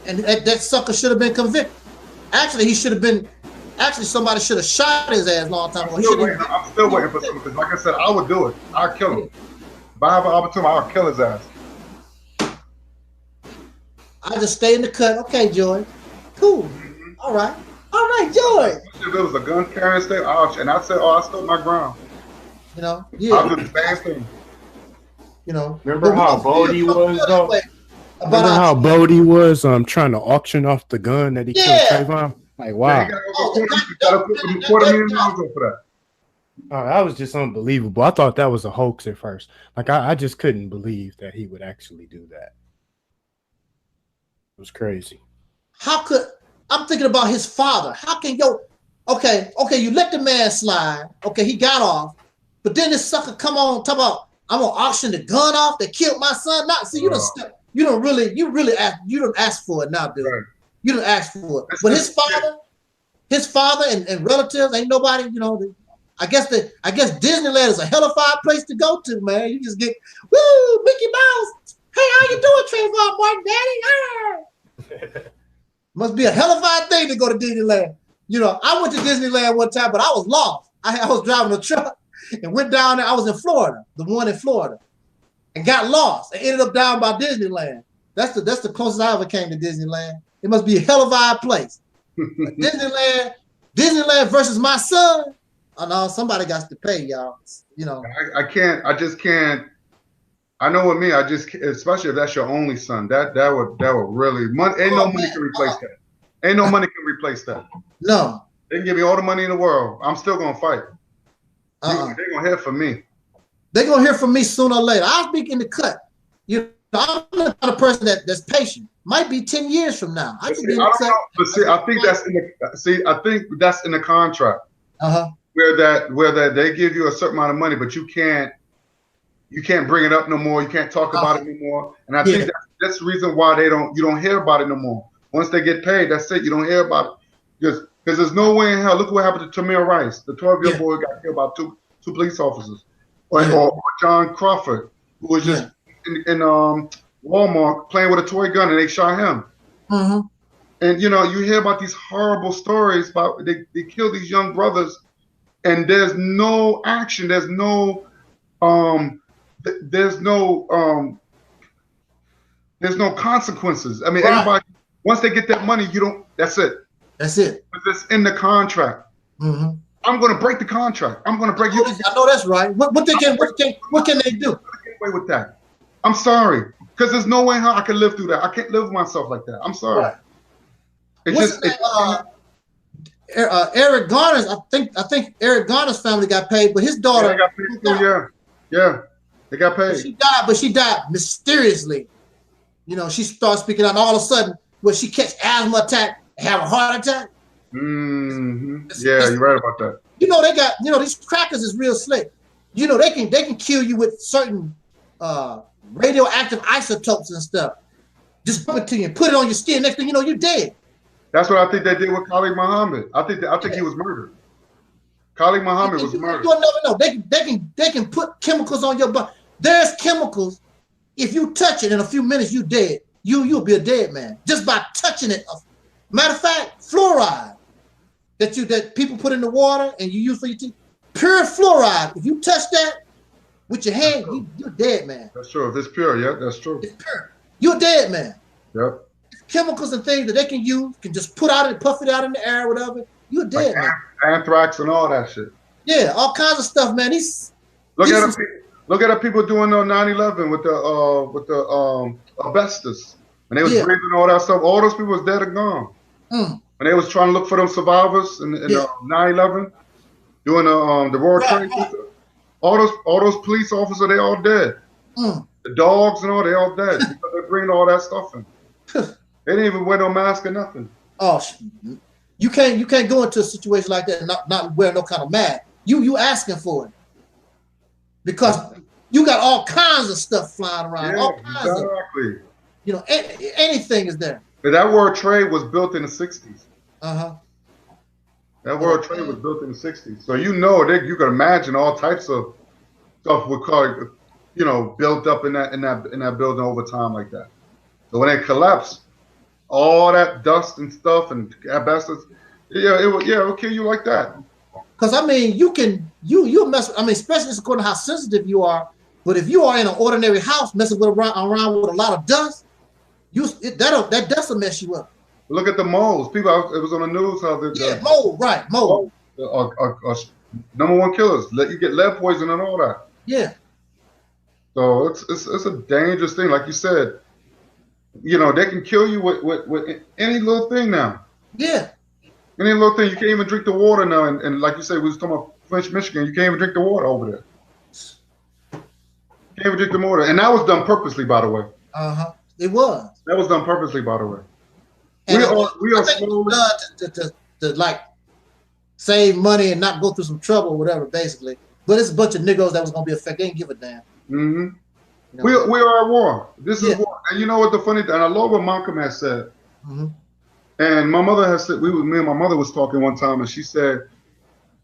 And that sucker should have been convicted. Actually, he should have been. Actually, somebody should have shot his ass a long time ago. I'm still waiting for something, because like I said, I would do it. I'll kill him. If I have an opportunity, I'll kill his ass. I just stay in the cut. Okay, Joy. Cool. Mm-hmm. All right, Joy. If it was a gun carrying state, and I said, I stood my ground. You know, yeah. I'll do the same thing. You know, remember how Bodie was though? Remember how Bodie was trying to auction off the gun that he killed Trayvon? Like, wow. You gotta put $250,000 for that. Oh, that was just unbelievable. I thought that was a hoax at first. Like, I just couldn't believe that he would actually do that. It was crazy. I'm thinking about his father. How can okay, you let the man slide. Okay, he got off. But then this sucker come on, talk about, I'm gonna auction the gun off that killed my son. You don't ask for it now, dude. Right. You don't ask for it. But his father and relatives, ain't nobody, you know. I guess Disneyland is a hellified place to go to, man. You just get, woo, Mickey Mouse. Hey, how you doing, Trayvon Martin, Daddy? Must be a hellified thing to go to Disneyland. You know, I went to Disneyland one time, but I was lost. I was driving a truck and went down there. I was in Florida, the one in Florida, and got lost and ended up down by Disneyland. That's the closest I ever came to Disneyland. It must be a hell of a odd place. Disneyland versus my son. Oh no, somebody got to pay, y'all. You know, I just can't. I know with me, especially if that's your only son, that would really ain't no money can replace that. Ain't no money can replace that. No. They can give me all the money in the world. I'm still gonna fight. They're gonna hear from me. They're gonna hear from me sooner or later. I'll be in the cut. You know, I'm the kind of person that's patient. Might be 10 years from now. I can be in the cut. But see, I think that's in the contract. Where that they give you a certain amount of money, but you can't bring it up no more. You can't talk about it anymore. And I think that's the reason why you don't hear about it no more. Once they get paid, that's it. You don't hear about it. Because there's no way in hell. Look what happened to Tamir Rice. The 12-year-old boy got killed by two police officers. Or John Crawford, who was just in Walmart playing with a toy gun and they shot him. And you hear about these horrible stories about they kill these young brothers and there's no action. There's no consequences. I mean, everybody, once they get that money, that's it. That's it. It's in the contract. I'm going to break the contract. I'm going to break you. I know that's right. What can they do? Get away with that. I'm sorry, because there's no way how I can live through that. I can't live with myself like that. I'm sorry. Right. Eric Garner's. I think Eric Garner's family got paid, but his daughter. Yeah, they got paid too, yeah, they got paid. But she died mysteriously. She started speaking out, and all of a sudden, she catch asthma attack, and have a heart attack. Yeah, you're right about that. They got, these crackers is real slick. They can kill you with certain radioactive isotopes and stuff. Just put it to you and put it on your skin. Next thing you know, you're dead. That's what I think they did with Khalid Muhammad. I think he was murdered. Khalid Muhammad was murdered. You'll never know. They can put chemicals on your body. There's chemicals. If you touch it in a few minutes, you're dead. You'll be a dead man just by touching it. Matter of fact, fluoride that people put in the water and you use for your teeth, pure fluoride. If you touch that with your hand, you're dead, man. That's true. If it's pure, yeah, that's true. It's pure. You're dead, man. Yep. Chemicals and things that they can use, can just put out and puff it out in the air, whatever. You're dead, man. Anthrax and all that shit. Yeah, all kinds of stuff, man. Look at the people doing 9/11 with the asbestos. When they was breathing all that stuff, all those people was dead and gone. When they was trying to look for them survivors in 9/11, doing the World Trade Center, all those police officers, they all dead. The dogs and all, they all dead because they're bringing all that stuff in. They didn't even wear no mask or nothing. Oh, you can't go into a situation like that and not wear no kind of mask. You asking for it because you got all kinds of stuff flying around. Yeah, all kinds of, anything is there. But that World Trade was built in the 60s. That World Trade was built in the 60s. So you can imagine all types of stuff would built up in that building over time like that. So when it collapsed, all that dust and stuff and asbestos, it will kill you like that. Because I mean, you mess. I mean, especially according to how sensitive you are. But if you are in an ordinary house messing around with a lot of dust, that dust will mess you up. Look at the moles. It was on the news how mold are number one killers. You get lead poison and all that. Yeah. So it's a dangerous thing, like you said. They can kill you with any little thing now. Yeah. Any little thing. You can't even drink the water now. And like you said, we was talking about French Michigan. You can't even drink the water over there. You can't even drink the water. And that was done purposely, by the way. It was. That was done purposely, by the way. And we are slowly to like save money and not go through some trouble or whatever, basically. But it's a bunch of niggas that was gonna be affected. They didn't give a damn. We are at war. This is war. And you know what the funny thing, and I love what Malcolm has said. And my mother has said, me and my mother was talking one time, and she said,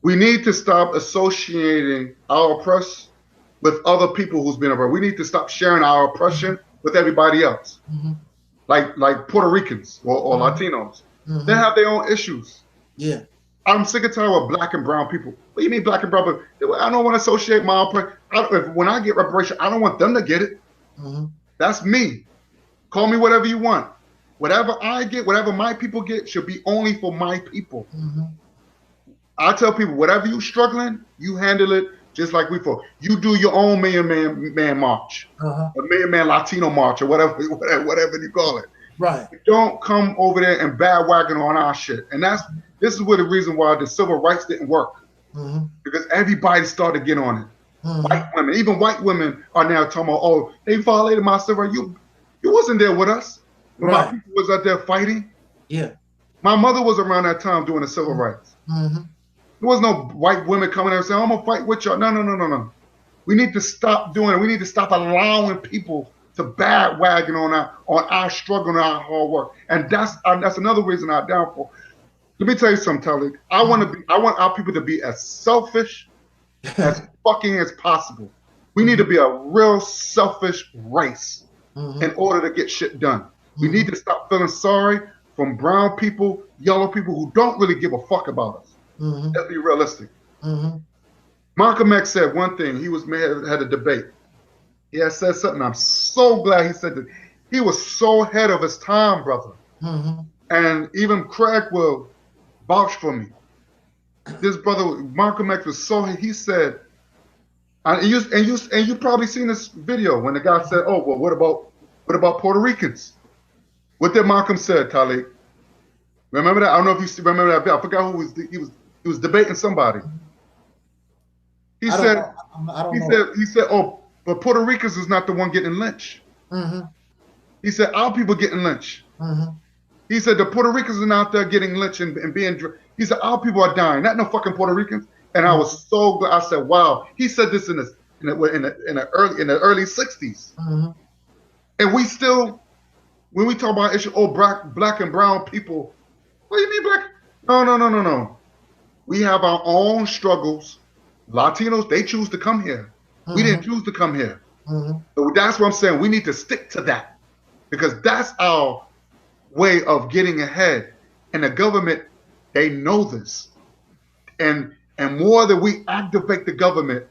we need to stop associating our oppressed with other people who's been oppressed. We need to stop sharing our oppression with everybody else. Like Puerto Ricans or Latinos. They have their own issues. Yeah. I'm sick and tired of black and brown people. What do you mean black and brown people? I don't want to associate my when I get reparation, I don't want them to get it. That's me. Call me whatever you want. Whatever I get, whatever my people get, should be only for my people. I tell people, whatever you struggling, you handle it just like we for. You do your own Million Man March, a Million Man Latino March, or whatever you call it. Right. Don't come over there and bandwagon on our shit. And this is where the reason why the civil rights didn't work, because everybody started to get on it. White women, even white women, are now talking about, oh, they violated my civil rights. You wasn't there with us when my people was out there fighting. Yeah. My mother was around that time doing the civil rights. There was no white women coming there saying, I'm going to fight with y'all. No. We need to stop doing it. We need to stop allowing people to bandwagon on our struggle and our hard work. And that's another reason I'm down for. Let me tell you something, Talik. I want our people to be as selfish as fucking as possible. We need to be a real selfish race in order to get shit done. We need to stop feeling sorry from brown people, yellow people who don't really give a fuck about us. Let's be realistic. Malcolm X said one thing. He had a debate. He had said something. I'm so glad he said that. He was so ahead of his time, brother. And even Craig will vouch for me. This brother, Malcolm X, was so. He said, and you probably seen this video when the guy said, "Oh, well, what about Puerto Ricans?" What did Malcolm said, Talik? Remember that? I don't know if you remember that. I forgot who he was debating somebody. He said, "Oh, but Puerto Ricans is not the one getting lynched." He said, "Our people getting lynched." He said, "The Puerto Ricans are out there getting lynched and being." He said, "Our people are dying, not no fucking Puerto Ricans." And I was so glad. I said, "Wow." He said this in the early '60s, and we still, when we talk about issue, oh, black and brown people. What do you mean black? No. We have our own struggles. Latinos, they choose to come here. We didn't choose to come here. So that's what I'm saying. We need to stick to that, because that's our way of getting ahead. And the government, they know this. And more that we activate the government,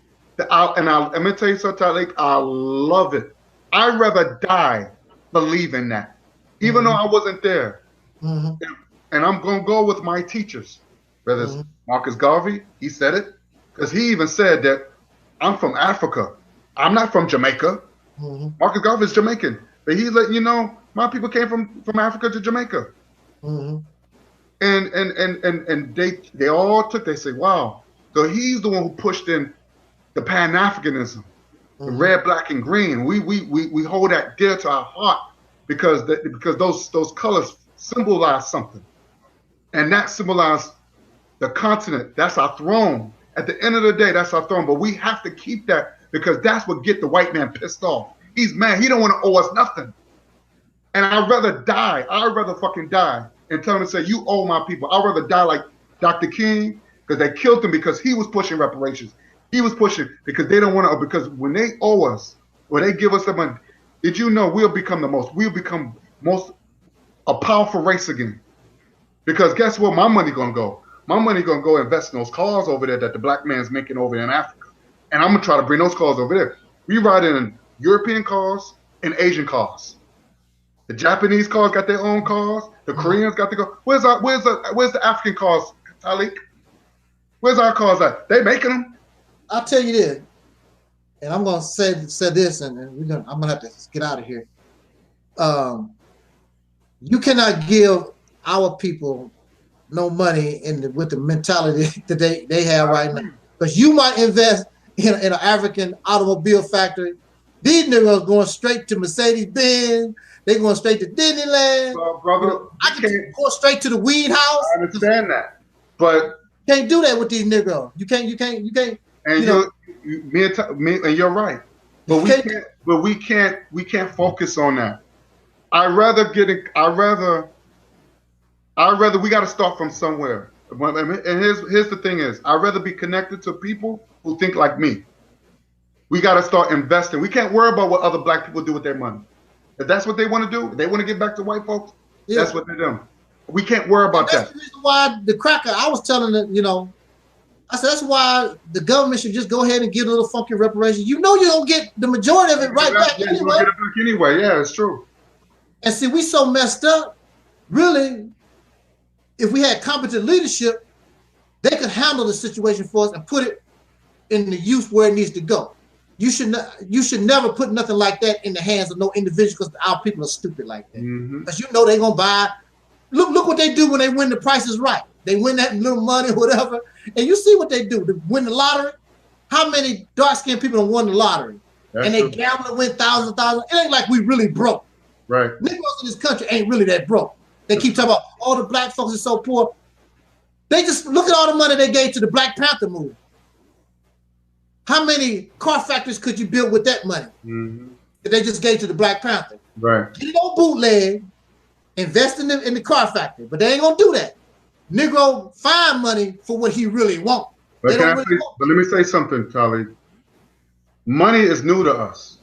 I'm going to tell you something, Tyler, I love it. I'd rather die believing that, even though I wasn't there. And I'm going to go with my teachers. Whether it's Marcus Garvey, he said it, because he even said that I'm from Africa. I'm not from Jamaica. Marcus Garvey is Jamaican. But he let you know, my people came from Africa to Jamaica. And they all took, they say, wow. So he's the one who pushed in the Pan-Africanism, the red, black, and green. We hold that dear to our heart because those colors symbolize something. And that symbolizes the continent. That's our throne. At the end of the day, that's our throne. But we have to keep that, because that's what get the white man pissed off. He's mad. He don't want to owe us nothing. And I'd rather die. I'd rather fucking die and tell him to say, you owe my people. I'd rather die like Dr. King, because they killed him because he was pushing reparations. He was pushing because they don't want to, because when they owe us, when they give us the money, did you know we'll become a powerful race again? Because guess where my money gonna go? My money gonna go invest in those cars over there that the black man's making over in Africa. And I'm gonna try to bring those cars over there. We ride in European cars and Asian cars. The Japanese cars got their own cars. The Koreans got their cars. Where's the African cars, Talik? Where's our cars at? They making them. I'll tell you this, and I'm gonna say this, and I'm gonna have to get out of here. You cannot give our people no money with the mentality that they have right now, because you might invest in an African automobile factory. These niggas going straight to Mercedes-Benz. They going straight to Disneyland. Well, brother, I can go straight to the weed house. I understand that, but you can't do that with these niggas. You can't. And you're right. But we can't focus on that. We got to start from somewhere. And here's the thing is, I'd rather be connected to people who think like me. We got to start investing. We can't worry about what other black people do with their money. If that's what they want to do, if they want to get back to white folks, that's what they're doing. We can't worry about that's that. the reason why the cracker, I was telling it, you know, I said, that's why the government should just go ahead and give a little funky reparations. You know, you don't get the majority of it right back Yeah, anyway. you're gonna get it back anyway. Yeah, it's true. And see, we so messed up. Really, if we had competent leadership, they could handle the situation for us and put it in the use where it needs to go. You should never put nothing like that in the hands of no individual, because our people are stupid like that. Because you know they're gonna buy. Look what they do when they win the Price is Right. They win that little money, whatever, and you see what they do. They win the lottery. How many dark-skinned people have won the lottery? That's and they true. gamble and win thousands and thousands. It ain't like we really broke. Right. Negroes in this country ain't really that broke. They keep talking about all the black folks are so poor. They just look at all the money they gave to the Black Panther movie. How many car factories could you build with that money that they just gave to the Black Panther? Right. Get it on bootleg, invest in the car factory, but they ain't gonna do that. Negro find money for what he really want. But let me say something, Charlie. Money is new to us.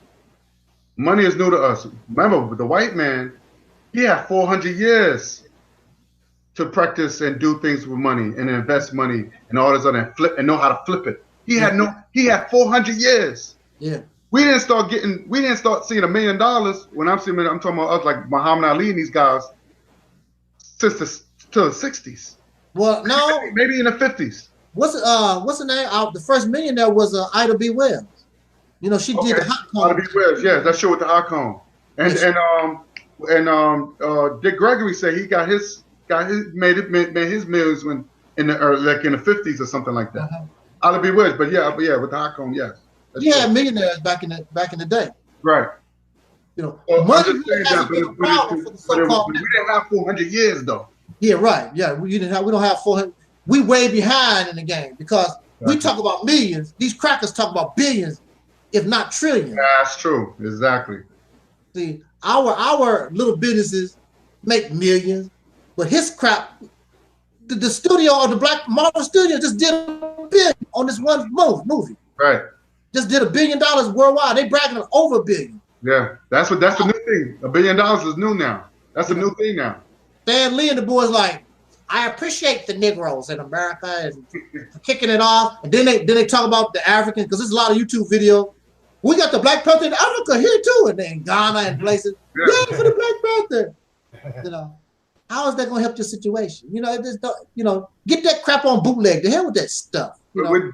Money is new to us. Remember, the white man, he had 400 years to practice and do things with money and invest money and all this other and flip and know how to flip it. He had 400 years. Yeah. We didn't start seeing $1 million when I'm talking about us like Muhammad Ali and these guys since the 60s. Well, no. Maybe in the 50s. What's the name? The first millionaire was Ida B. Wells. You know, she did the hot cone. Ida B. Wells, yeah, that show with the hot cone. And Dick Gregory said he made his millions when in the 50s or something like that. Ida B. Wells, but yeah, with the hot cone, yes. Yeah, millionaires back in the day. Right. You know, money hasn't been a problem for the so-called. We didn't have 400 years though. Yeah, right. Yeah, we don't have 400. We way behind in the game because we talk about millions. These crackers talk about billions, if not trillions. That's true. Exactly. See, our little businesses make millions, but his crap, the studio or the Black Marvel studio just did $1 billion on this one movie. Right. Just did $1 billion worldwide. They bragging on over $1 billion. Yeah, that's the new thing. $1 billion is new now. That's a new thing now. Stan Lee and the boys like, I appreciate the Negroes in America and kicking it off. And then they talk about the Africans, because there's a lot of YouTube videos. We got the Black Panther in Africa here too, and then Ghana and places. Yeah, for the Black Panther. You know, how is that going to help your situation? You know, get that crap on bootleg. The hell with that stuff. You know?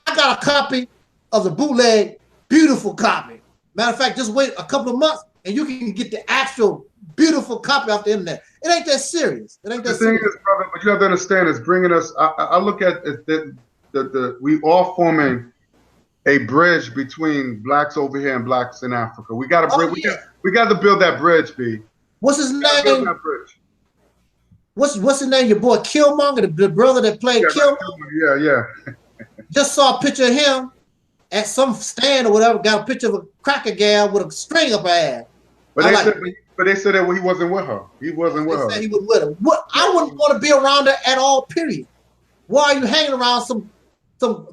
I got a copy of the bootleg, beautiful copy. Matter of fact, just wait a couple of months and you can get the actual beautiful copy off the internet. It ain't that serious. It ain't that serious. The thing is, brother, but you have to understand, it's bringing us. I look at it, we all forming a bridge between blacks over here and blacks in Africa. We got to bring. We got to build that bridge, B. What's his name? What's his name? Your boy Killmonger, the brother that played Killmonger. Yeah. Just saw a picture of him at some stand or whatever. Got a picture of a cracker gal with a string up her ass. But they said that he wasn't with her. He wasn't with her. He was with her. What? I wouldn't want to be around her at all. Period. Why are you hanging around some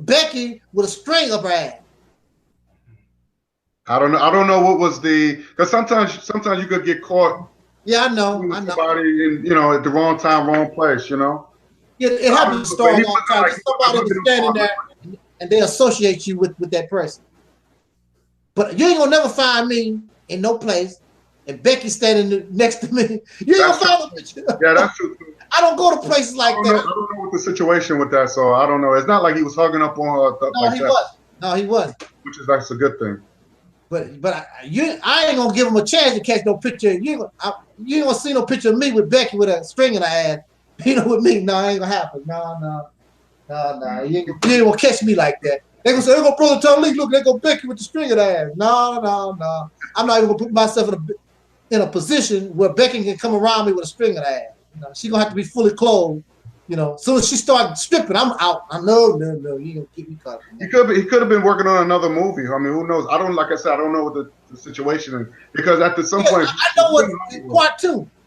Becky with a string up her ass? I don't know what was because sometimes you could get caught. Yeah, I know. Somebody in at the wrong time, wrong place. You know. Yeah, it happens to start a long time. Somebody was standing there and they associate you with that person. But you ain't gonna never find me in no place, and Becky standing next to me. You ain't gonna find a picture. Yeah, that's true. I don't go to places like that. I don't know what the situation with that, so I don't know. It's not like he was hugging up on her. No, he wasn't. Which is that's a good thing. But I ain't gonna give him a chance to catch no picture. You ain't gonna see no picture of me with Becky with a string in her ass. With me, no, it ain't gonna happen. No. You ain't gonna catch me like that. They gonna say, "There go brother Tony, look, they go Becky with the string in her ass." No. I'm not even gonna put myself in a position where Becky can come around me with a string in her ass. You know, she gonna have to be fully clothed. You know, as soon as she starts stripping, I'm out. I know, no, you gonna keep me caught. He could have been working on another movie. I mean, who knows? I don't I don't know what the situation is, because at some point, I know what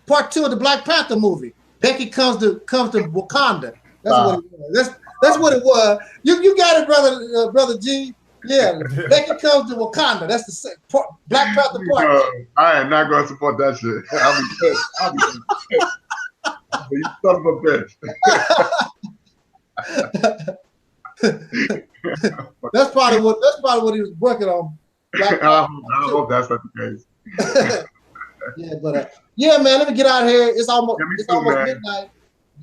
part two of the Black Panther movie. Becky comes to Wakanda. That's what it was. That's what it was. You got it, brother G. Yeah, Becky comes to Wakanda. That's the Black Panther part. I am not going to support that shit. I'll be pissed. I'll be pissed. You son of a bitch. That's probably what he was working on. I hope that's not the case. Yeah, but yeah, man. Let me get out of here. It's almost midnight.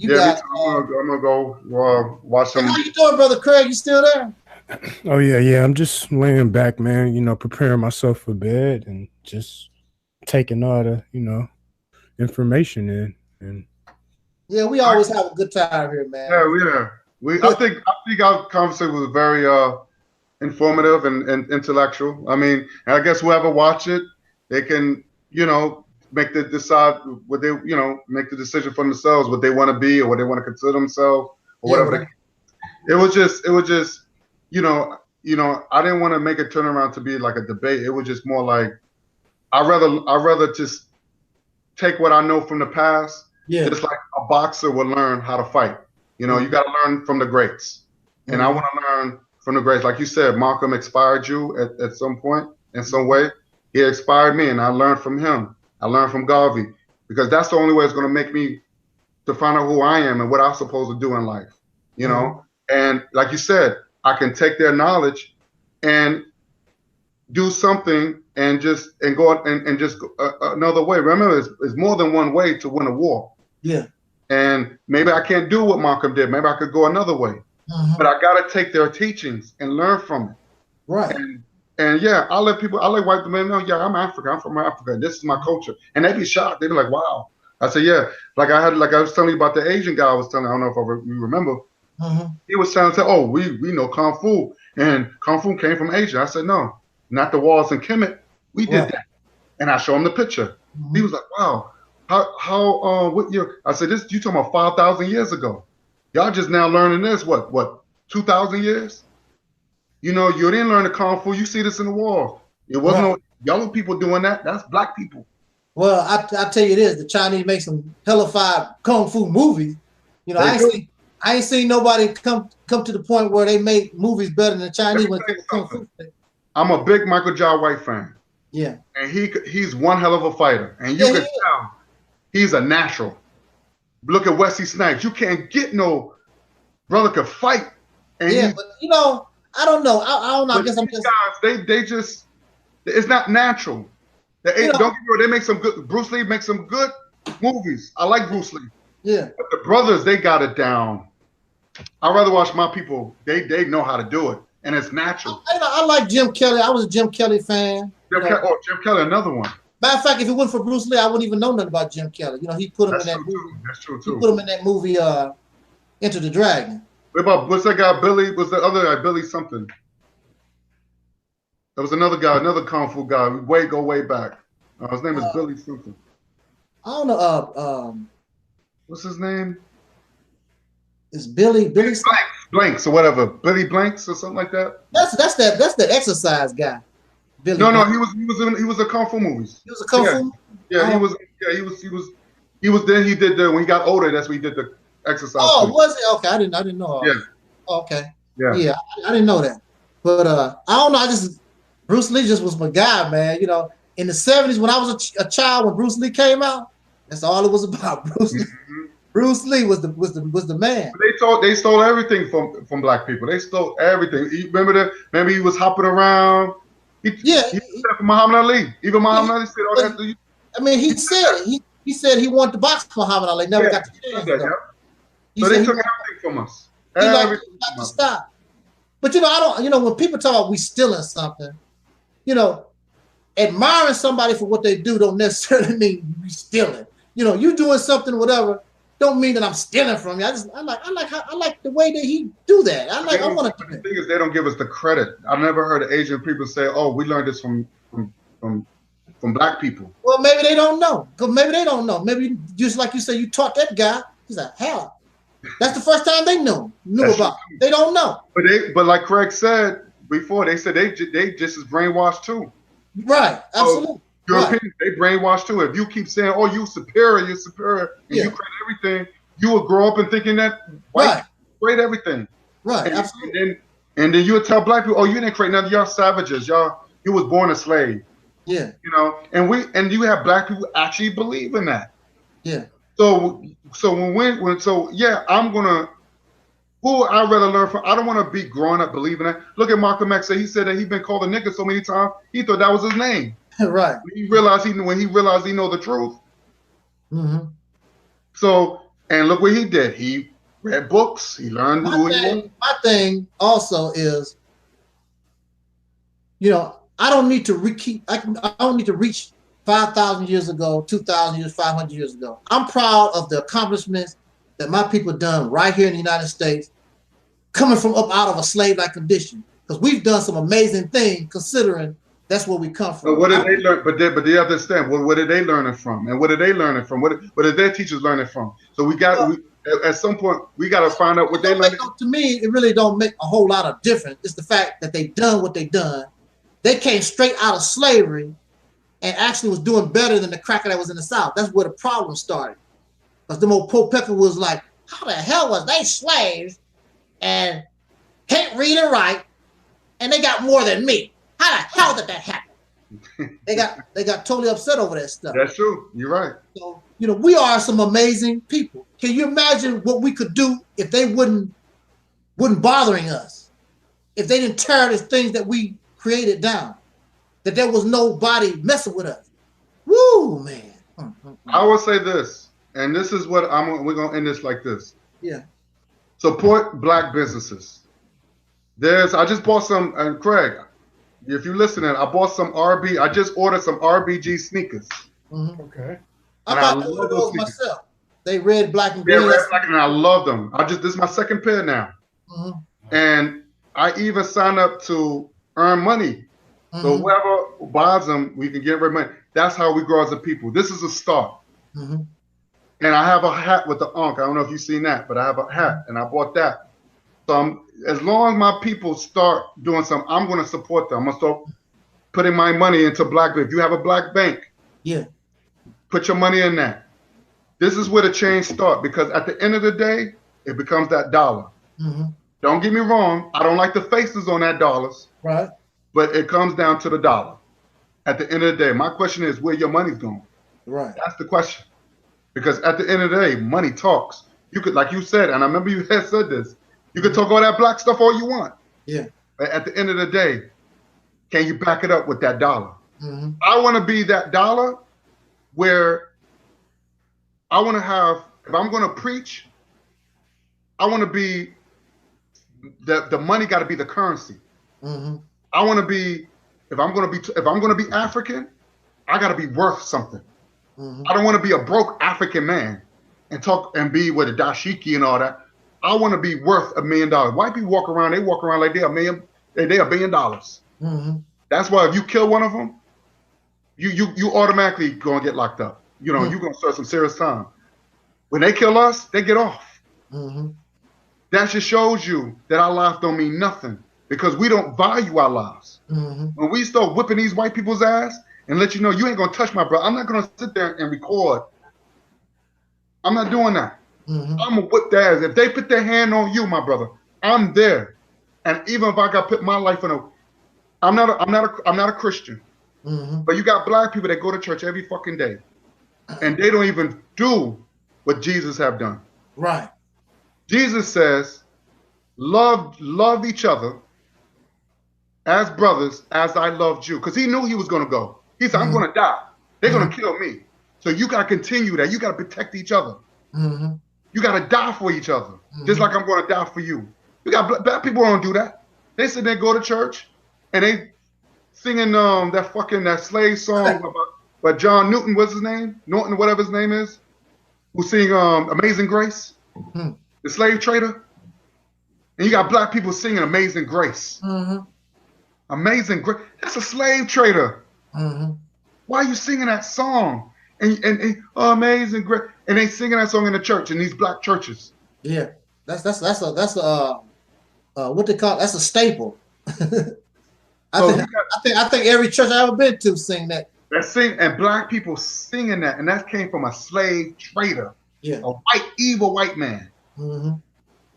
I'm gonna go watch some. How you doing, brother Craig? You still there? Oh yeah. I'm just laying back, man. You know, preparing myself for bed and just taking all the information in. And yeah, we always have a good time here, man. Yeah. I think our conversation was very informative and intellectual. I mean, and I guess whoever watch it, they can make the decision for themselves what they want to be or what they want to consider themselves or whatever. Right. It was just I didn't want to make it turn around to be like a debate. It was just more like I'd rather just take what I know from the past. Yeah. Just like a boxer would learn how to fight. You got to learn from the greats. And I want to learn from the greats. Like you said, Malcolm inspired you at some point in some way. He inspired me, and I learned from him. I learned from Garvey, because that's the only way it's going to make me to find out who I am and what I'm supposed to do in life. And like you said, I can take their knowledge and do something and go and just go another way. Remember, it's more than one way to win a war. Yeah. And maybe I can't do what Malcolm did. Maybe I could go another way. But I got to take their teachings and learn from it. Right. And yeah, I let white men know, yeah, I'm African. I'm from Africa. This is my culture. And they'd be shocked. They'd be like, wow. I said, yeah. Like I was telling you about the Asian guy I was telling. I don't know if you remember. He was trying to say, oh, we know Kung Fu. And Kung Fu came from Asia. I said, no, not the Walls and Kemet. We did that. And I showed him the picture. He was like, wow. What year? I said, this, you talking about 5,000 years ago. Y'all just now learning this, what, 2,000 years? You didn't learn the Kung Fu. You see this in the war. It wasn't no yellow people doing that. That's black people. Well, I tell you this, the Chinese make some hellified Kung Fu movies. I ain't seen nobody come to the point where they make movies better than the Chinese when it comes to Kung Fu. I'm a big Michael Jai White fan. Yeah. And he's one hell of a fighter. And you can tell he's a natural. Look at Wesley Snipes. You can't get no brother could fight. And but I don't know. I don't know. I guess I'm just guys. They just it's not natural. Don't get me wrong. They make some good. Bruce Lee makes some good movies. I like Bruce Lee. Yeah. But the brothers, they got it down. I'd rather watch my people. They know how to do it, and it's natural. I like Jim Kelly. I was a Jim Kelly fan. Jim Kelly, another one. Matter of fact, if it wasn't for Bruce Lee, I wouldn't even know nothing about Jim Kelly. He put him in that movie. That's true too. He put him in that movie, Enter the Dragon. What's that guy? Billy? Was the other guy Billy something? There was another guy, another Kung Fu guy. Go way back. His name is Billy something. I don't know. What's his name? It's Billy Blanks or whatever. Billy Blanks or something like that. That's that exercise guy. Billy no, Blanks. he was a Kung Fu movies. He was a Kung Fu. Yeah, he was. Then he did when he got older. That's when he did the exercise. Oh, was it? Okay, I didn't know. Yeah. Okay. Yeah. I didn't know that. But I don't know. Bruce Lee just was my guy, man. In the 70s when I was a child, when Bruce Lee came out, that's all it was about. Bruce Lee. Bruce Lee was the man. They stole everything from black people. They stole everything. Remember he was hopping around. He said for Muhammad Ali. Even Muhammad Ali said all that. I mean, he said he wanted to box Muhammad Ali. Never got the chance. So they took everything from us. He got to stop. But I don't. When people talk about we stealing something, admiring somebody for what they do don't necessarily mean we stealing. You doing something, whatever, don't mean that I'm stealing from you. I like the way that he do that. I want to. The thing is, they don't give us the credit. I've never heard Asian people say, "Oh, we learned this from black people." Well, maybe they don't know. Maybe they don't know. Maybe just like you said, you taught that guy. He's like, hell, that's the first time they knew about. They don't know. But like Craig said before, they said they just as brainwashed too. Right. Absolutely. So, Europeans, they brainwashed too. If you keep saying, "Oh, you superior," and you create everything, you will grow up and thinking that white create everything. Right. Absolutely. And then you would tell black people, oh, you didn't create nothing. Y'all savages. You was born a slave. Yeah. You know, and you have black people actually believe in that. Yeah. So yeah, I'm gonna. Who I rather learn from? I don't want to be growing up believing that. Look at Malcolm X. He said that he'd been called a nigga so many times he thought that was his name. Right. When he realized he know the truth. Mm-hmm. So, and look what he did. He read books. He learned who he was. My thing also is, you know, I don't need to I don't need to reach 5,000 years ago, 2,000 years, 500 years ago. I'm proud of the accomplishments that my people done right here in the United States, coming from up out of a slave-like condition. Because we've done some amazing things, considering that's where we come from. But what did they learn? But they understand. What are they learning from? And what are they learning from? What are their teachers learning from? So at some point we got to find out what they learned. To me, it really don't make a whole lot of difference. It's the fact that they done what they done. They came straight out of slavery and actually was doing better than the cracker that was in the South. That's where the problem started. Because them old Pope Pecker was like, how the hell was they slaves and can't read and write and they got more than me? How the hell did that happen? They got totally upset over that stuff. That's true. You're right. So, you know, we are some amazing people. Can you imagine what we could do if they wouldn't bothering us? If they didn't tear the things that we created down, that there was nobody messing with us. Woo, man. I will say this, and this is what we're gonna end this like this. Yeah. Support black businesses. I just bought some, and Craig, if you're listening, I bought some I just ordered some RBG sneakers. Mm-hmm. Okay. I bought those myself. They red, black, and green. Red, black, and I love them. This is my second pair now. Mm-hmm. And I even signed up to earn money. Mm-hmm. So whoever buys them, we can get rid of money. That's how we grow as a people. This is a start. Mm-hmm. And I have a hat with the Ankh. I don't know if you've seen that, but I have a hat, and I bought that. So as long as my people start doing something, I'm going to support them. I'm going to start putting my money into black. If you have a black bank, yeah, put your money in that. This is where the change starts, because at the end of the day, it becomes that dollar. Mm-hmm. Don't get me wrong. I don't like the faces on that dollars. Right. But it comes down to the dollar. At the end of the day, my question is where your money's going. Right. That's the question. Because at the end of the day, money talks. You could, like you said, and I remember you had said this, you could talk all that black stuff all you want. Yeah. But at the end of the day, can you back it up with that dollar? Mm-hmm. I want to be that dollar where I want to have, if I'm going to preach, I want to be, the money got to be the currency. Mm-hmm. I want to be, if I'm going to be African, I got to be worth something. Mm-hmm. I don't want to be a broke African man and talk and be with a dashiki and all that. I want to be worth $1 million. White people walk around like they're $1 billion. Mm-hmm. That's why if you kill one of them, you automatically gonna get locked up. You know, you're gonna serve some serious time. When they kill us, they get off. Mm-hmm. That just shows you that our lives don't mean nothing, because we don't value our lives. Mm-hmm. When we start whipping these white people's ass and let you know you ain't gonna touch my brother, I'm not gonna sit there and record. I'm not doing that. Mm-hmm. I'm gonna whip their ass. If they put their hand on you, my brother, I'm there. And even if I got put my life in I'm not a Christian. Mm-hmm. But you got black people that go to church every fucking day, and they don't even do what Jesus have done. Right. Jesus says, love each other as brothers as I loved you. Because he knew he was going to go. He said, I'm going to die. They're going to kill me. So you got to continue that. You got to protect each other. Mm-hmm. You got to die for each other. Just like I'm going to die for you. You got black people don't do that. They sit there, go to church, and they singing that slave song by John Newton, what's his name? Norton, whatever his name is, who sing Amazing Grace, the slave trader. And you got black people singing Amazing Grace. Mm-hmm. Amazing Grace. That's a slave trader. Mm-hmm. Why are you singing that song? And Amazing Grace. And they singing that song in the church, in these black churches. Yeah, that's a what they call, that's a staple. I think every church I ever been to sing that. And black people singing that, and that came from a slave trader, a evil white man. Mm-hmm.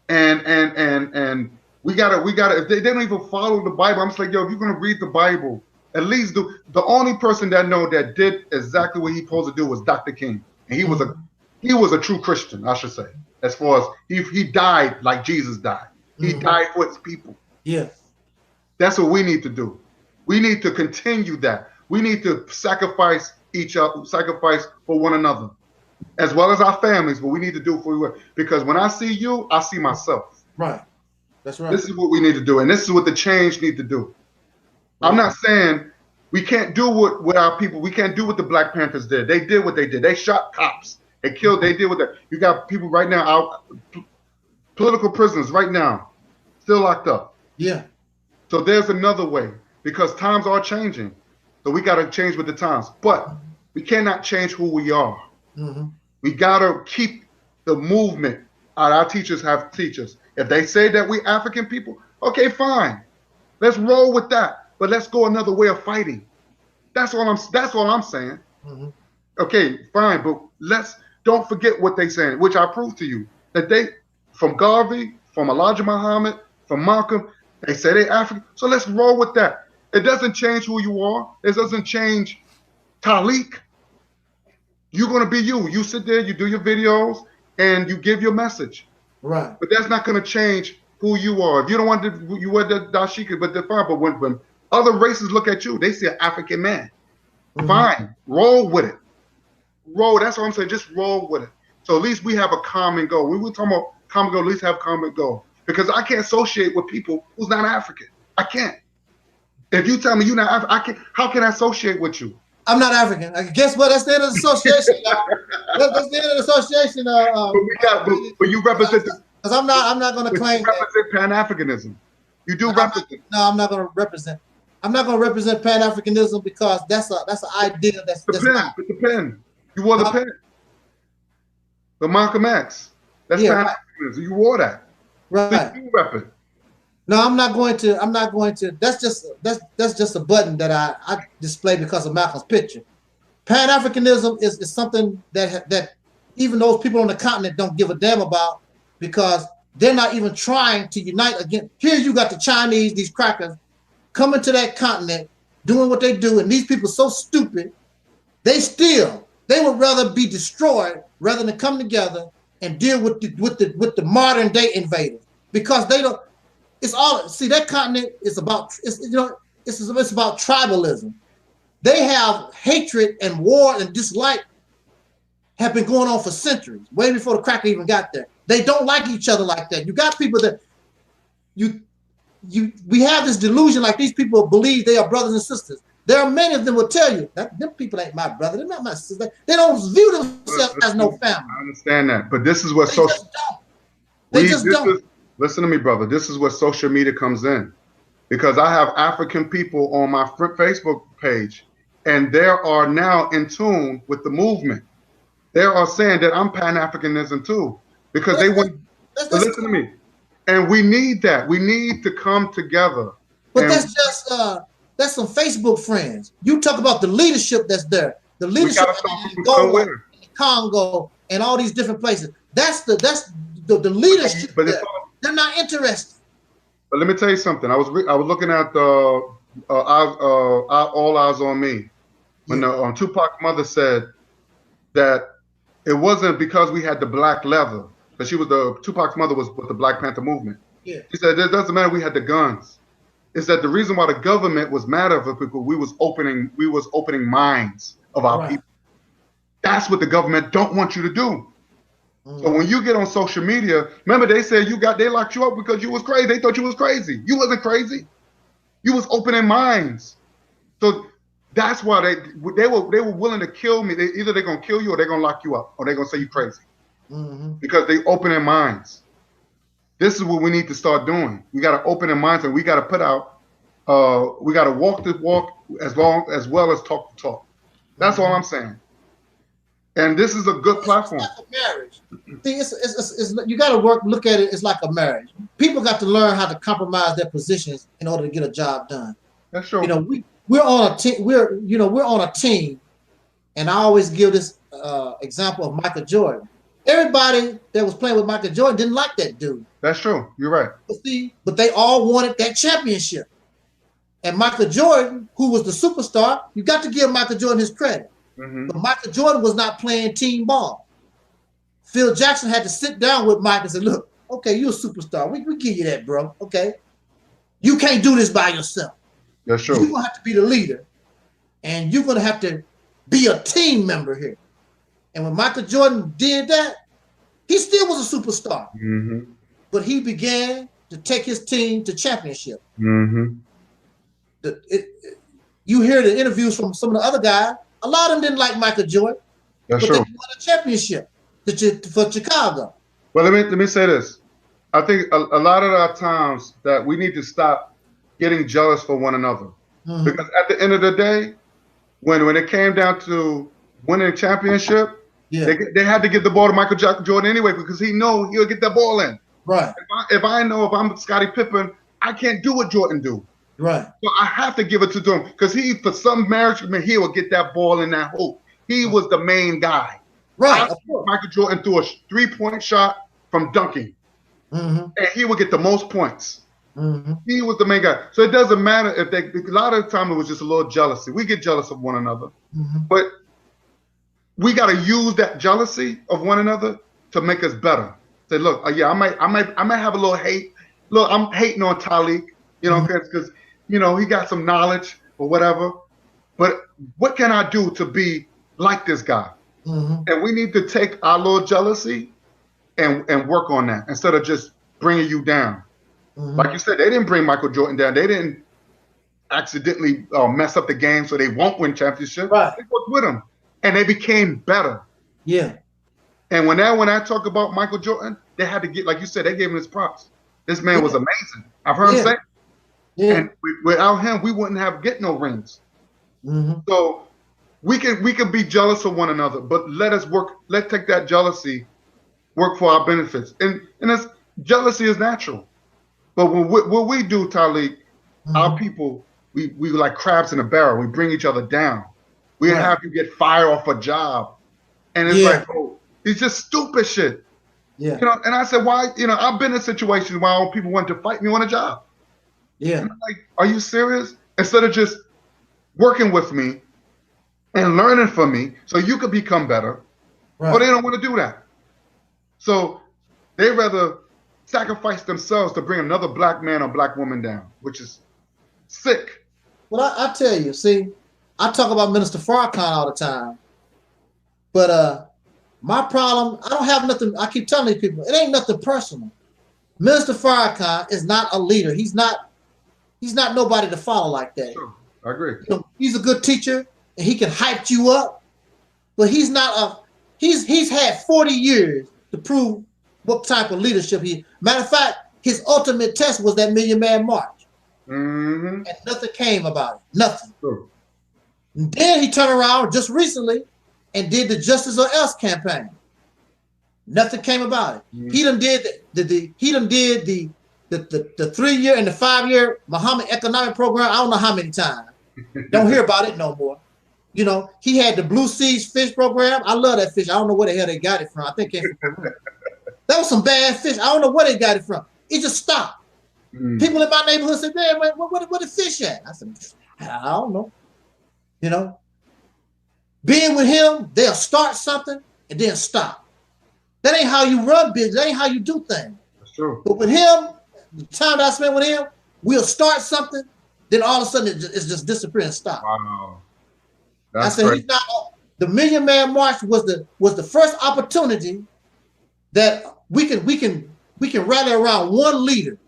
And We gotta. If they don't even follow the Bible, I'm just like, yo, if you're gonna read the Bible, at least do. The only person that know that did exactly what he supposed to do was Dr. King, and he was a true Christian, I should say. As far as he died like Jesus died. He died for his people. Yeah. That's what we need to do. We need to continue that. We need to sacrifice each other, sacrifice for one another, as well as our families. But we need to do it for because when I see you, I see myself. Right. That's right. This is what we need to do, and this is what the change need to do. Right. I'm not saying we can't do what our people. We can't do what the Black Panthers did. They did what they did. They shot cops. They killed. They did what they. You got people right now out, political prisoners right now, still locked up. Yeah. So there's another way because times are changing. So we got to change with the times, but we cannot change who we are. We got to keep the movement. Our teachers have teachers. If they say that we African people, okay, fine. Let's roll with that. But let's go another way of fighting. That's all I'm saying. Okay, fine, but don't forget what they saying, which I proved to you that they, from Garvey, from Elijah Muhammad, from Malcolm, they say they African. So let's roll with that. It doesn't change who you are. It doesn't change Talik. You're gonna be you. You sit there, you do your videos, and you give your message. Right. But that's not gonna change who you are. If you don't want to, you wear the dashiki, but they're fine. But when other races look at you, they see an African man. Fine, roll with it. Roll. That's what I'm saying. Just roll with it. So at least we have a common goal. When we're talking about common goal, at least have a common goal. Because I can't associate with people who's not African. I can't. If you tell me you're not African, how can I associate with you? I'm not African. Guess what? That's the end of the association. That's the end of the association. But you represent. Because I'm not going to claim. You represent Pan-Africanism. You do represent. I'm not going to represent. I'm not going to represent Pan-Africanism because that's an idea that's the pen. not. The pen. You wore the pen. The Malcolm X. That's Pan-Africanism. You wore that. Right. So you rep it. No, I'm not going to. That's just a button that I display because of Malcolm's picture. Pan-Africanism is something that even those people on the continent don't give a damn about because they're not even trying to unite again. Here you got the Chinese, these crackers, coming to that continent, doing what they do, and these people so stupid, they would rather be destroyed rather than come together and deal with the modern day invaders because they don't. It's all that continent is about. It's about tribalism. They have hatred and war and dislike have been going on for centuries, way before the cracker even got there. They don't like each other like that. You got people that we have this delusion like these people believe they are brothers and sisters. There are many of them will tell you that them people ain't my brother. They're not my sister. They don't view themselves as no family. I understand that, but this is what They just don't. Listen to me, brother. This is where social media comes in, because I have African people on my Facebook page, and they are now in tune with the movement. They are saying that I'm Pan-Africanism too, because they want. Listen to me, and we need that. We need to come together. But that's just that's some Facebook friends. You talk about the leadership that's there, the leadership in Congo and all these different places. That's the leadership. But they're not interested. But let me tell you something. I was looking at the All Eyes on Me when Tupac's mother said that it wasn't because we had the black leather, but Tupac's mother was with the Black Panther movement. Yeah. She said it doesn't matter we had the guns. It's that the reason why the government was mad at us because we was opening minds of our people. That's what the government don't want you to do. So when you get on social media, remember they said they locked you up because you was crazy. They thought you was crazy. You wasn't crazy. You was opening minds. So that's why they were willing to kill me. Either they're gonna kill you or they're gonna lock you up or they're gonna say you crazy. Because they opening minds. This is what we need to start doing. We got to open our minds and we got to put out. We got to walk the walk as well as talk the talk. That's all I'm saying. And this is a good platform. It's like a marriage. See, it's you got to look at it. It's like a marriage. People got to learn how to compromise their positions in order to get a job done. That's true. We're on a team. We're on a team, and I always give this example of Michael Jordan. Everybody that was playing with Michael Jordan didn't like that dude. That's true. You're right. But they all wanted that championship. And Michael Jordan, who was the superstar, you got to give Michael Jordan his credit. But Michael Jordan was not playing team ball. Phil Jackson had to sit down with Mike and say, look, okay, you're a superstar. We give you that, bro. Okay. You can't do this by yourself. That's true. You're going to have to be the leader. And you're going to have to be a team member here. And when Michael Jordan did that, he still was a superstar. But he began to take his team to championship. You hear the interviews from some of the other guys. A lot of them didn't like Michael Jordan. That's but true. They won a championship for Chicago. Well, let me say this. I think a lot of our times that we need to stop getting jealous for one another. Because at the end of the day, when it came down to winning a championship, they had to give the ball to Michael Jordan anyway because he know he'll get that ball in. Right. If I'm Scottie Pippen, I can't do what Jordan do. Right. So I have to give it to him because for some marriage, he will get that ball in that hoop. He was the main guy. Right. Michael Jordan threw a 3-point shot from dunking, and he would get the most points. He was the main guy. So it doesn't matter if a lot of the time it was just a little jealousy. We get jealous of one another, but we got to use that jealousy of one another to make us better. Say, look, yeah, I might have a little hate. Look, I'm hating on Talik, because he got some knowledge or whatever. But what can I do to be like this guy? And we need to take our little jealousy and work on that instead of just bringing you down. Like you said, they didn't bring Michael Jordan down. They didn't accidentally mess up the game so they won't win championship. Right. They worked with him, and they became better. Yeah. And when I talk about Michael Jordan, they had to get, like you said, they gave him his props. This man was amazing. I've heard him say. Yeah. And without him, we wouldn't get no rings. So we can be jealous of one another, but let's take that jealousy, work for our benefits. And jealousy is natural. But what we do, Talik, our people, we like crabs in a barrel. We bring each other down. We have you get fired off a job. And it's like, oh, it's just stupid shit. Yeah. And I said, why? I've been in situations where people want to fight me on a job. Yeah. And I'm like, are you serious? Instead of just working with me and learning from me so you could become better. Right. But they don't want to do that. So they rather sacrifice themselves to bring another black man or black woman down, which is sick. Well, I tell you, see, I talk about Minister Farrakhan all the time, but my problem, I don't have nothing. I keep telling these people, it ain't nothing personal. Minister Farrakhan is not a leader. He's not nobody to follow like that. Sure. I agree. He's a good teacher and he can hype you up, but he's not he's had 40 years to prove what type of leadership he. Matter of fact, his ultimate test was that Million Man March. And nothing came about it. Nothing. Sure. And then he turned around just recently and did the Justice or Else campaign. Nothing came about it. He done did the 3-year and the 5-year Muhammad economic program. I don't know how many times. Don't hear about it no more. He had the Blue Seas fish program. I love that fish. I don't know where the hell they got it from. I think it came from Peru. That was some bad fish. I don't know where they got it from. It just stopped. People in my neighborhood said, man, where the fish at? I said, I don't know. Being with him, they'll start something and then stop. That ain't how you run business. That ain't how you do things. That's true. But with him, the time that I spent with him, we'll start something, then all of a sudden it's just disappear and stop. Wow. I said, he's not. The Million Man March was the first opportunity that we can rally around one leader.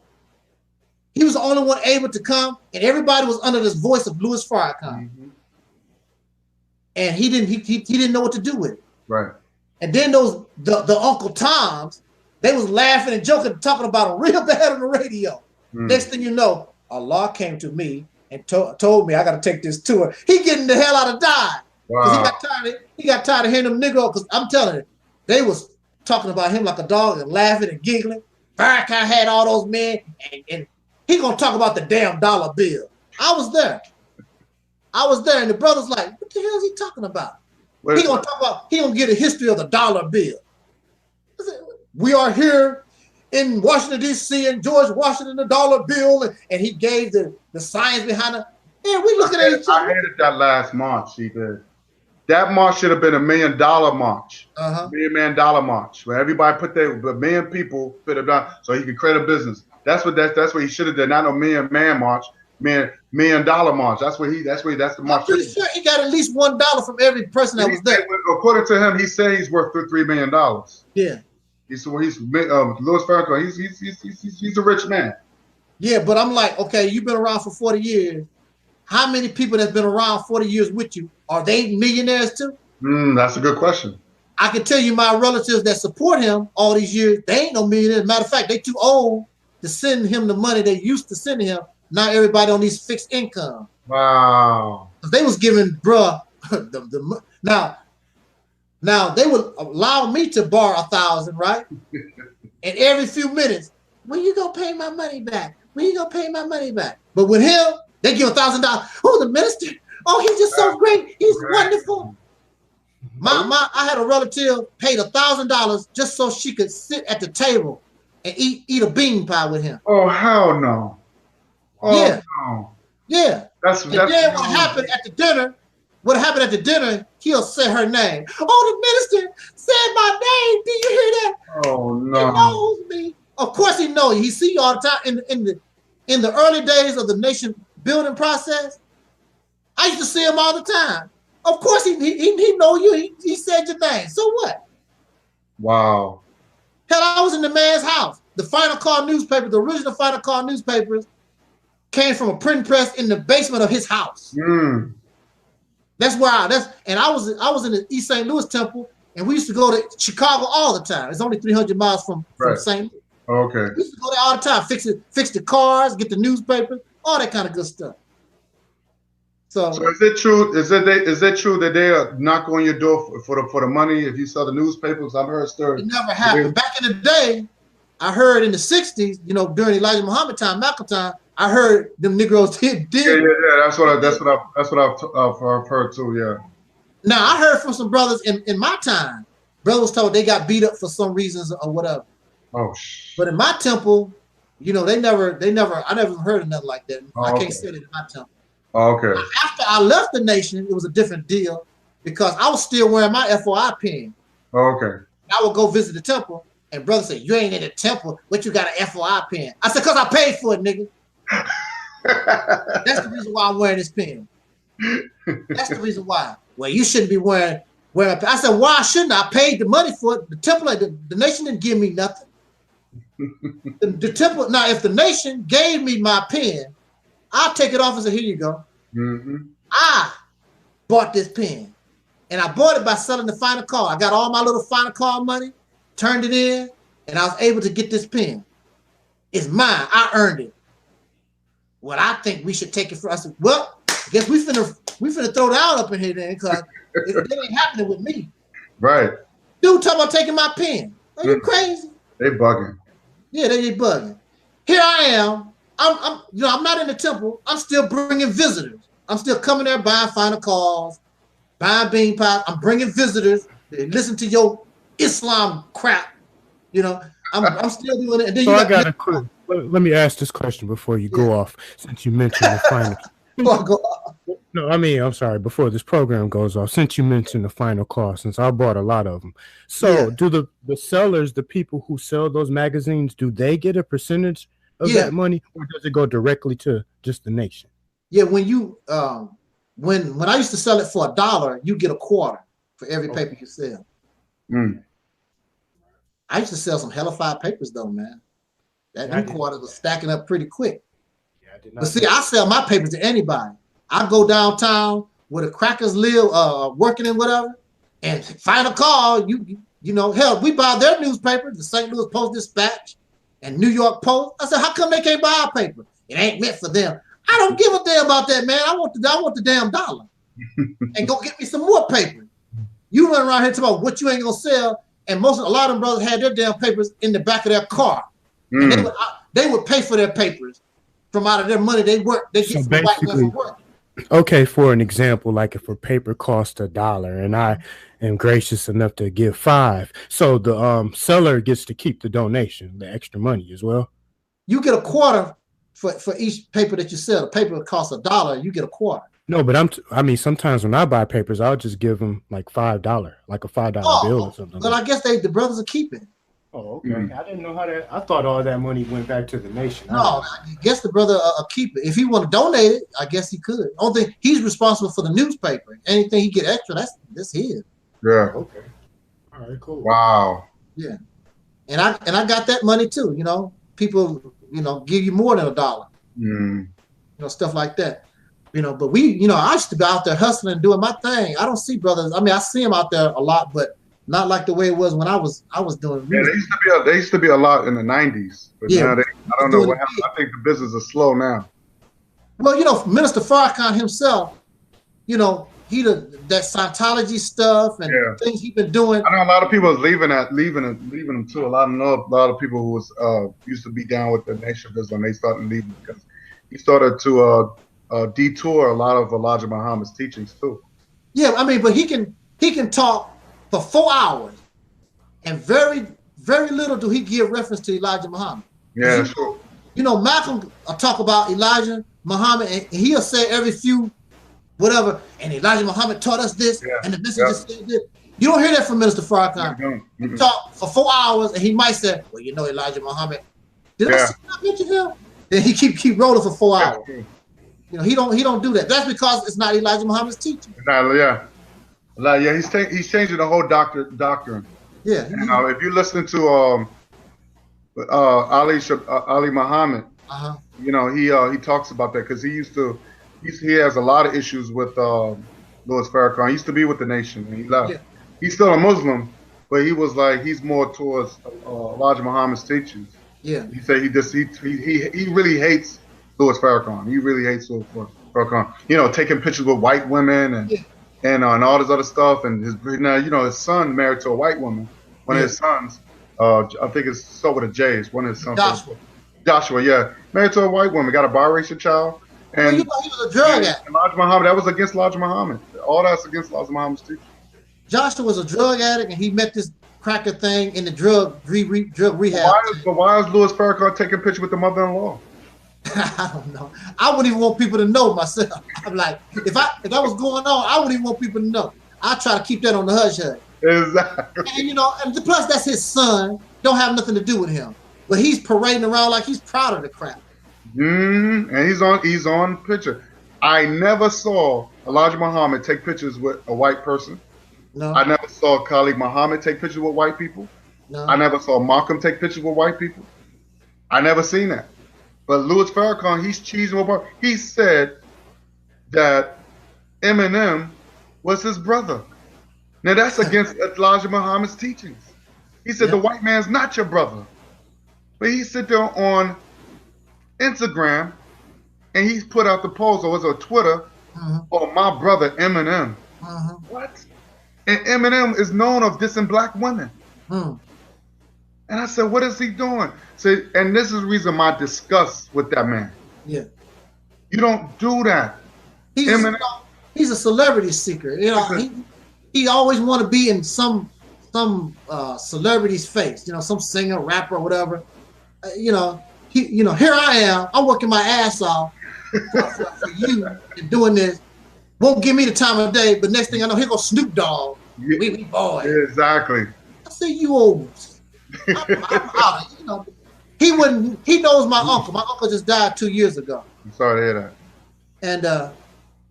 He was the only one able to come, and everybody was under this voice of Louis Farrakhan. And he didn't know what to do with it. Right. And then the Uncle Toms, they was laughing and joking, talking about him real bad on the radio. Next thing you know, Allah came to me and told me I got to take this tour. He getting the hell out of Dodge. Wow. He got tired of hearing them Negro, because I'm telling you, they was talking about him like a dog and laughing and giggling. Farrakhan had all those men, and he gonna talk about the damn dollar bill. I was there, and the brother's like, what the hell is he talking about? He gonna get a history of the dollar bill. We are here in Washington, D.C., and George Washington, the dollar bill, and he gave the science behind it. And we looking at each other. I hated that last march he did. That march should have been $1 million march. $1 million march, where everybody put their $1 million people put it down so he could create a business. That's what he should have done. Not no $1 million march, $1 million march. That's the march. I'm pretty sure he got at least $1 from every person that was there. According to him, he said he's worth $3 million. Yeah. He's Louis Farrakhan. He's a rich man. Yeah, but I'm like, okay, you've been around for 40 years. How many people that's been around 40 years with you, are they millionaires too? That's a good question. I can tell you my relatives that support him all these years, they ain't no millionaires. Matter of fact, they too old to send him the money they used to send him. Not everybody on these fixed income. Wow. They was giving bruh now they would allow me to borrow 1,000, right? And every few minutes, when you gonna pay my money back? When you gonna pay my money back? But with him, they give $1,000. Oh, the minister. Oh, he's just so great. He's wonderful. I had a relative paid $1,000 just so she could sit at the table and eat a bean pie with him. Oh, hell no. Oh, yeah. No. Yeah. That's then what happened at the dinner? What happened at the dinner? He'll say her name. Oh, the minister said my name. Do you hear that? Oh no. He knows me. Of course he knows you. He see you all the time in the early days of the nation building process. I used to see him all the time. Of course he know you. He said your name. So what? Wow. Hell, I was in the man's house. The Final Call newspaper, the original Final Call newspapers, came from a printing press in the basement of his house. That's where I was in the East St. Louis Temple, and we used to go to Chicago all the time. It's only 300 miles from St. Louis. Okay. We used to go there all the time, fix the cars, get the newspapers, all that kind of good stuff. So is it true? Is it true that they knock on your door for the money if you sell the newspapers? I've heard stories. It never happened. Back in the day, I heard in the 60s, during Elijah Muhammad time, Malcolm time, I heard them Negroes did. Yeah. That's what I've heard too. Yeah. Now I heard from some brothers in my time. Brothers told they got beat up for some reasons or whatever. Oh. But in my temple, I never heard of nothing like that. I can't say that in my temple. Oh, okay. After I left the nation, it was a different deal because I was still wearing my FOI pin. Oh, okay. I would go visit the temple, and brother said, "You ain't in the temple, but you got an FOI pin." I said, "Cause I paid for it, nigga." That's the reason why I'm wearing this pin. That's the reason why. Well, you shouldn't be wearing a pin. I said, "Why shouldn't I? Paid the money for it. The temple, the nation didn't give me nothing. the temple. Now, if the nation gave me my pin, I'll take it off and say, here you go. I bought this pen. And I bought it by selling the Final Call. I got all my little Final Call money, turned it in, and I was able to get this pen. It's mine. I earned it. Well, I think we should take it for us. Well, I guess we finna throw down up in here then, because it ain't happening with me. Right. Dude talking about taking my pen. Are you crazy? They bugging. Yeah, they bugging. Here I am. I'm not in the temple. I'm still bringing visitors. I'm still coming there buying Final Calls, buying bean pies. I'm bringing visitors. They listen to your Islam crap. I'm still doing it. And then so I got a quick. Let me ask this question before you go off, since you mentioned the Final. No, I'm sorry. Before this program goes off, since you mentioned the Final Call, since I bought a lot of them. So, do the sellers, the people who sell those magazines, do they get a percentage of that money, or does it go directly to just the nation? Yeah, when you when I used to sell it for $1, you get a quarter for every paper you sell. I used to sell some hellified papers though, man. That quarter was stacking up pretty quick. Yeah, I did not. But see, I sell my papers to anybody. I go downtown where the crackers live, working and whatever, and Final Call. Hell, we buy their newspapers, the St. Louis Post-Dispatch and New York Post. I said, how come they can't buy our paper? It ain't meant for them. I don't give a damn about that, man. I want the damn dollar. And go get me some more paper. You run around here talking about what you ain't gonna sell, and a lot of them brothers had their damn papers in the back of their car. And they would pay for their papers from out of their money they work. They get from white men from work. Okay, for an example, like if a paper costs $1 and I am gracious enough to give 5, so the seller gets to keep the donation, the extra money as well. You get a quarter for each paper that you sell. The paper costs $1, you get a quarter. No, but I mean, sometimes when I buy papers, I'll just give them like $5, like a $5 bill or something. But I guess the brothers are keeping. Oh, okay. I didn't know how that. I thought all that money went back to the nation. No, I guess the brother keep it. If he want to donate it, I guess he could. Only thing, he's responsible for the newspaper. Anything he get extra, that's his. Yeah. Okay. All right. Cool. Wow. Yeah. And I got that money too. You know, people give you more than $1. You know, stuff like that. You know, but I used to be out there hustling and doing my thing. I don't see brothers. I mean, I see them out there a lot, but not like the way it was when I was doing music. Yeah, there used to be a lot in the 90s, but now I don't know what happened. I think the business is slow now. Well, Minister Farrakhan himself, he that Scientology stuff and things he's been doing. I know a lot of people is leaving him too. A lot of people who was used to be down with the Nation of Islam, they started leaving because he started to detour a lot of Elijah Muhammad's teachings too. Yeah, I mean, but he can talk for 4 hours, and very, very little do he give reference to Elijah Muhammad. Yeah, sure. Malcolm talk about Elijah Muhammad, and he'll say every few whatever, and Elijah Muhammad taught us this, and the messenger said this. You don't hear that from Minister Farrakhan. He talk for 4 hours, and he might say, well, Elijah Muhammad. Did I see that picture of him? Then he keep rolling for 4 hours. He don't do that. That's because it's not Elijah Muhammad's teaching. He's changing the whole doctrine. Yeah. And, if you listen to Ali Muhammad, he talks about that because he has a lot of issues with Louis Farrakhan. He used to be with the Nation and he left. Yeah. He's still a Muslim, but he was like he's more towards Elijah Muhammad's teachings. Yeah. He said he really hates Louis Farrakhan. He really hates Louis Farrakhan. Taking pictures with white women and all this other stuff. And his son married to a white woman. One of his sons, I think it's start with a J. It's one of his sons. Joshua, yeah, married to a white woman, got a biracial child. And he was a drug addict. Elijah Muhammad, that was against Elijah Muhammad. All that's against Elijah Muhammad's teaching. Joshua was a drug addict, and he met this cracker thing in the drug rehab. Why is Louis Farrakhan taking pictures with the mother-in-law? I don't know. I wouldn't even want people to know myself. I'm like, if that was going on, I wouldn't even want people to know. I try to keep that on the hush hush. Exactly. And and plus that's his son. Don't have nothing to do with him. But he's parading around like he's proud of the crap. And he's on picture. I never saw Elijah Muhammad take pictures with a white person. No. I never saw Khalid Muhammad take pictures with white people. No. I never saw Malcolm take pictures with white people. I never seen that. But Louis Farrakhan, he's cheesing about. He said that Eminem was his brother. Now that's against Elijah Muhammad's teachings. He said the white man's not your brother. But he sit there on Instagram and he's put out the post, or was it Twitter, for my brother Eminem. What? And Eminem is known of dissing black women. And I said, what is he doing? So, and this is the reason my disgust with that man. Yeah. You don't do that. He's a celebrity seeker. He always want to be in some celebrity's face. Some singer, rapper, whatever. Here I am. I'm working my ass off for you and doing this. Won't give me the time of day, but next thing I know, here goes Snoop Dogg. Yeah. We boys. Exactly. I say you old. I'm out. He knows my uncle. My uncle just died 2 years ago. I'm sorry to hear that. And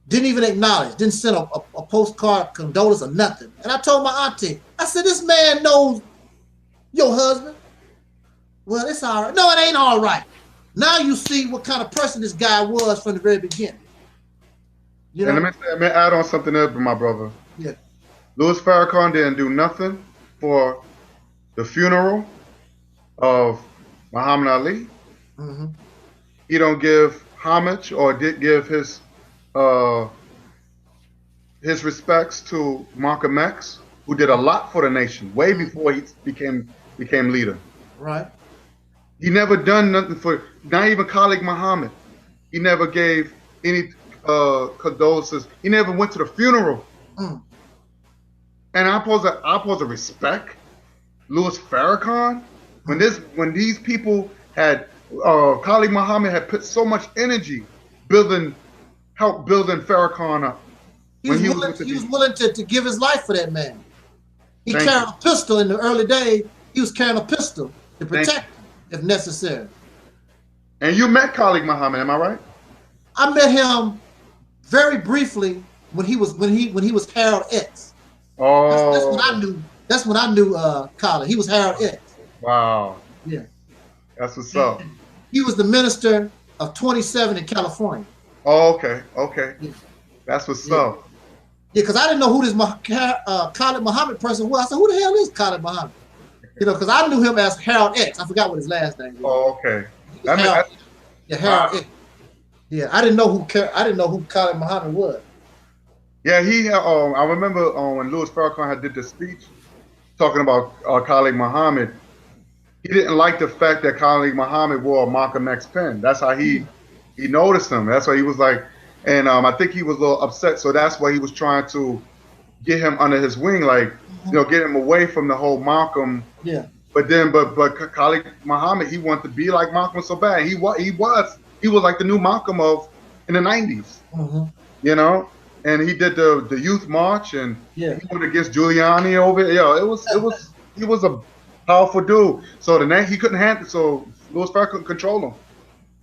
didn't even acknowledge, didn't send a postcard, condolence or nothing. And I told my auntie, I said, this man knows your husband. Well, it's all right. No, it ain't all right. Now you see what kind of person this guy was from the very beginning. And let me add on something else, my brother. Yeah. Louis Farrakhan didn't do nothing for the funeral of Muhammad Ali. He don't give homage or did give his respects to Malcolm X, who did a lot for the nation way before he became leader. Right. He never done nothing for, not even Khalid Muhammad. He never gave any condolences. He never went to the funeral. Mm. And I'm supposed to respect Louis Farrakhan when these people had Khalid Muhammad had put so much energy help building Farrakhan up. He was willing to give his life for that man. He carried a pistol in the early days. He was carrying a pistol to protect him if necessary. And you met Khalid Muhammad, am I right? I met him very briefly when he was Harold X. Oh, that's when I knew. That's when I knew Khalid. He was Harold X. Wow. Yeah. That's what's up. He was the minister of 27 in California. Oh, okay. Yeah. That's what's up. Yeah, because I didn't know who this Khalid Muhammad person was. I said, who the hell is Khalid Muhammad? You know, because I knew him as Harold X. I forgot what his last name was. Oh, okay. Harold X. Yeah, I didn't know who Khalid Muhammad was. Yeah, I remember when Louis Farrakhan did the speech talking about Khalid Muhammad. He didn't like the fact that Khalid Muhammad wore a Malcolm X pen. That's how he noticed him. That's why he was like, and I think he was a little upset. So that's why he was trying to get him under his wing, like get him away from the whole Malcolm. Yeah. But Khalid Muhammad, he wanted to be like Malcolm so bad. He was like the new Malcolm in the 90s. Mm-hmm. You know, and he did the youth march and he went against Giuliani over. He was a powerful dude. So he couldn't handle. So Louis Farrakhan couldn't control him.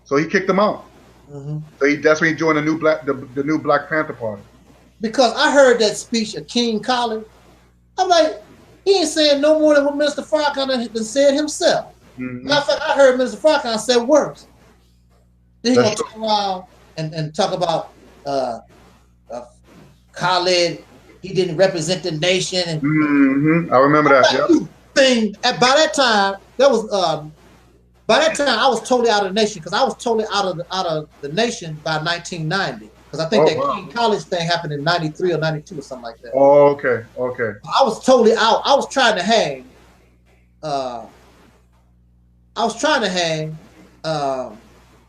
So he kicked him out. Mm-hmm. So that's when he joined the new Black Panther Party. Because I heard that speech of King Khalid, I'm like, he ain't saying no more than what Minister Farrakhan said himself. Mm-hmm. Matter of fact, I heard Minister Farrakhan say worse. Then he gonna turn around and talk about Khalid. He didn't represent the nation. And I remember that. Yeah. By that time, I was totally out of the nation because I was totally out of the nation by 1990. Because I think King Khalid thing happened in 93 or 92 or something like that. Oh, okay. I was totally out. I was trying to hang. I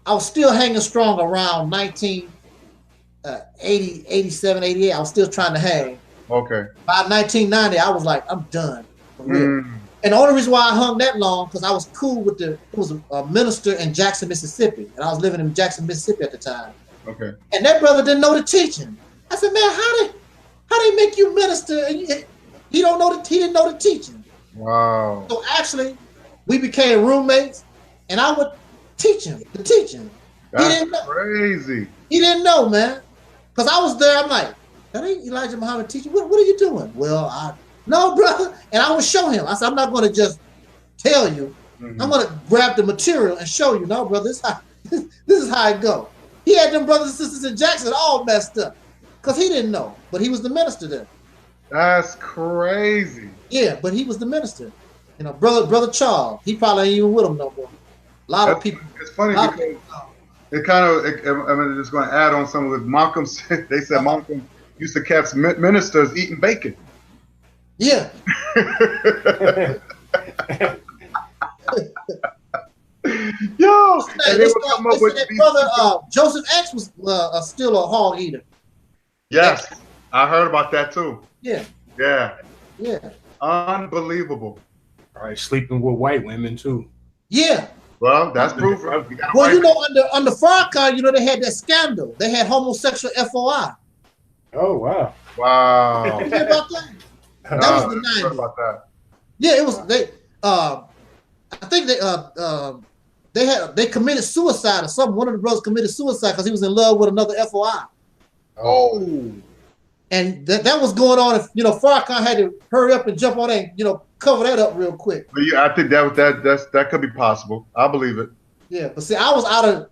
was still hanging strong around 1980, 87, 88. I was still trying to hang. Okay. By 1990, I was like, I'm done. For real. And the only reason why I hung that long, because I was cool with it was a minister in Jackson, Mississippi. And I was living in Jackson, Mississippi at the time. Okay. And that brother didn't know the teaching. I said, man, how they make you minister and he didn't know the teaching. Wow. So actually, we became roommates and I would teach him the teaching. That's crazy. He didn't know, man. Because I was there, I'm like, that ain't Elijah Muhammad teaching. What are you doing? Well, no, brother. And I would show him. I said, I'm not going to just tell you. I'm going to grab the material and show you. No, brother, this is how it go. He had them brothers and sisters in Jackson all messed up because he didn't know, but he was the minister there. That's crazy. Yeah, but he was the minister. You know, brother Charles, he probably ain't even with him no more. A lot of people. It's funny because it kind of, I'm just going to add on some of it. Malcolm said, they said Malcolm used to catch ministers eating bacon. Yeah. Yo, and they would come up with that brother Joseph X was still a hog eater. Yes, I heard about that too. Yeah. Unbelievable. All right, sleeping with white women too. Yeah. Well, that's proof. Well, under Farrakhan, they had that scandal. They had homosexual FOI. Oh wow. Wow. You hear about that? That was the 90s. Heard about that. Yeah, it was I think they committed suicide or something. One of the brothers committed suicide because he was in love with another FOI. Oh. And that was going on. Farrakhan had to hurry up and jump on that and, cover that up real quick. But yeah, I think that could be possible. I believe it. Yeah, but see, I was out of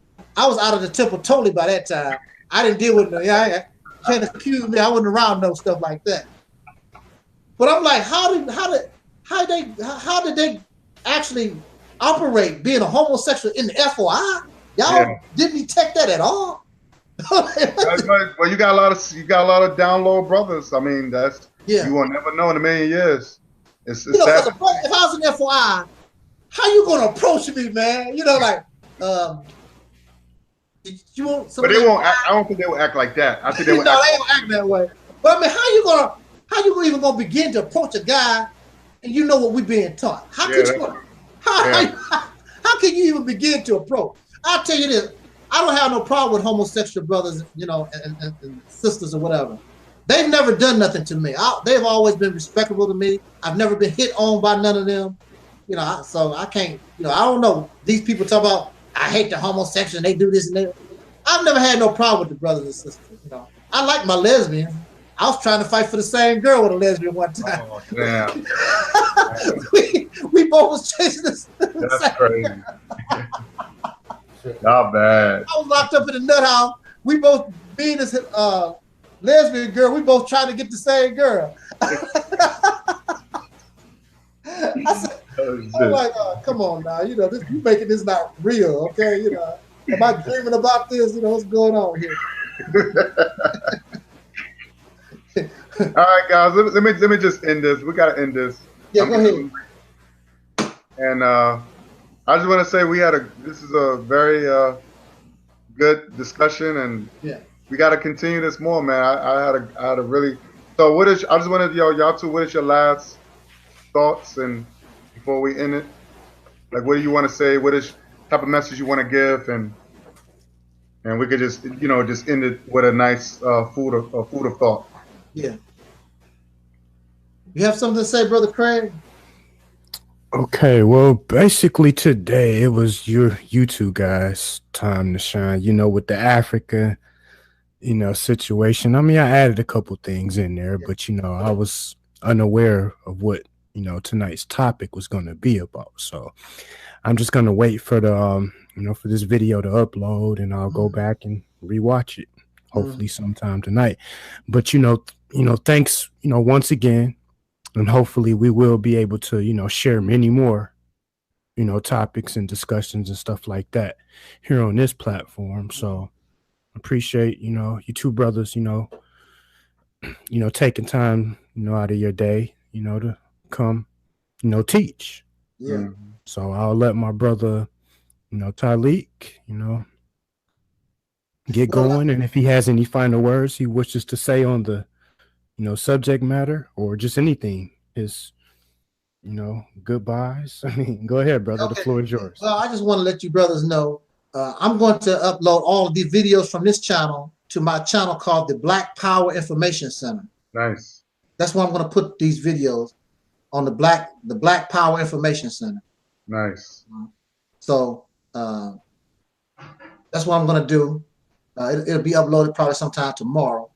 the temple totally by that time. I didn't deal with no. I can't accuse me. I wasn't around no stuff like that. But I'm like, how did they actually operate being a homosexual in the FOI? Y'all didn't detect that at all. Well, you got a lot of down low brothers. I mean, you will never know in a million years. It's if I was in FOI, how you gonna approach me, man? You want some But of they that? won't. I don't think they will act like that. I think they No, will they act. don't act that way. But I mean, how you even gonna begin to approach a guy and you know what we're being taught? How Yeah, could that's you? true. How, Yeah. how can you even begin to approach? I'll tell you this: I don't have no problem with homosexual brothers, you know, and sisters or whatever. They've never done nothing to me. They've always been respectable to me. I've never been hit on by none of them. You know, so I can't. You know, I don't know. These people talk about I hate the homosexuals. They do this and that. I've never had no problem with the brothers and sisters. You know, I like my lesbians. I was trying to fight for the same girl with a lesbian one time. Oh, damn. we both was chasing this. That's crazy. Not bad. I was locked up in the nut house. We both being this lesbian girl. We both trying to get the same girl. I said, I'm like, come on now. You know, you making this not real, okay? You know, am I dreaming about this? You know, what's going on here? All right, guys. Let me just end this. We gotta end this. Yeah, go ahead. And I just want to say this is a very good discussion, and we got to continue this more, man. I had a really. So I just wanted y'all two. What is your last thoughts, and before we end it, like, what do you want to say? What is type of message you want to give, and we could just just end it with a nice food of thought. Yeah. You have something to say, Brother Craig? Okay, well, basically today it was you two guys' time to shine. You know, with the Africa, situation. I mean, I added a couple things in there, but I was unaware of what tonight's topic was going to be about. So I'm just going to wait for the for this video to upload, and I'll go back and rewatch it. Hopefully sometime tonight. But thanks once again. And hopefully we will be able to, share many more, topics and discussions and stuff like that here on this platform. So appreciate, you two brothers, taking time, out of your day, to come, teach. Yeah. So I'll let my brother, Talik, get going. And if he has any final words he wishes to say on the subject matter or just anything, is goodbyes. I mean, go ahead, brother. Okay. The floor is yours. Well, I just want to let you brothers know I'm going to upload all of the videos from this channel to my channel called the Black Power Information Center. Nice. That's where I'm going to put these videos on the Black Power Information Center. Nice. So that's what I'm going to do. It'll be uploaded probably sometime tomorrow.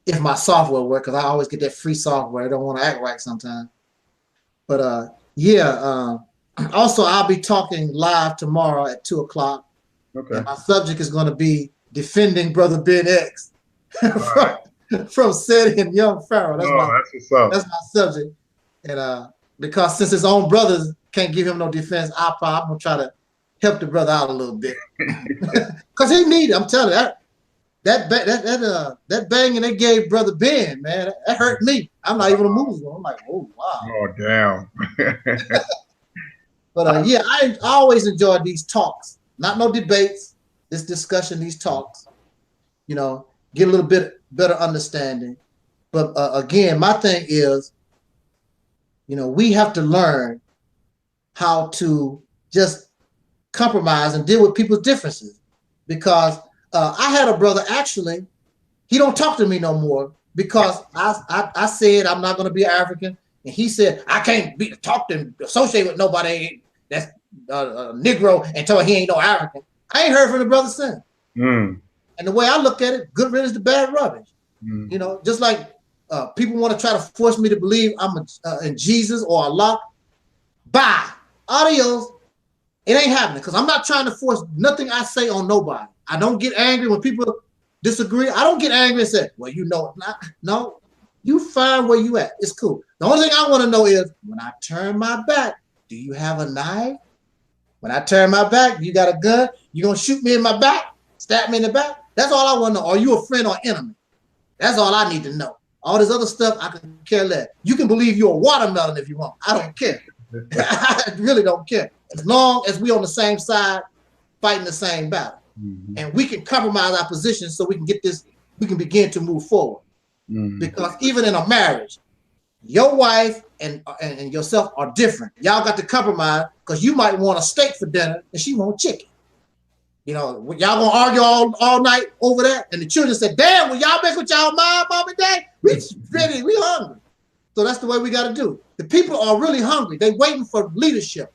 If my software works, because I always get that free software. I don't want to act right sometimes. But also I'll be talking live tomorrow at 2 o'clock. Okay. And my subject is going to be defending Brother Ben X from Seti and Young Pharaoh. That's what's up. That's my subject. And because since his own brothers can't give him no defense, I'm going to try to help the brother out a little bit. Because he needs it. I'm telling you, that banging they gave Brother Ben, man, that hurt me. I'm not even a Muslim. I'm like, oh wow. Oh damn. But I always enjoy these talks. Not no debates. This discussion, these talks. Get a little bit better understanding. But again, my thing is, we have to learn how to just compromise and deal with people's differences, because I had a brother, actually, he don't talk to me no more because I said I'm not going to be African, and he said I can't associate with nobody that's a Negro and tell he ain't no African. I ain't heard from the brother since. And the way I look at it, good riddance to bad rubbish. Just like people want to try to force me to believe I'm in Jesus or Allah. Bye. Adios. It ain't happening, because I'm not trying to force nothing I say on nobody. I don't get angry when people disagree. I don't get angry and say, well, no, you find where you at. It's cool. The only thing I want to know is, when I turn my back, do you have a knife? When I turn my back, you got a gun? You going to shoot me in my back? Stab me in the back? That's all I want to know. Are you a friend or enemy? That's all I need to know. All this other stuff, I can care less. You can believe you're a watermelon if you want. I don't care. I really don't care. As long as we on the same side, fighting the same battle. and we can compromise our position so we can get this, we can begin to move forward. Because even in a marriage, your wife and yourself are different. Y'all got to compromise because you might want a steak for dinner and she want chicken. You know, y'all gonna argue all night over that, and the children said, "Damn, will y'all make with y'all mom and dad? We ready, we hungry." So that's the way we got to do. The people are really hungry. They waiting for leadership.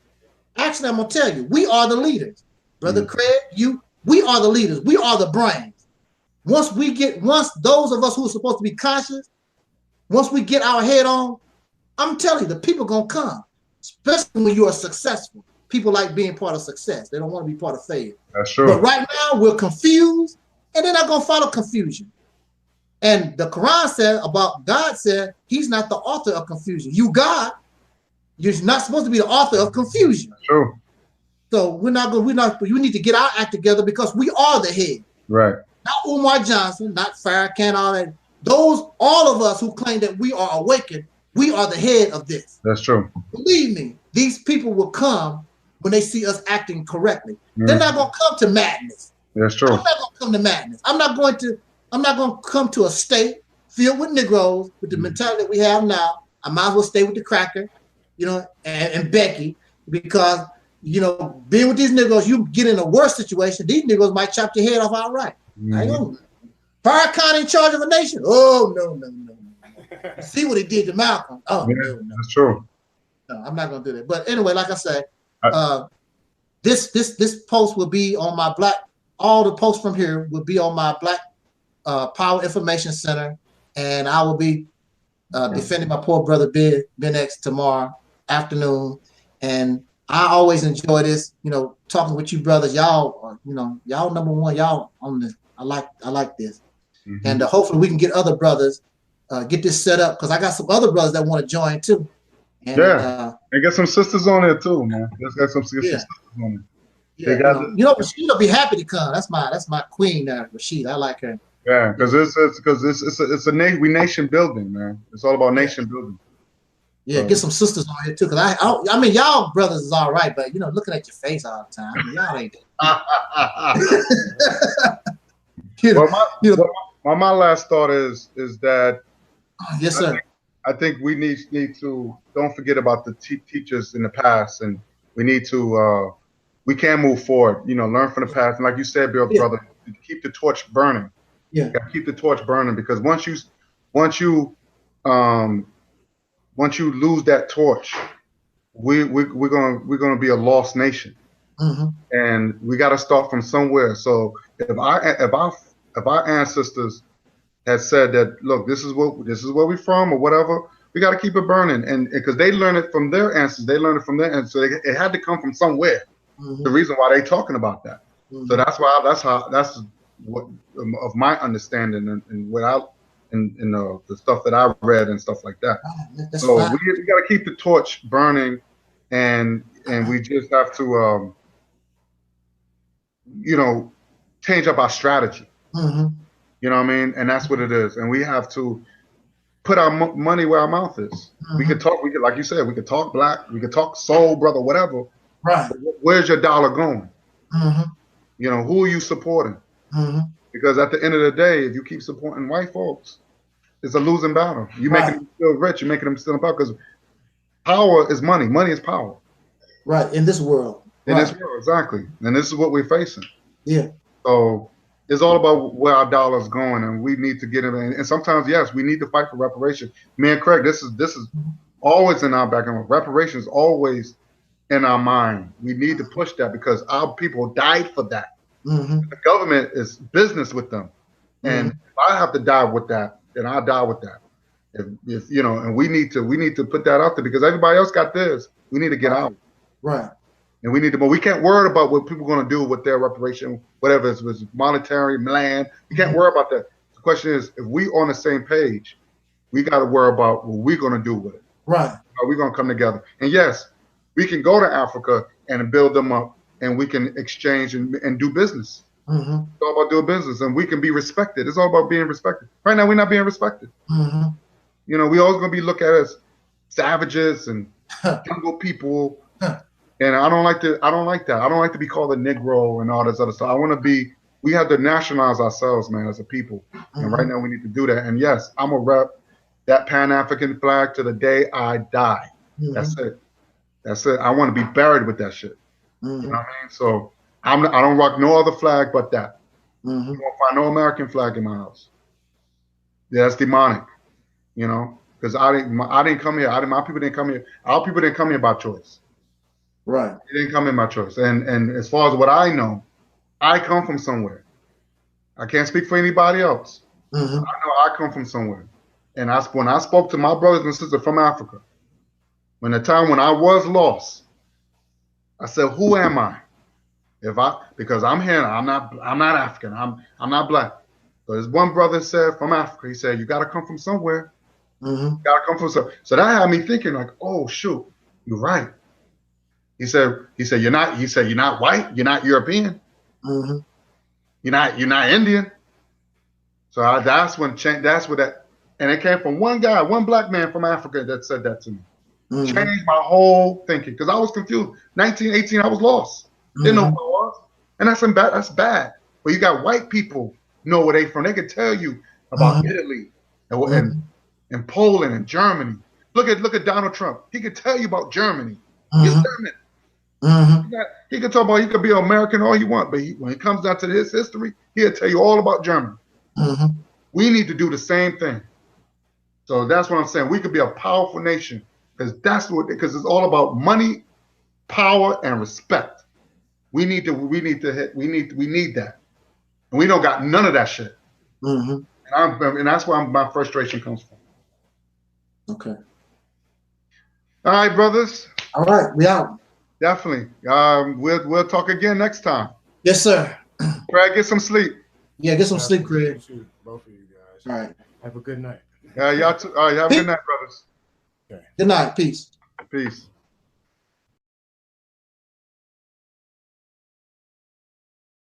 Actually, I'm gonna tell you, we are the leaders, Brother Craig. We are the leaders. We are the brains. Once those of us who are supposed to be conscious, once we get our head on, I'm telling you, the people gonna come, especially when you are successful. People like being part of success. They don't want to be part of failure. That's true. But right now we're confused, and they're not gonna follow confusion. And the Quran said about God said He's not the author of confusion. You God, you're not supposed to be the author of confusion. That's true. So we need to get our act together because we are the head. Right. Not Umar Johnson, not Farrakhan, all that. All of us who claim that we are awakened, we are the head of this. That's true. Believe me, these people will come when they see us acting correctly. They're not going to come to madness. That's true. I'm not going to come to madness. I'm not going to come to a state filled with Negroes with the mentality that we have now. I might as well stay with the cracker, you know, and Becky, because, you know, being with these Negroes, you get in a worse situation. These Negroes might chop your head off outright. I know. Farrakhan in charge of a nation? Oh, no. See what he did to Malcolm? Oh, no. That's true. No, I'm not going to do that. But anyway, like I said, this post will be on my all the posts from here will be on my Black Power Information Center, and I will be defending my poor brother Ben X tomorrow afternoon. And I always enjoy this, you know, talking with you brothers. Y'all are, you know, y'all number one. Y'all on this. I like this, and hopefully we can get other brothers get this set up, because I got some other brothers that want to join too. And, and get some sisters on there too, man. Let's get some sisters on there. Yeah, you know, Rashida be happy to come. That's my queen, Rashida. I like her. Yeah, because it's a nation building, man. It's all about nation building. Yeah, get some sisters on here too. Cause I mean, y'all brothers is all right, but you know, looking at your face all the time, I mean, y'all ain't. My last thought is that. Yes, sir. I think we need to don't forget about the teachers in the past, and we need to we can move forward. You know, learn from the past, and like you said, brother, keep the torch burning. Yeah, keep the torch burning, because once you lose that torch, we're gonna be a lost nation, and we got to start from somewhere. So if our ancestors had said that, look, this is where we're from or whatever, we got to keep it burning, and because they learned it from their ancestors, and so it had to come from somewhere. The reason why they talking about that. So that's what of my understanding and without the stuff that I read and stuff like that. So we got to keep the torch burning, and we just have to you know, change up our strategy. You know what I mean? And that's what it is. And we have to put our money where our mouth is. We could talk. Like you said, we could talk black. We could talk soul, brother, whatever. Right. Where's your dollar going? You know, who are you supporting? Because at the end of the day, if you keep supporting white folks, it's a losing battle. You're making them feel rich. You're making them still power, because power is money. Money is power. Right. In this world. In this world, exactly. And this is what we're facing. Yeah. So it's all about where our dollar's going, and we need to get it. And sometimes, yes, we need to fight for reparations. Me and Craig, this is always in our background. Reparations always in our mind. We need to push that, because our people died for that. The government is business with them, and if I have to die with that, then I'll die with that. If you know, and we need to put that out there, because everybody else got theirs. We need to get out. Right. And we need to, but we can't worry about what people are going to do with their reparation, whatever it was, monetary, land. We can't worry about that. The question is, if we on the same page, we got to worry about what we're going to do with it. Right. Are we going to come together? And yes, we can go to Africa and build them up, and we can exchange and do business. It's all about doing business, and we can be respected. It's all about being respected. Right now, we're not being respected. You know, we always going to be looked at as savages and jungle people. And I don't like that. I don't like to be called a Negro and all this other stuff. I want to be. We have to nationalize ourselves, man, as a people. And right now we need to do that. And yes, I'm a rep that Pan-African flag to the day I die. That's it. That's it. I want to be buried with that shit. You know what I mean? So I don't rock no other flag but that. You won't find no American flag in my house. Yeah, that's demonic. You know, because I didn't come here. My people didn't come here. Our people didn't come here by choice. Right. They didn't come in by choice. And as far as what I know, I come from somewhere. I can't speak for anybody else. I know I come from somewhere. And when I spoke to my brothers and sisters from Africa, when the time when I was lost, I said, "Who am I? Because I'm here, I'm not African. I'm not black." But as one brother said from Africa, he said, "You got to come from somewhere. You got to come from somewhere." So that had me thinking, like, "Oh shoot, you're right." He said, "You're not." He said, "You're not white. You're not European. You're not Indian." So that's what that, and it came from one guy, one black man from Africa that said that to me. Changed my whole thinking because I was confused. 1918, I was lost. Didn't know who I was, and that's bad. But you got white people know where they from. They can tell you about Italy and Poland and Germany. Look at Donald Trump. He could tell you about Germany. He's German. He could talk about. He could be American all he want, but when it comes down to his history, he'll tell you all about Germany. We need to do the same thing. So that's what I'm saying. We could be a powerful nation because it's all about money, power, and respect. We need that. And we don't got none of that shit. And that's where my frustration comes from. Okay. All right, brothers. All right, we out. Definitely. We'll talk again next time. Yes, sir. Craig, get some sleep. Yeah, get some sleep, Craig. Both of you guys. All right. Have a good night. Y'all too. All right, have a good night, brothers. Okay. Good night. Peace. Peace.